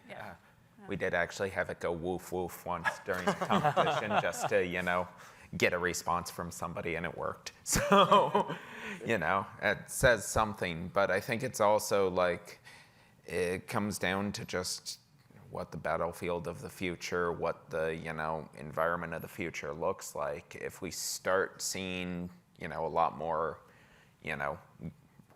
We did actually have it go woof woof once during the competition just to, you know, get a response from somebody, and it worked. So, you know, it says something, but I think it's also like, it comes down to just what the battlefield of the future, what the, you know, environment of the future looks like. If we start seeing, you know, a lot more, you know,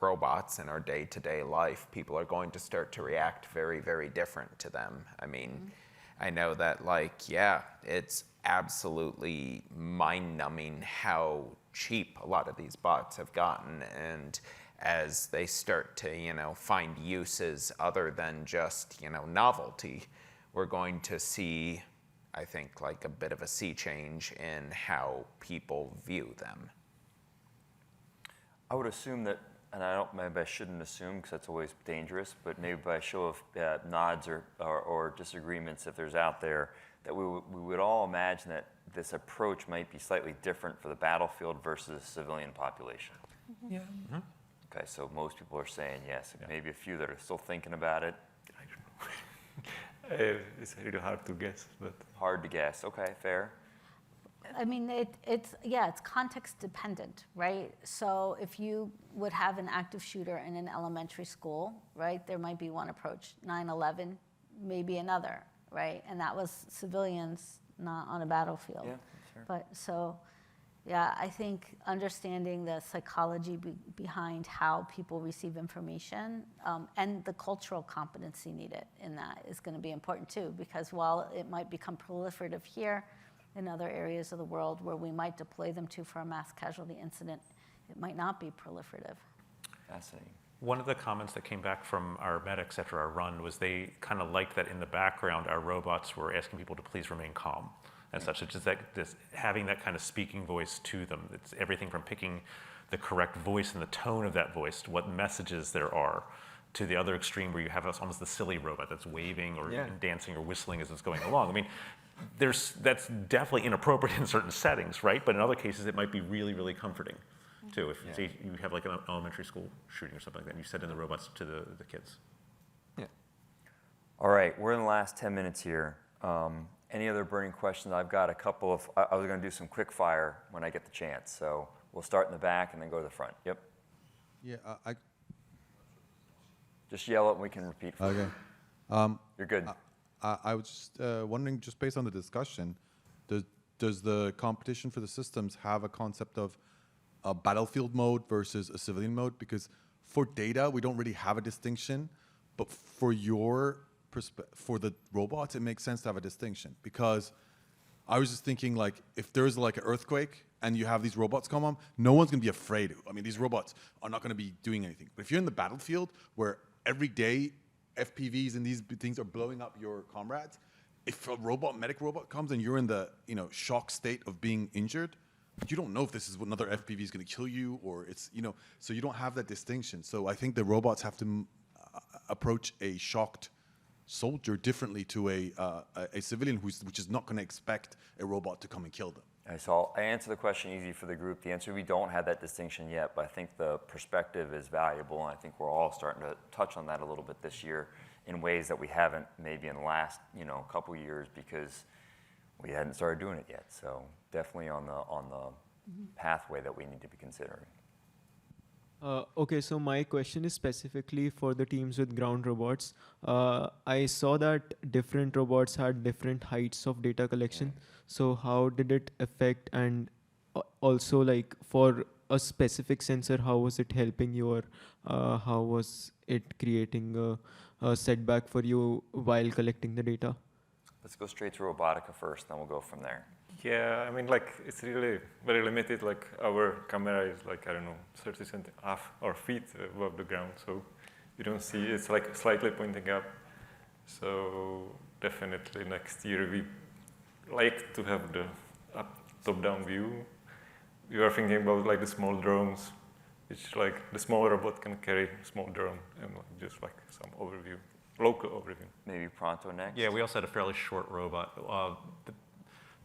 robots in our day-to-day life, people are going to start to react very, very different to them. I mean, I know that, like, yeah, it's absolutely mind-numbing how cheap a lot of these bots have gotten, and as they start to, you know, find uses other than just, you know, novelty, we're going to see, I think, like a bit of a sea change in how people view them. I would assume that, and maybe I shouldn't assume because that's always dangerous, but maybe by a show of nods or disagreements, if there's out there, that we would all imagine that this approach might be slightly different for the battlefield versus civilian population. Yeah. Okay, so most people are saying yes. Maybe a few that are still thinking about it. I don't know. It's really hard to guess, but hard to guess. Okay, fair. I mean, it's context dependent, right? So if you would have an active shooter in an elementary school, right, there might be one approach. 9/11, maybe another, right? And that was civilians, not on a battlefield. Yeah, sure. But so, yeah, I think understanding the psychology behind how people receive information and the cultural competency needed in that is going to be important too, because while it might become proliferative here, in other areas of the world where we might deploy them to for a mass casualty incident, it might not be proliferative. Fascinating. One of the comments that came back from our medics after our run was they kind of liked that in the background our robots were asking people to please remain calm and such. It's just that just having that kind of speaking voice to them. It's everything from picking the correct voice and the tone of that voice to what messages there are, to the other extreme where you have almost the silly robot that's waving or dancing or whistling as it's going along. I mean, that's definitely inappropriate in certain settings, right? But in other cases, it might be really, really comforting, too. If say you have like an elementary school shooting or something like that, and you send in the robots to the kids. Yeah. All right, we're in the last 10 minutes here. Any other burning questions? I've got a couple of, I was going to do some quick fire when I get the chance. So we'll start in the back and then go to the front. Yep. Yeah, Just yell it and we can repeat. Okay. You're good. I was just wondering, just based on the discussion, does the competition for the systems have a concept of a battlefield mode versus a civilian mode? Because for data, we don't really have a distinction, but for for the robots, it makes sense to have a distinction. Because I was just thinking, like, if there's like an earthquake and you have these robots come on, no one's gonna be afraid. I mean, these robots are not gonna be doing anything. But if you're in the battlefield where every day FPVs and these things are blowing up your comrades, if a medic robot comes and you're in the shock state of being injured, you don't know if this is another FPV is going to kill you, or it's so you don't have that distinction. So I think the robots have to approach a shocked soldier differently to a civilian which is not going to expect a robot to come and kill them. So I answer the question easy for the group. The answer, we don't have that distinction yet, but I think the perspective is valuable, and I think we're all starting to touch on that a little bit this year in ways that we haven't maybe in the last couple years because we hadn't started doing it yet. So definitely on the pathway that we need to be considering. Okay, so my question is specifically for the teams with ground robots. I saw that different robots had different heights of data collection. So how did it affect, and also like for a specific sensor, how was it helping you, or how was it creating a setback for you while collecting the data? Let's go straight to robotica first, then we'll go from there. Yeah, I mean, like, it's really very limited. Like, our camera is like, I don't know, 30 feet above the ground, so you don't see, it's like slightly pointing up. So definitely next year we like to have the top-down view. We are thinking about like the small drones, which like the small robot can carry a small drone, and like, just like some overview, local overview. Maybe Pronto next. Yeah, we also had a fairly short robot.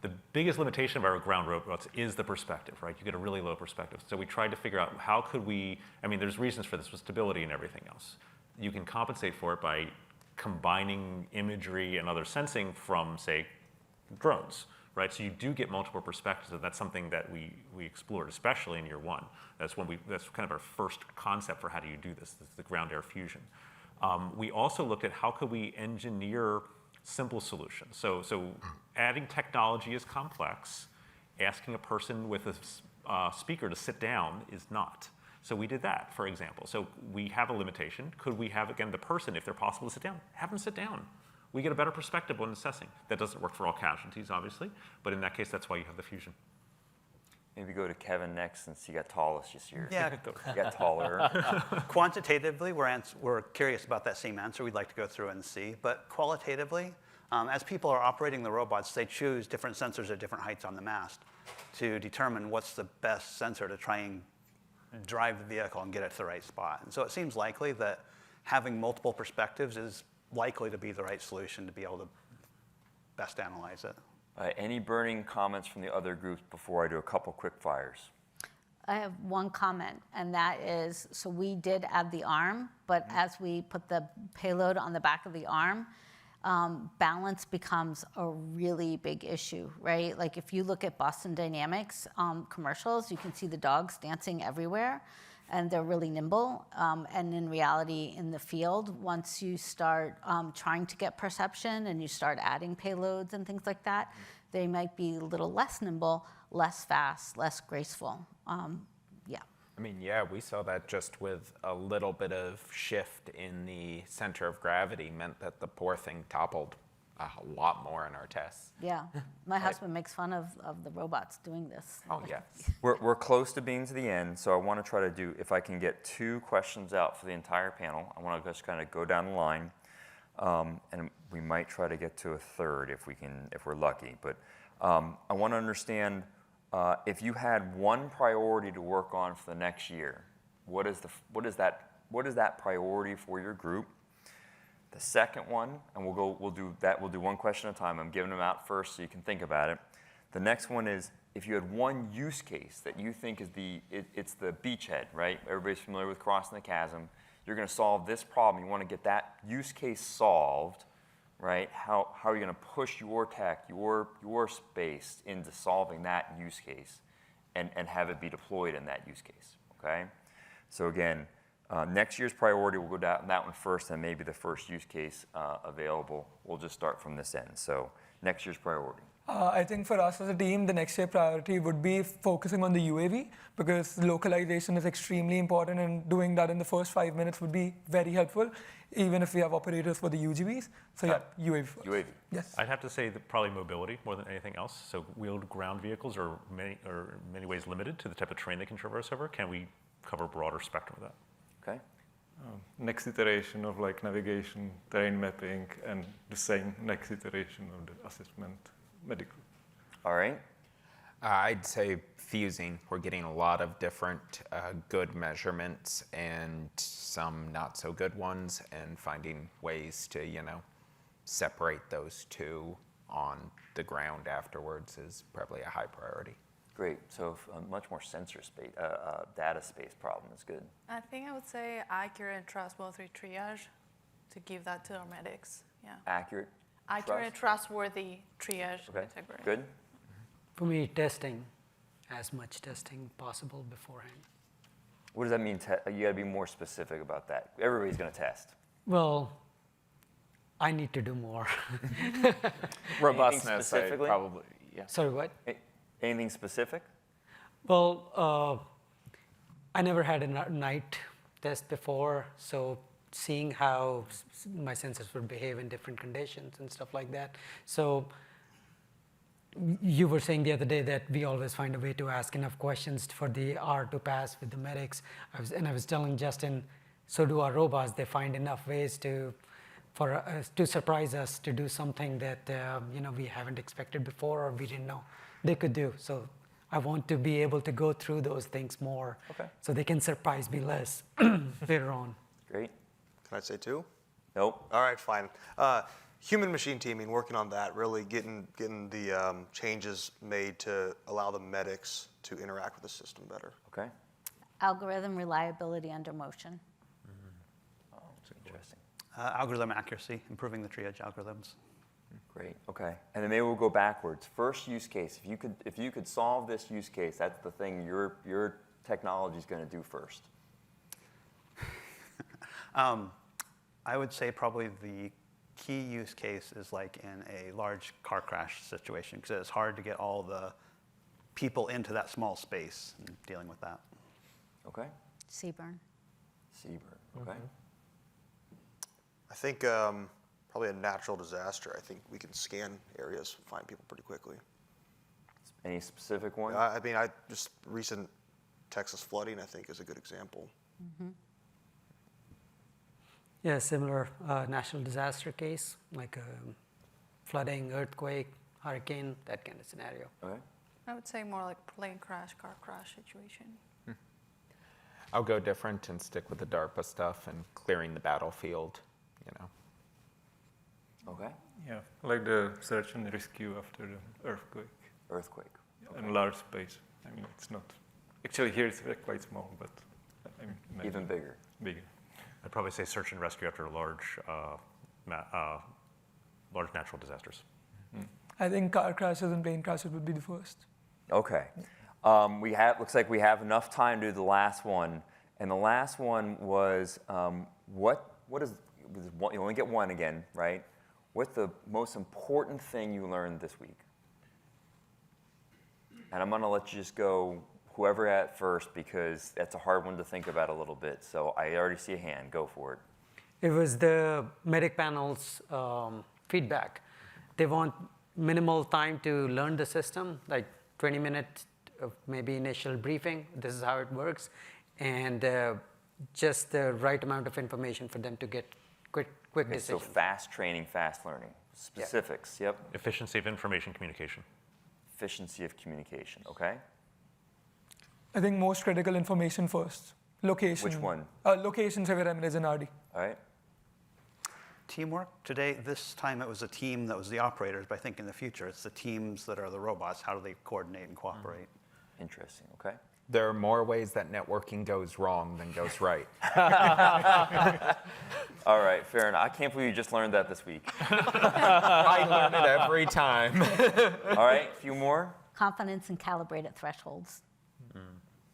The biggest limitation of our ground robots is the perspective, right? You get a really low perspective. So we tried to figure out how could we, I mean, there's reasons for this with stability and everything else. You can compensate for it by combining imagery and other sensing from, say, drones, right? So you do get multiple perspectives, and that's something that we explored, especially in year one. That's kind of our first concept for how do you do this, the ground air fusion. We also looked at how could we engineer simple solutions. So adding technology is complex. Asking a person with a speaker to sit down is not. So we did that, for example. So we have a limitation. Could we have, again, the person, if they're possible to sit down, have them sit down? We get a better perspective when assessing. That doesn't work for all casualties, obviously, but in that case, that's why you have the fusion. Maybe go to Kevin next since you got tallest this year. Yeah. You got taller. Quantitatively, we're curious about that same answer. We'd like to go through and see. But qualitatively, as people are operating the robots, they choose different sensors at different heights on the mast to determine what's the best sensor to try and drive the vehicle and get it to the right spot. And so it seems likely that having multiple perspectives is likely to be the right solution to be able to best analyze it. Any burning comments from the other groups before I do a couple quick fires? I have one comment, and that is, so we did add the arm, but as we put the payload on the back of the arm, balance becomes a really big issue, right? Like if you look at Boston Dynamics commercials, you can see the dogs dancing everywhere, and they're really nimble. And in reality, in the field, once you start trying to get perception and you start adding payloads and things like that, they might be a little less nimble, less fast, less graceful. Yeah. I mean, yeah, we saw that just with a little bit of shift in the center of gravity meant that the poor thing toppled a lot more in our tests. Yeah, my husband makes fun of the robots doing this. Oh, yeah. We're close to being to the end, so I want to try to do, if I can get 2 questions out for the entire panel, I want to just kind of go down the line, and we might try to get to a third if we're lucky. But I want to understand, if you had one priority to work on for the next year, what is that priority for your group? The second one, and we'll do one question at a time. I'm giving them out first so you can think about it. The next one is, if you had one use case that you think is it's the beachhead, right? Everybody's familiar with crossing the chasm. You're going to solve this problem. You want to get that use case solved, right? How are you going to push your tech, your space into solving that use case and have it be deployed in that use case, okay? So again, next year's priority, we'll go down that one first, and maybe the first use case available. We'll just start from this end. So next year's priority. I think for us as a team, the next year priority would be focusing on the UAV, because localization is extremely important, and doing that in the first 5 minutes would be very helpful, even if we have operators for the UGVs. So yeah, UAV first. UAV. Yes. I'd have to say that probably mobility more than anything else. So wheeled ground vehicles are in many ways limited to the type of terrain they can traverse over. Can we cover a broader spectrum of that? Okay. Next iteration of like navigation, terrain mapping, and the same next iteration of the assessment medical. All right. I'd say fusing. We're getting a lot of different good measurements and some not so good ones, and finding ways to, separate those two on the ground afterwards is probably a high priority. Great. So a much more sensor space, data space problem is good. I think I would say accurate and trustworthy triage to give that to our medics. Yeah. Accurate, trustworthy triage category. Good. For me, testing, as much testing possible beforehand. What does that mean? You got to be more specific about that. Everybody's going to test. Well, I need to do more. Robustness, specifically? probably. Yeah. Sorry, what? Anything specific? Well, I never had a night test before, so seeing how my sensors would behave in different conditions and stuff like that. So you were saying the other day that we always find a way to ask enough questions for the R to pass with the medics. I was telling Justin, so do our robots. They find enough ways to surprise us, to do something that we haven't expected before or we didn't know they could do. So I want to be able to go through those things more, so they can surprise me less later on. Great. Can I say 2? Nope. All right, fine. Human-machine teaming, working on that, really getting the changes made to allow the medics to interact with the system better. Okay. Algorithm reliability under motion. Oh, that's interesting. Algorithm accuracy, improving the triage algorithms. Great. Okay. And then maybe we'll go backwards. First use case. If you could solve this use case, that's the thing your technology is going to do first. I would say probably the key use case is like in a large car crash situation, because it's hard to get all the people into that small space and dealing with that. Okay. Seaburn. Okay. I think probably a natural disaster. I think we can scan areas, find people pretty quickly. Any specific one? I mean, just recent Texas flooding, I think, is a good example. Yeah, similar national disaster case, like flooding, earthquake, hurricane, that kind of scenario. Okay. I would say more like plane crash, car crash situation. I'll go different and stick with the DARPA stuff and clearing the battlefield, you know. Okay. Yeah, like the search and rescue after the earthquake. Earthquake. And large space. I mean, it's not. Actually, here it's quite small, but I mean, even bigger. Bigger. I'd probably say search and rescue after large natural disasters. I think car crashes and plane crashes would be the first. Okay. Looks like we have enough time to do the last one. And the last one was, you only get one again, right? What's the most important thing you learned this week? And I'm gonna let you just go, whoever at first, because that's a hard one to think about a little bit. So I already see a hand, go for it. It was the medic panel's feedback. They want minimal time to learn the system, like 20 minutes of maybe initial briefing, this is how it works, and just the right amount of information for them to get quick decisions. So fast training, fast learning. Specifics, yep. Efficiency of information communication. Efficiency of communication, okay. I think most critical information first. Location. Which one? Location, severe hemorrhage, and RD. All right. Teamwork. Today, this time it was a team that was the operators, but I think in the future it's the teams that are the robots. How do they coordinate and cooperate? Interesting, okay. There are more ways that networking goes wrong than goes right. All right, fair enough. I can't believe you just learned that this week. I learn it every time. All right, a few more. Confidence and calibrated thresholds.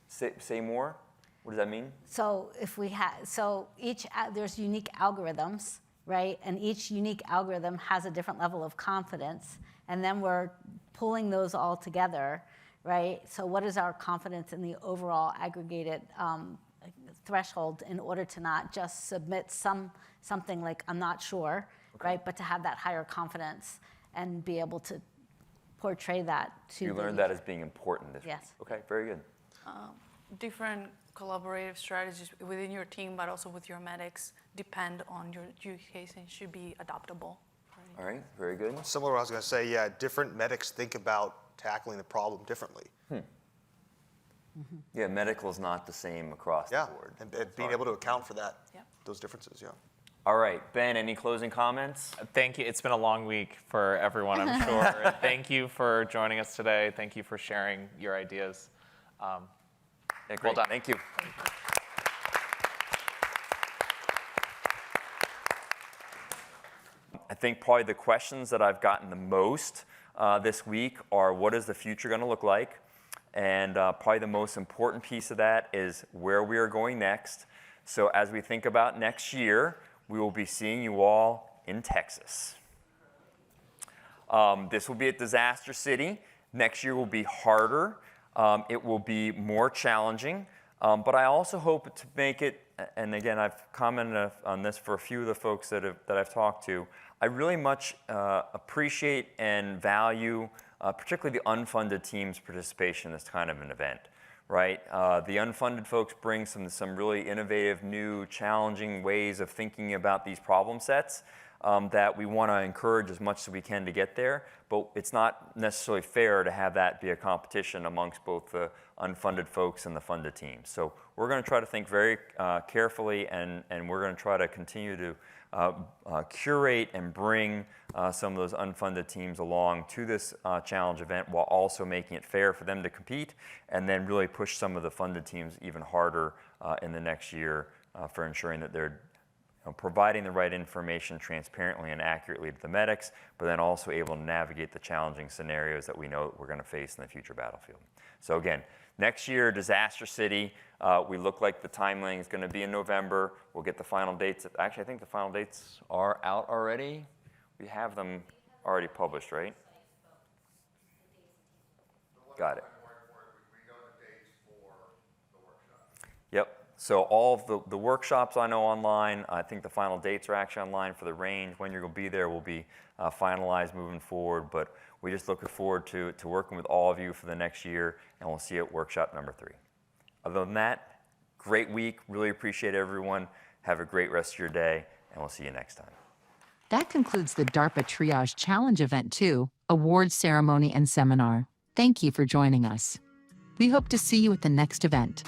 Say more. What does that mean? So if we have, there's unique algorithms, right? And each unique algorithm has a different level of confidence, and then we're pulling those all together, right? So what is our confidence in the overall aggregated threshold in order to not just submit something like I'm not sure, right? But to have that higher confidence and be able to portray that to You learned that as being important this week. Yes. Okay, very good. Different collaborative strategies within your team, but also with your medics, depend on your use case and should be adaptable. All right, very good. Similar to what I was going to say, yeah, different medics think about tackling the problem differently. Yeah, medical is not the same across the board. And being able to account for that, those differences, yeah. All right, Ben, any closing comments? Thank you. It's been a long week for everyone, I'm sure. And thank you for joining us today. Thank you for sharing your ideas. Well done. Thank you. I think probably the questions that I've gotten the most this week are, what is the future going to look like? And probably the most important piece of that is where we are going next. So as we think about next year, we will be seeing you all in Texas. This will be at Disaster City. Next year will be harder. It will be more challenging. But I also hope to make it, and again, I've commented on this for a few of the folks that I've talked to, I really much appreciate and value particularly the unfunded team's participation in this kind of an event, right? The unfunded folks bring some really innovative, new, challenging ways of thinking about these problem sets that we want to encourage as much as we can to get there, but it's not necessarily fair to have that be a competition amongst both the unfunded folks and the funded teams. So we're going to try to think very carefully, and we're going to try to continue to curate and bring some of those unfunded teams along to this challenge event while also making it fair for them to compete, and then really push some of the funded teams even harder in the next year for ensuring that they're providing the right information transparently and accurately to the medics, but then also able to navigate the challenging scenarios that we know we're going to face in the future battlefield. So again, next year, Disaster City, we look like the timeline is going to be in November. We'll get the final dates. Actually, I think the final dates are out already. We have them already published, right? Got it. Yep. So all of the workshops I know online, I think the final dates are actually online for the range. When you're going to be there will be finalized moving forward, but we just look forward to working with all of you for the next year, and we'll see you at workshop number 3. Other than that, great week. Really appreciate everyone. Have a great rest of your day, and we'll see you next time. That concludes the DARPA Triage Challenge Event 2, Awards Ceremony and Seminar. Thank you for joining us. We hope to see you at the next event.